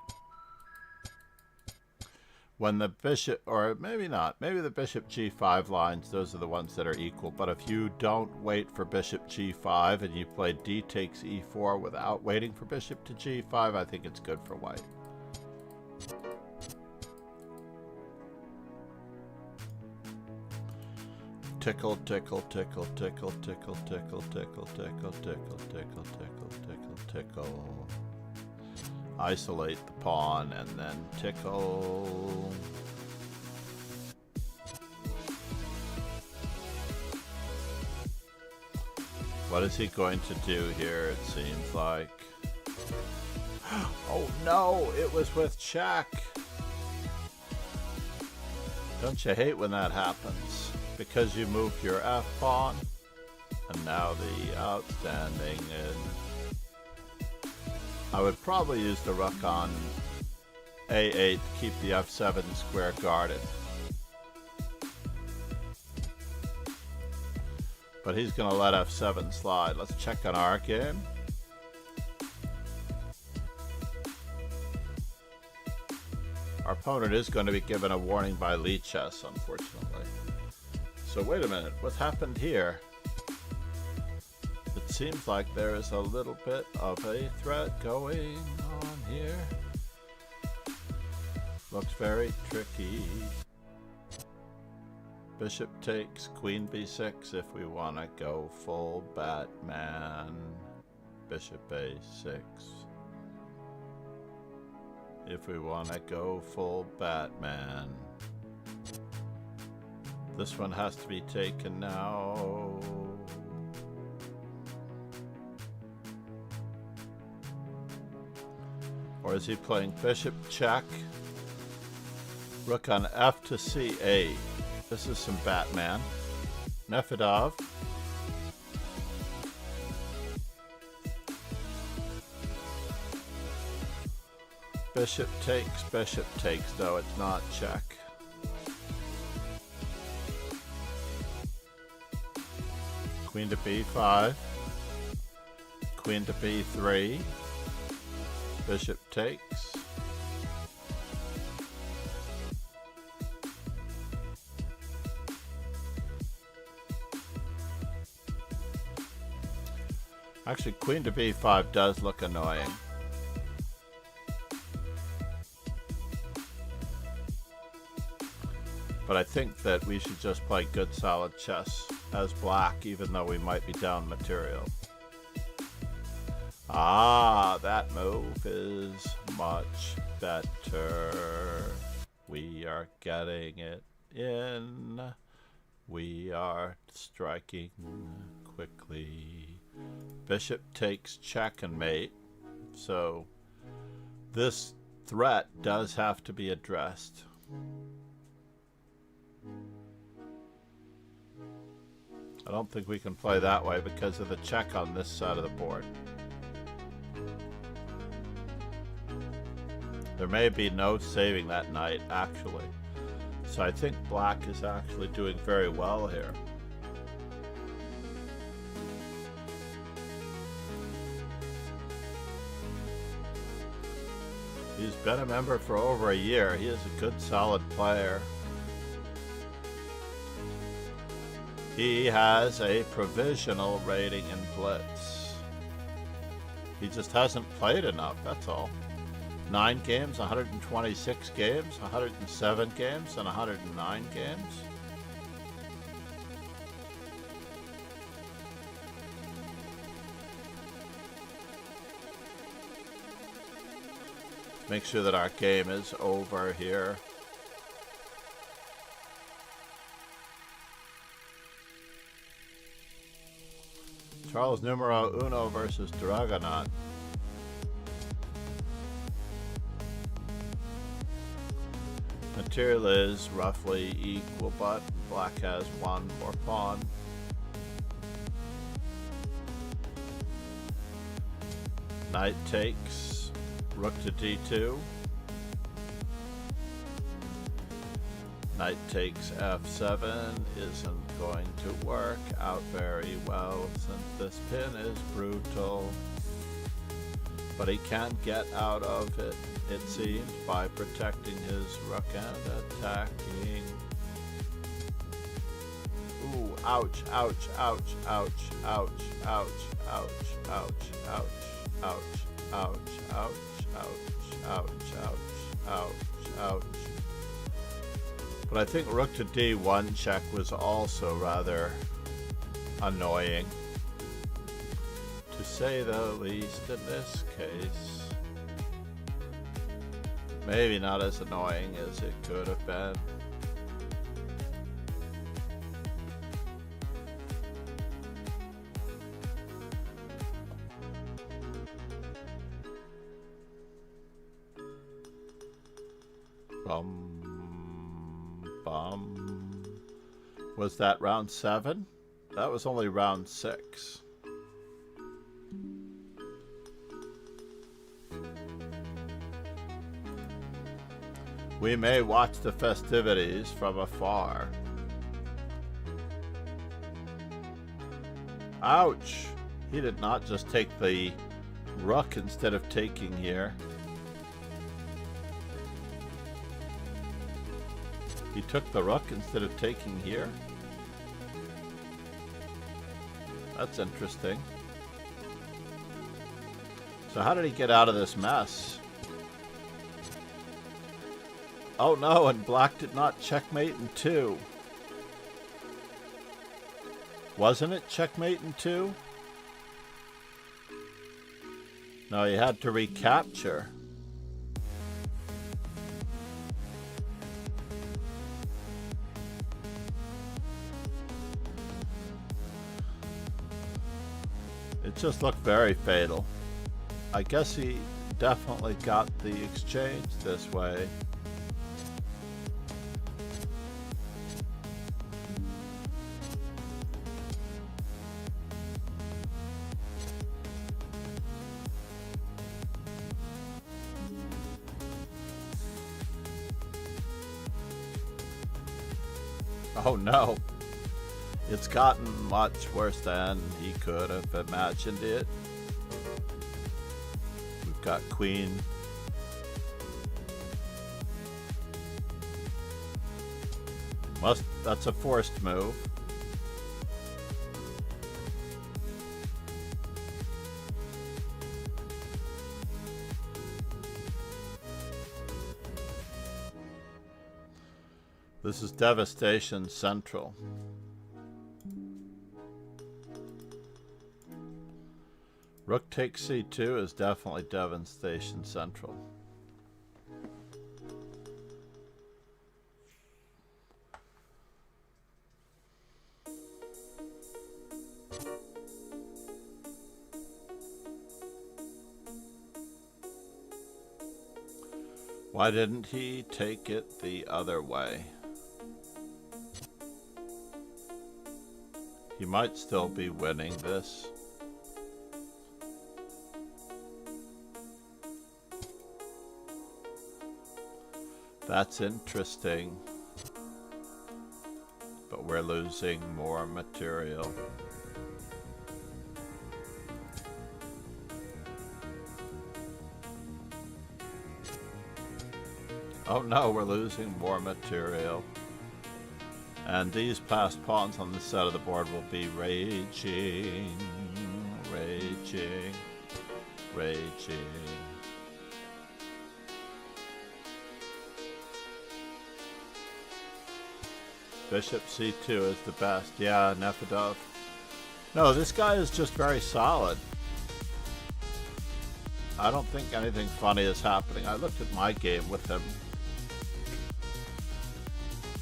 When the bishop, or maybe not, maybe the bishop g5 lines, those are the ones that are equal. But if you don't wait for bishop g5 and you play d takes e4 without waiting for bishop to g5, I think it's good for white. Tickle, tickle, tickle, tickle, tickle, tickle, tickle, tickle, tickle, tickle, tickle, tickle, tickle. Isolate the pawn and then tickle. What is he going to do here, it seems like? Oh no, it was with check. Don't you hate when that happens? Because you moved your F pawn, and now the outstanding is... I would probably use the rook on a8 to keep the f7 square guarded. But he's going to let f7 slide. Let's check on our game. Our opponent is going to be given a warning by Lichess, unfortunately. So wait a minute, what happened here? It seems like there is a little bit of a threat going on here. Looks very tricky. Bishop takes queen b6 if we want to go full Batman. Bishop a6. If we want to go full Batman. This one has to be taken now. Or is he playing bishop check? Rook on f to c8. This is some Batman. Nefedov. Bishop takes, though it's not check. Queen to b5. Queen to b3. Bishop takes. Actually, queen to b5 does look annoying. But I think that we should just play good solid chess as black, even though we might be down material. Ah, that move is much better. We are getting it in. We are striking quickly. Bishop takes check and mate. So this threat does have to be addressed. I don't think we can play that way because of the check on this side of the board. There may be no saving that knight, actually. So I think black is actually doing very well here. He's been a member for over a year. He is a good, solid player. He has a provisional rating in Blitz. He just hasn't played enough, that's all. 9 games, 126 games, 107 games, and 109 games. Make sure that our game is over here. Charles numero uno versus Dragonaut. Material is roughly equal, but black has one more pawn. Knight takes, rook to d2. Knight takes f7 isn't going to work out very well since this pin is brutal. But he can get out of it, it seems, by protecting his rook and attacking. Ooh, ouch, ouch, ouch, ouch, ouch, ouch, ouch, ouch, ouch, ouch, ouch, ouch, ouch, ouch, ouch, ouch, ouch. But I think rook to d1 check was also rather annoying, to say the least in this case. Maybe not as annoying as it could have been. Was that round 7? That was only round 6. We may watch the festivities from afar. Ouch! He did not just take the rook instead of taking here. He took the rook instead of taking here. That's interesting. So how did he get out of this mess? Oh no, and black did not checkmate in 2. Wasn't it checkmate in 2? No, he had to recapture. It just looked very fatal. I guess he definitely got the exchange this way. Oh no. It's gotten much worse than he could have imagined it. We've got queen. That's a forced move. This is devastation central. Rook takes c2 is definitely devastation central. Why didn't he take it the other way? He might still be winning this. That's interesting. But we're losing more material. Oh no, we're losing more material. And these passed pawns on this side of the board will be raging, raging, raging. Bishop c2 is the best. Yeah, Nefedov. No, this guy is just very solid. I don't think anything funny is happening. I looked at my game with him.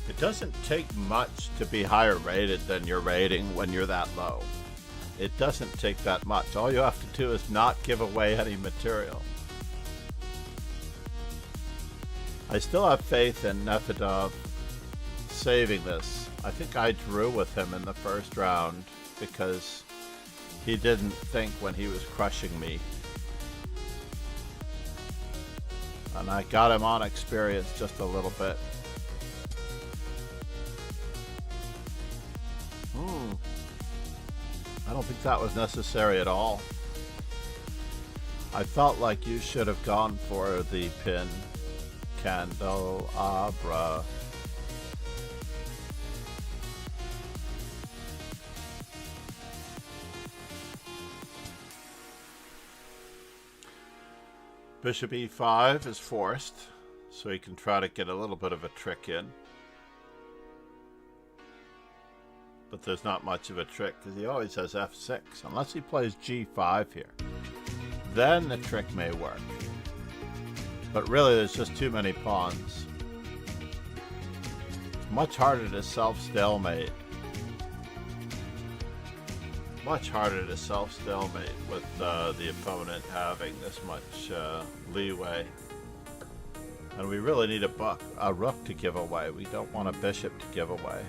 It doesn't take much to be higher rated than your rating when you're that low. It doesn't take that much. All you have to do is not give away any material. I still have faith in Nefedov saving this. I think I drew with him in the first round because he didn't think when he was crushing me. And I got him on experience just a little bit. I don't think that was necessary at all. I felt like you should have gone for the pin. Candelabra. Bishop e5 is forced, so he can try to get a little bit of a trick in. But there's not much of a trick because he always has f6, unless he plays g5 here. Then the trick may work. But really, there's just too many pawns. It's much harder to self-stalemate. Much harder to self-stalemate with the opponent having this much leeway. And we really need a rook to give away. We don't want a bishop to give away.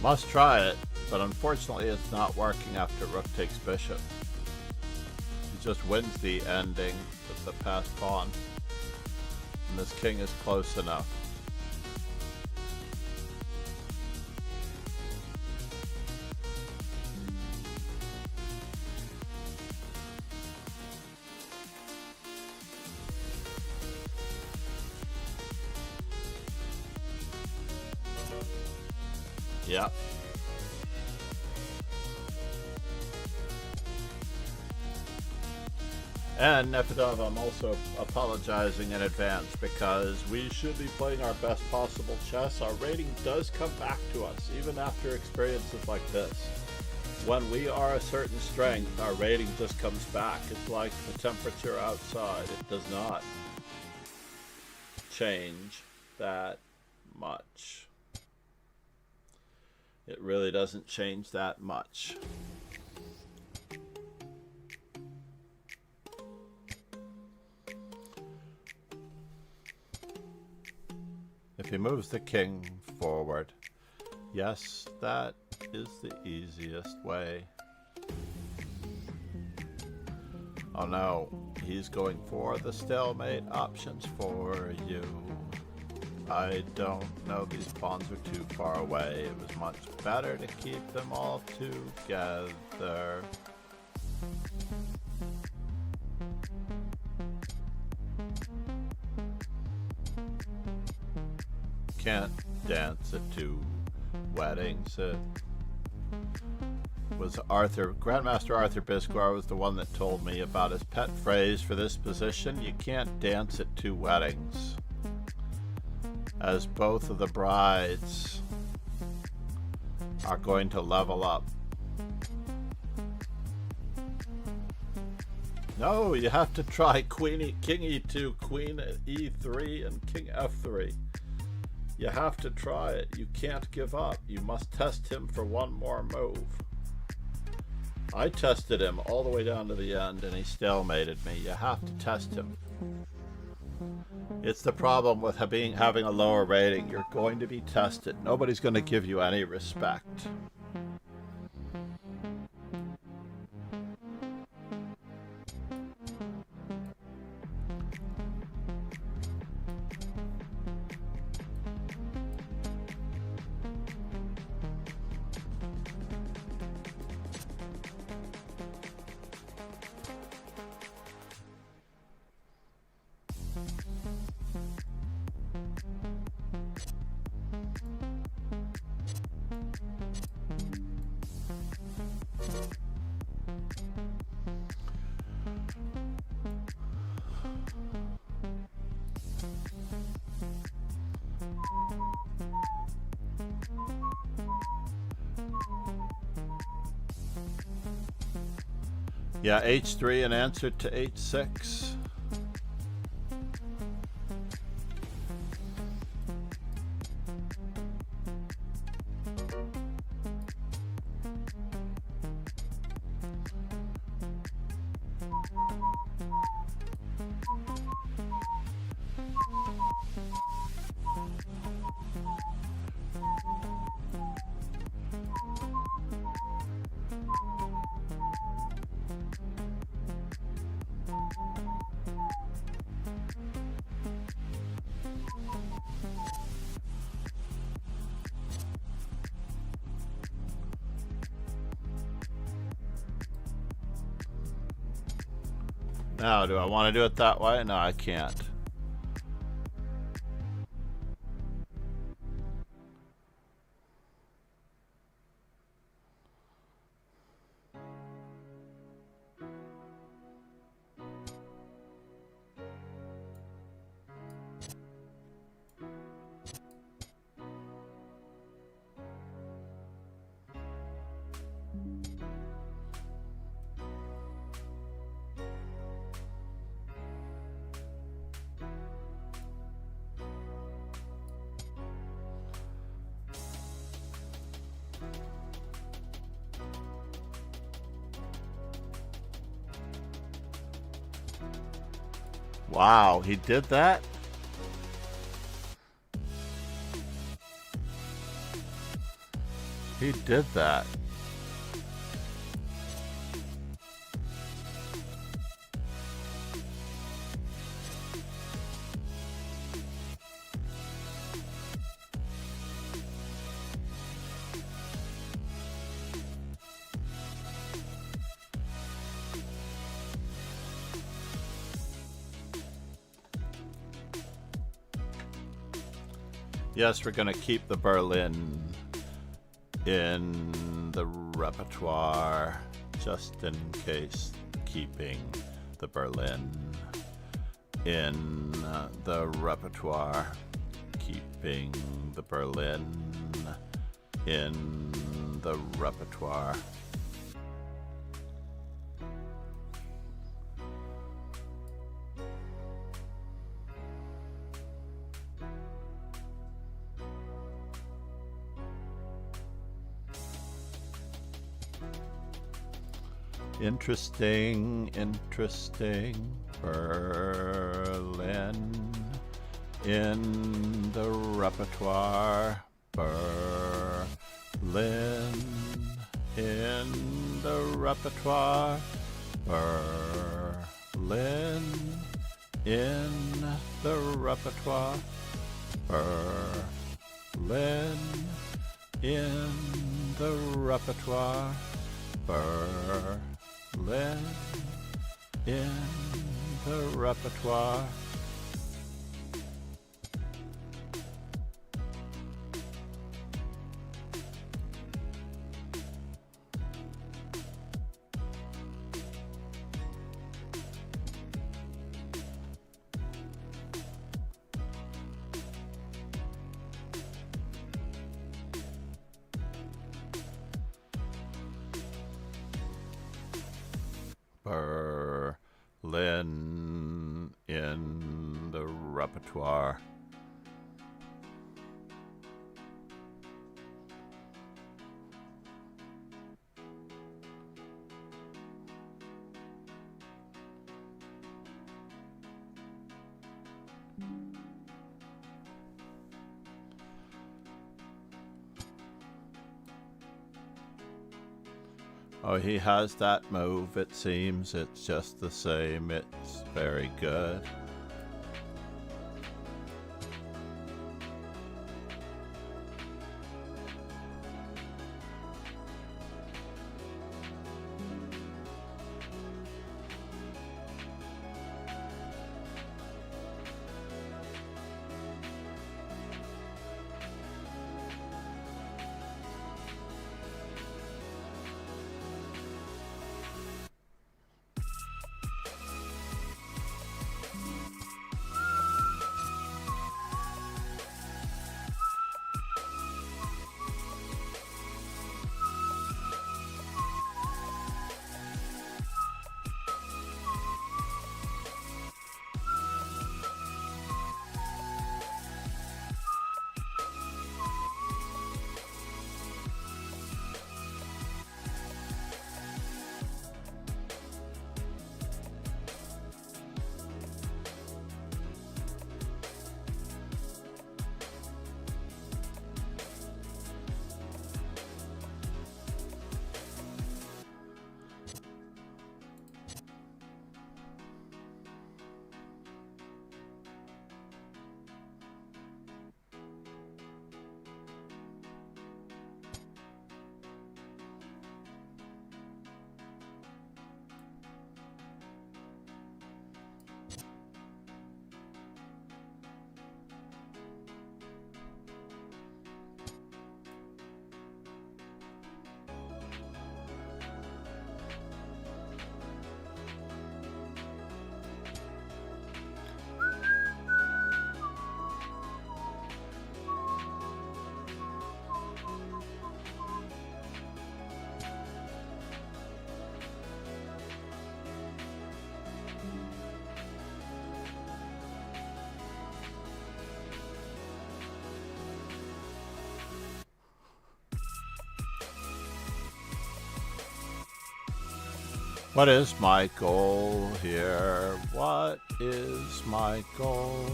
Must try it, but unfortunately it's not working after rook takes bishop. He just wins the ending with the passed pawn. And this king is close enough. Yeah. And Nefedov, I'm also apologizing in advance because we should be playing our best possible chess. Our rating does come back to us, even after experiences like this. When we are a certain strength, our rating just comes back. It's like the temperature outside. It does not change that much. It really doesn't change that much. If he moves the king forward, yes, that is the easiest way. Oh no, he's going for the stalemate options for you. I don't know, these pawns are too far away. It was much better to keep them all together. Can't dance at 2 weddings. It was Grandmaster Arthur Bisquar was the one that told me about his pet phrase for this position: you can't dance at 2 weddings. As both of the brides are going to level up. No, you have to try king e2, queen e3, and king f3. You have to try it. You can't give up. You must test him for one more move. I tested him all the way down to the end and he stalemated me. You have to test him. It's the problem with having a lower rating. You're going to be tested. Nobody's going to give you any respect. Yeah, H3 in answer to H6. Now, do I want to do it that way? No, I can't. Wow, he did that? He did that. Yes, we're going to keep the Berlin in the repertoire, just in case. Keeping the Berlin in the repertoire. Keeping the Berlin in the repertoire. Interesting, interesting. Berlin in the repertoire. Berlin in the repertoire. Berlin in the repertoire. Berlin in the repertoire. Berlin in the repertoire. Berlin in the repertoire. Oh, he has that move, it seems. It's just the same. It's very good. What is my goal here? What is my goal?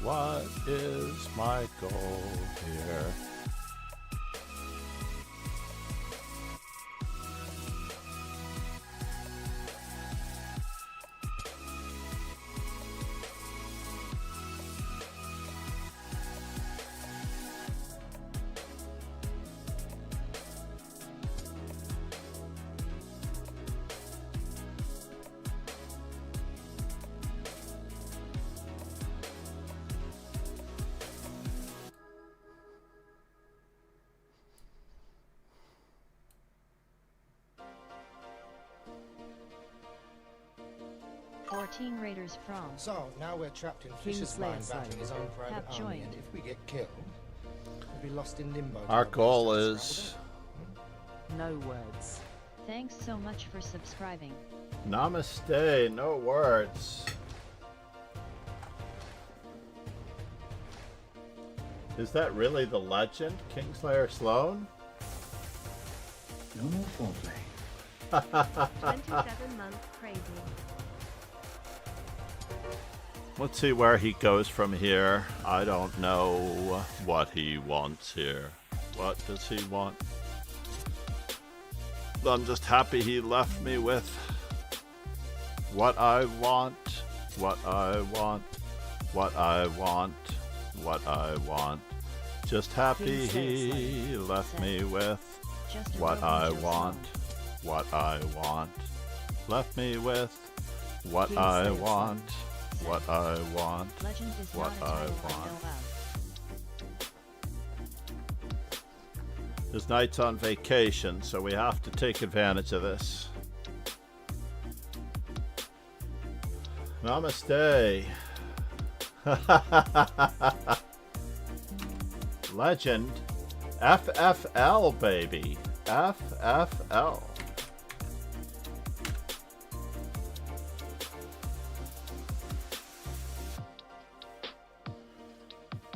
What is my goal here? Team Raiders from. So now we're trapped in Fisher's Kingslayer mind battling his own private Have army, joined. and if we get killed, we'll be lost in limbo. Our till goal the is No words. Thanks so much for subscribing. namaste, no words. Is that really the legend, Kingslayer Sloan? No more foreplay. 27 months crazy. Let's see where he goes from here. I don't know what he wants here. What does he want? I'm just happy he left me with what I want, what I want, what I want, what I want. Just happy he left me with Just a what broken I Joe want, Sloan. what I want. Left me with what King I Slayer want, what I want. Legend is What not a I title I want. know of. His night's on vacation, so we have to take advantage of this. Namaste. Legend. FFL, baby. FFL.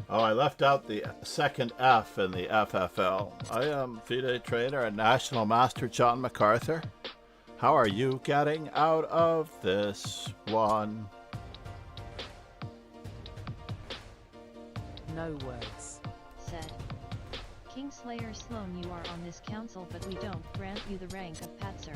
Oh, I left out the second F in the FFL. I am FIDE trainer and National Master John MacArthur. How are you getting out of this one? No words. Said. Kingslayer Sloan, you are on this council, but we don't grant you the rank of Patser.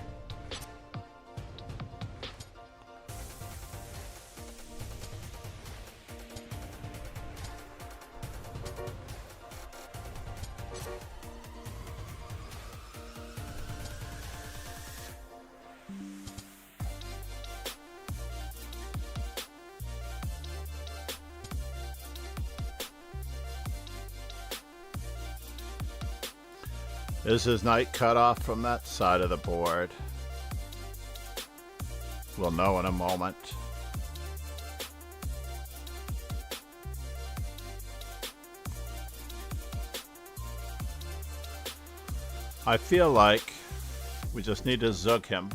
Is his knight cut off from that side of the board? We'll know in a moment. I feel like we just need to zug him.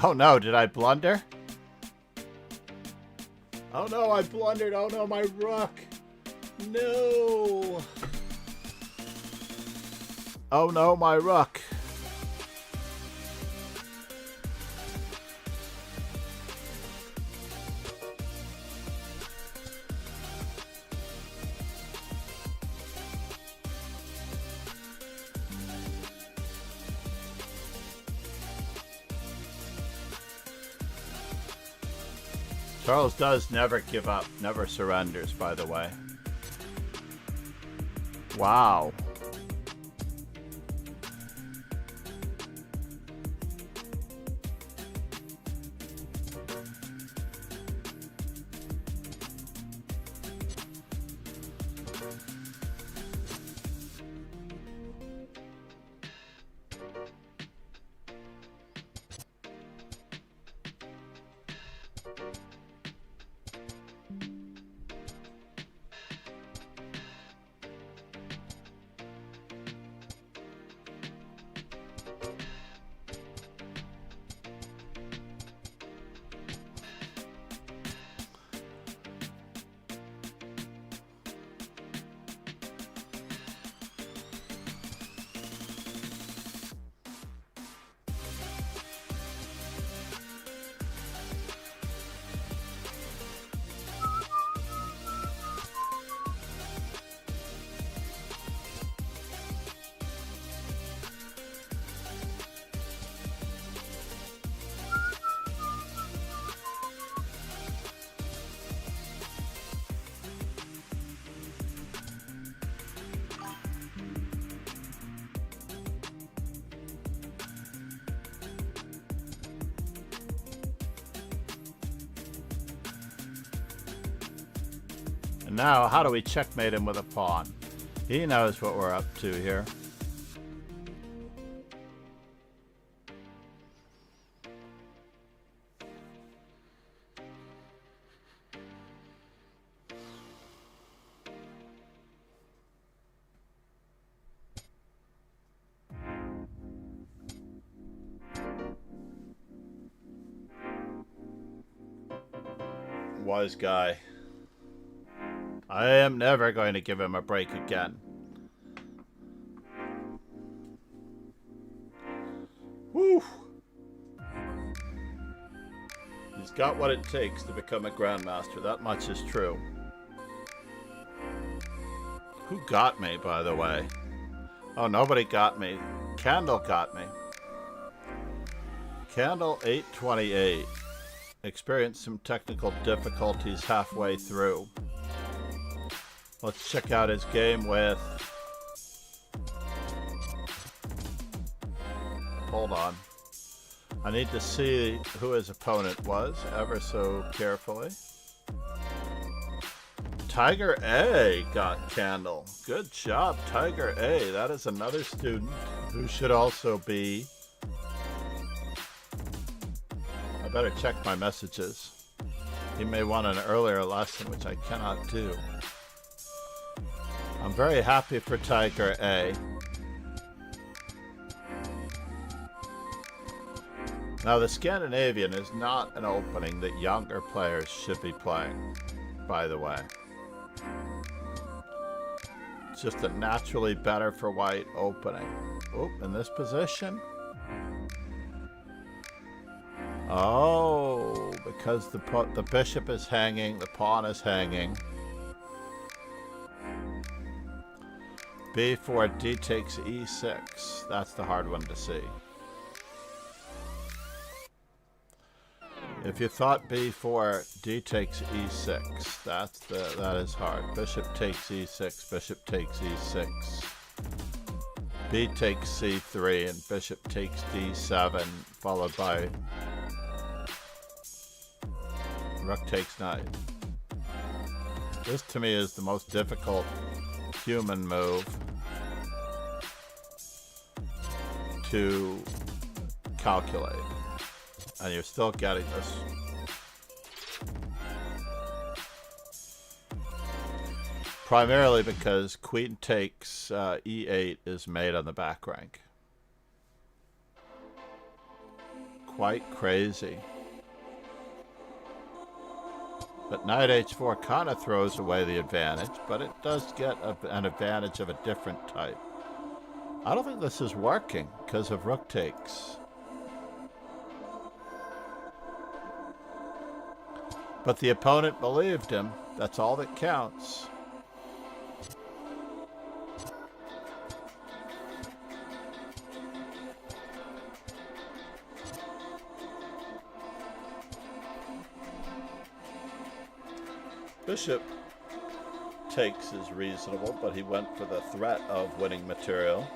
Oh no, did I blunder? Oh no, I blundered. Oh no, my rook. No. Oh no, my rook. Charles does never give up, never surrenders, by the way. Wow. And now, how do we checkmate him with a pawn? He knows what we're up to here. Wise guy. I am never going to give him a break again. Woo! He's got what it takes to become a grandmaster. That much is true. Who got me, by the way? Oh, nobody got me. Candle got me. Candle 828. Experienced some technical difficulties halfway through. Let's check out his game with... Hold on. I need to see who his opponent was ever so carefully. Tiger A got Candle. Good job, Tiger A. That is another student who should also be... I better check my messages. He may want an earlier lesson, which I cannot do. I'm very happy for Tiger A. Now, the Scandinavian is not an opening that younger players should be playing, by the way. It's just a naturally better for white opening. Oop, in this position. Oh, because the bishop is hanging, the pawn is hanging. B4, D takes E6. That's the hard one to see. If you thought B4, D takes E6, that is hard. Bishop takes E6, bishop takes E6. B takes C3, and bishop takes D7, followed by rook takes knight. This to me is the most difficult human move to calculate. And you're still getting this. Primarily because queen takes E8 is made on the back rank. Quite crazy. But knight H4 kind of throws away the advantage, but it does get an advantage of a different type. I don't think this is working because of rook takes. But the opponent believed him. That's all that counts. Bishop takes is reasonable, but he went for the threat of winning material.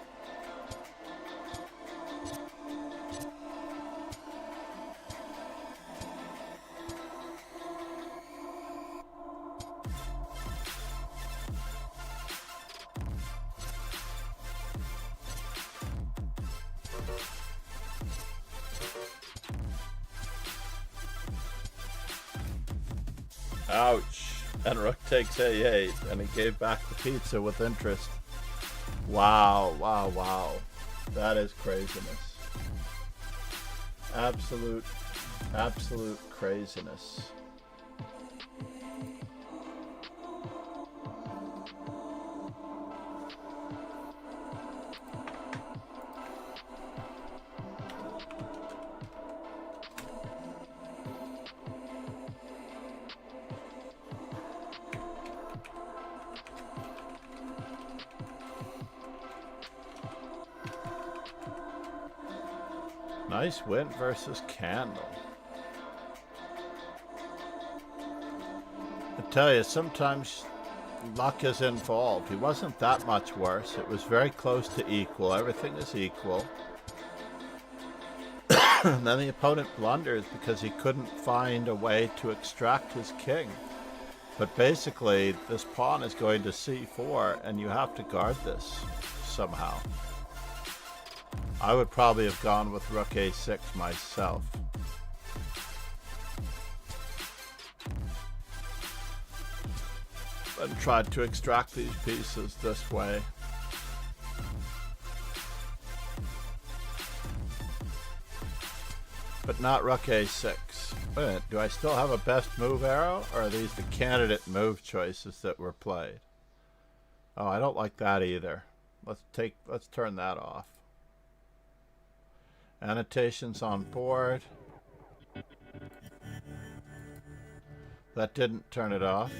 Ouch. And rook takes A8, and he gave back the pizza with interest. Wow, wow, wow. That is craziness. Absolute craziness. Nice win versus Candle. I tell you, sometimes luck is involved. He wasn't that much worse. It was very close to equal. Everything is equal. And then the opponent blunders because he couldn't find a way to extract his king. But basically, this pawn is going to C4, and you have to guard this somehow. I would probably have gone with rook A6 myself. And tried to extract these pieces this way. But not rook A6. Wait a minute, do I still have a best move arrow? Or are these the candidate move choices that were played? Oh, I don't like that either. Let's turn that off. Annotations on board. That didn't turn it off.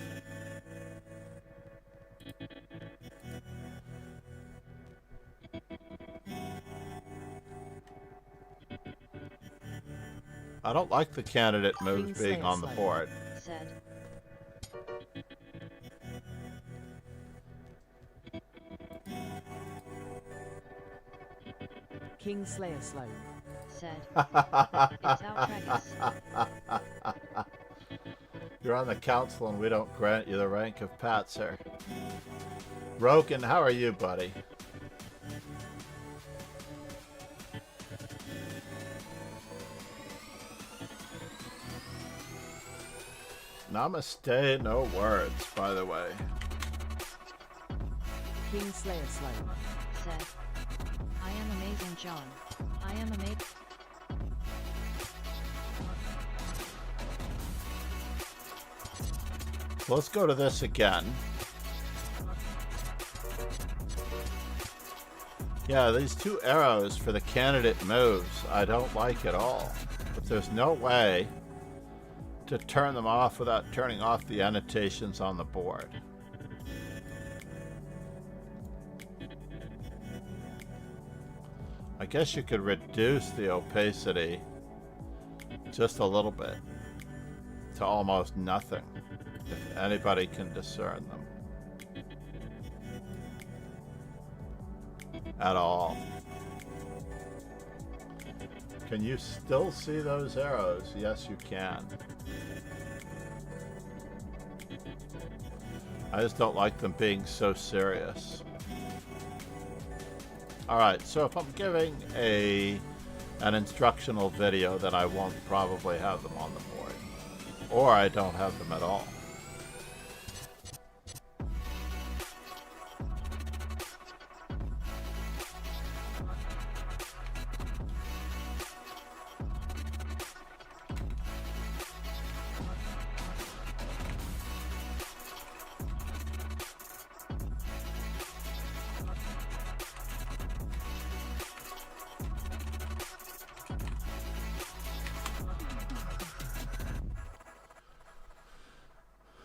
I don't like the candidate moves being on the board. Said. King Slayer Slope. said. It's outrageous. You're on the council and we don't grant you the rank of Pat, sir. Rogan, how are you, buddy? Namaste, no words, by the way. Kingslayer Sloan said. I am amazing, John. I am amazing. Let's go to this again. Yeah, these two arrows for the candidate moves, I don't like at all. But there's no way to turn them off without turning off the annotations on the board. I guess you could reduce the opacity just a little bit to almost nothing, if anybody can discern them at all. Can you still see those arrows? Yes, you can. I just don't like them being so serious. Alright, so if I'm giving an instructional video, then I won't probably have them on the board. Or I don't have them at all.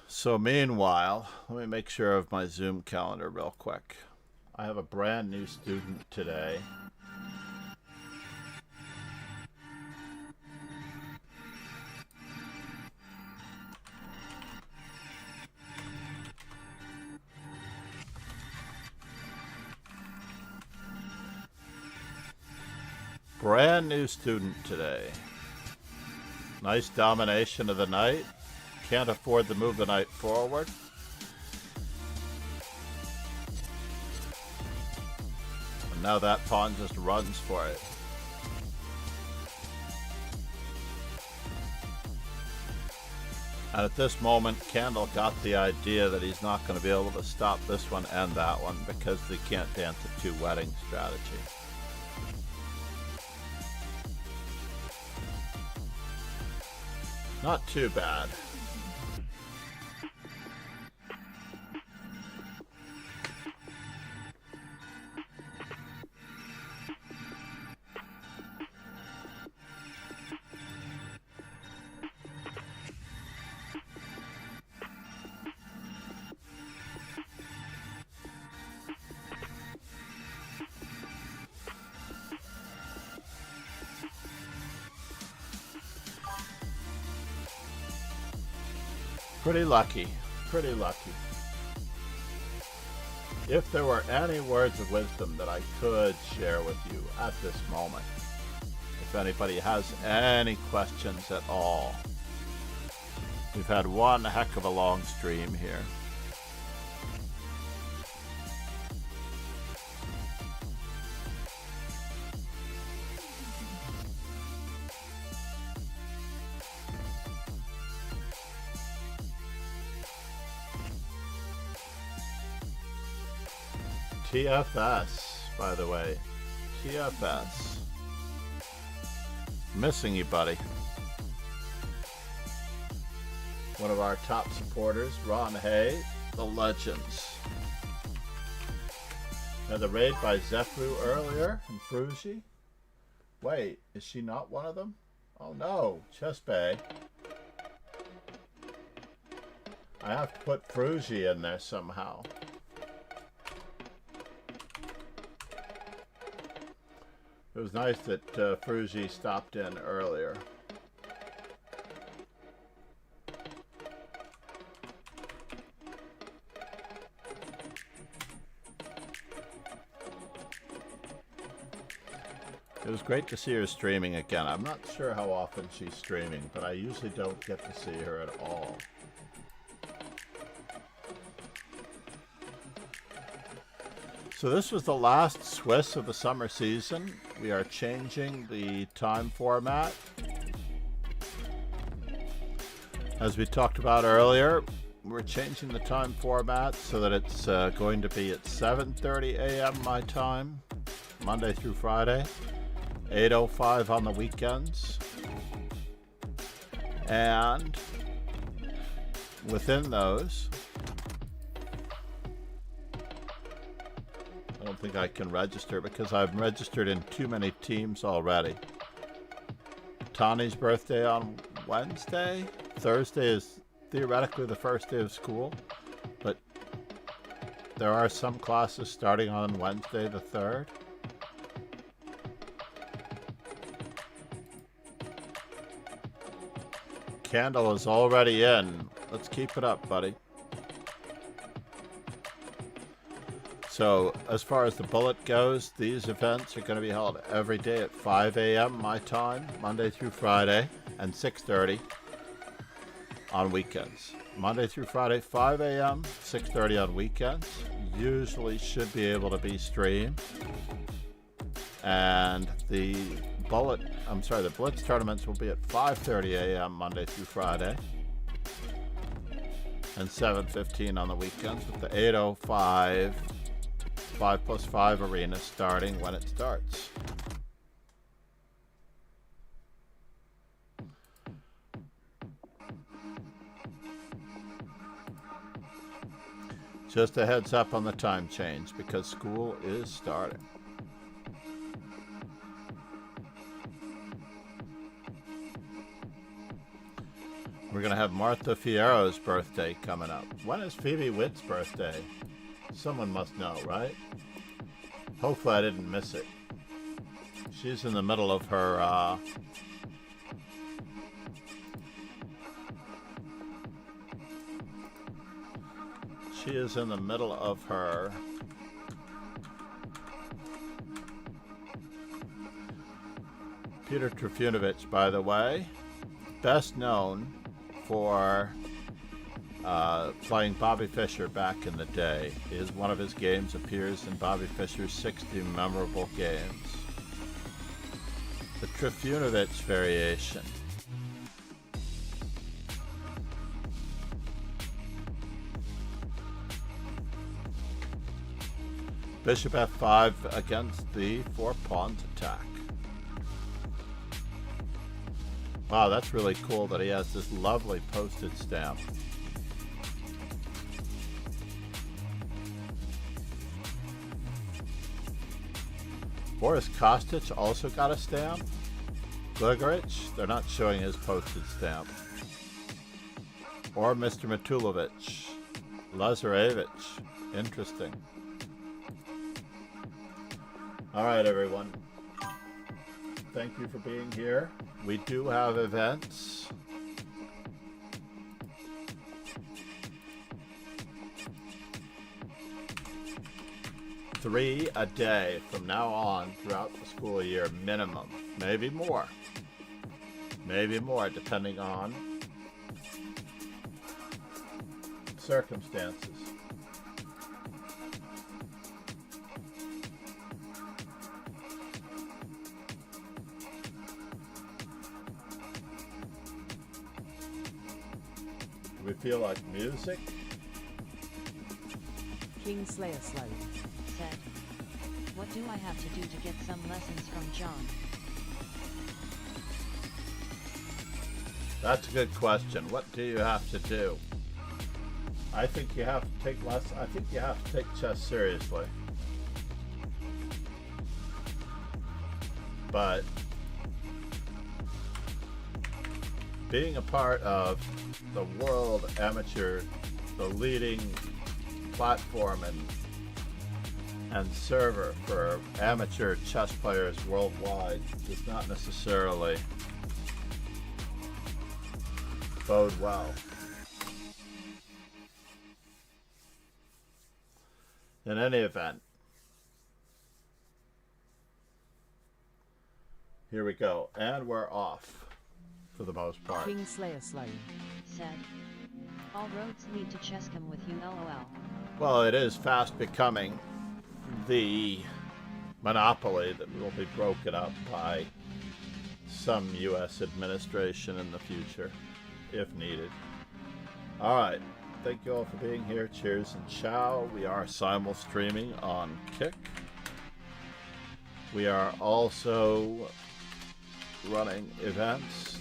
So meanwhile, let me make sure of my Zoom calendar real quick. I have a brand new student today. Brand new student today. Nice domination of the knight. Can't afford to move the knight forward. And now that pawn just runs for it. And at this moment, Candle got the idea that he's not going to be able to stop this one and that one because they can't dance a two-wedding strategy. Not too bad. Pretty lucky, pretty lucky. If there were any words of wisdom that I could share with you at this moment, if anybody has any questions at all, we've had one heck of a long stream here. TFS, by the way. TFS. Missing you, buddy. One of our top supporters, Ron Hay, the Legends. Had the raid by Zephu earlier, and Fruji. Wait, is she not one of them? Oh no, Chess Bay. I have to put Fruji in there somehow. It was nice that Fruji stopped in earlier. It was great to see her streaming again. I'm not sure how often she's streaming, but I usually don't get to see her at all. So this was the last Swiss of the summer season. We are changing the time format. As we talked about earlier, we're changing the time format so that it's going to be at 7:30 a.m. my time, Monday through Friday, 8:05 on the weekends. And within those, I don't think I can register because I've registered in too many teams already. Tani's birthday on Wednesday. Thursday is theoretically the first day of school, but there are some classes starting on Wednesday the 3rd. Candle is already in. Let's keep it up, buddy. So, as far as the bullet goes, these events are going to be held every day at 5 a.m. my time, Monday through Friday, and 6:30 on weekends. Monday through Friday, 5 a.m., 6:30 on weekends. Usually should be able to be streamed. And the Blitz tournaments will be at 5:30 a.m. Monday through Friday. And 7:15 on the weekends with the 8:05 5+5 arena starting when it starts. Just a heads up on the time change because school is starting. We're going to have Martha Fierro's birthday coming up. When is Phoebe Witt's birthday? Someone must know, right? Hopefully I didn't miss it. She's in the middle of her Petar Trifunović, by the way, best known for playing Bobby Fischer back in the day. One of his games appears in Bobby Fischer's 60 Memorable Games. The Trifunović variation. Bishop f5 against the 4 pawns attack. Wow, that's really cool that he has this lovely postage stamp. Boris Kostic also got a stamp. Gligorich, they're not showing his postage stamp. Or Mr. Matulovic. Lazarevich, interesting. Alright everyone, thank you for being here. We do have events. Three a day from now on throughout the school year minimum. Maybe more. Maybe more depending on circumstances. Do we feel like music? King Slayer Slow said, "What do I have to do to get some lessons from John?" That's a good question. What do you have to do? I think you have to take lessons. I think you have to take chess seriously. But being a part of the world amateur, the leading platform and server for amateur chess players worldwide does not necessarily bode well. In any event, Here we go, and we're off for the most part. King Slayer Sloan. Said. All roads lead to Chescom with you, lol. Well, it is fast becoming the monopoly that will be broken up by some U.S. administration in the future, if needed. All right. Thank you all for being here. Cheers and ciao. We are simul streaming on Kick. We are also running events.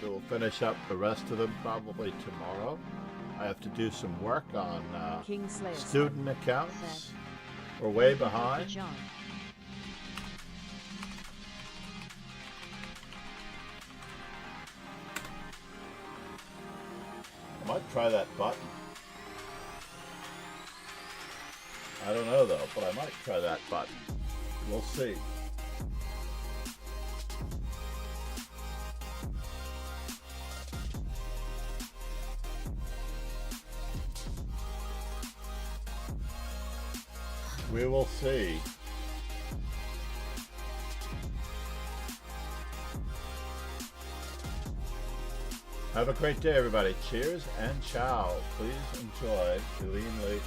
We'll finish up the rest of them probably tomorrow. I have to do some work on King Slayer student accounts. We're way behind. John. I might try that button. I don't know though, but I might try that button. We'll see. We will see. Have a great day, everybody. Cheers and ciao. Please enjoy Eileen Lee.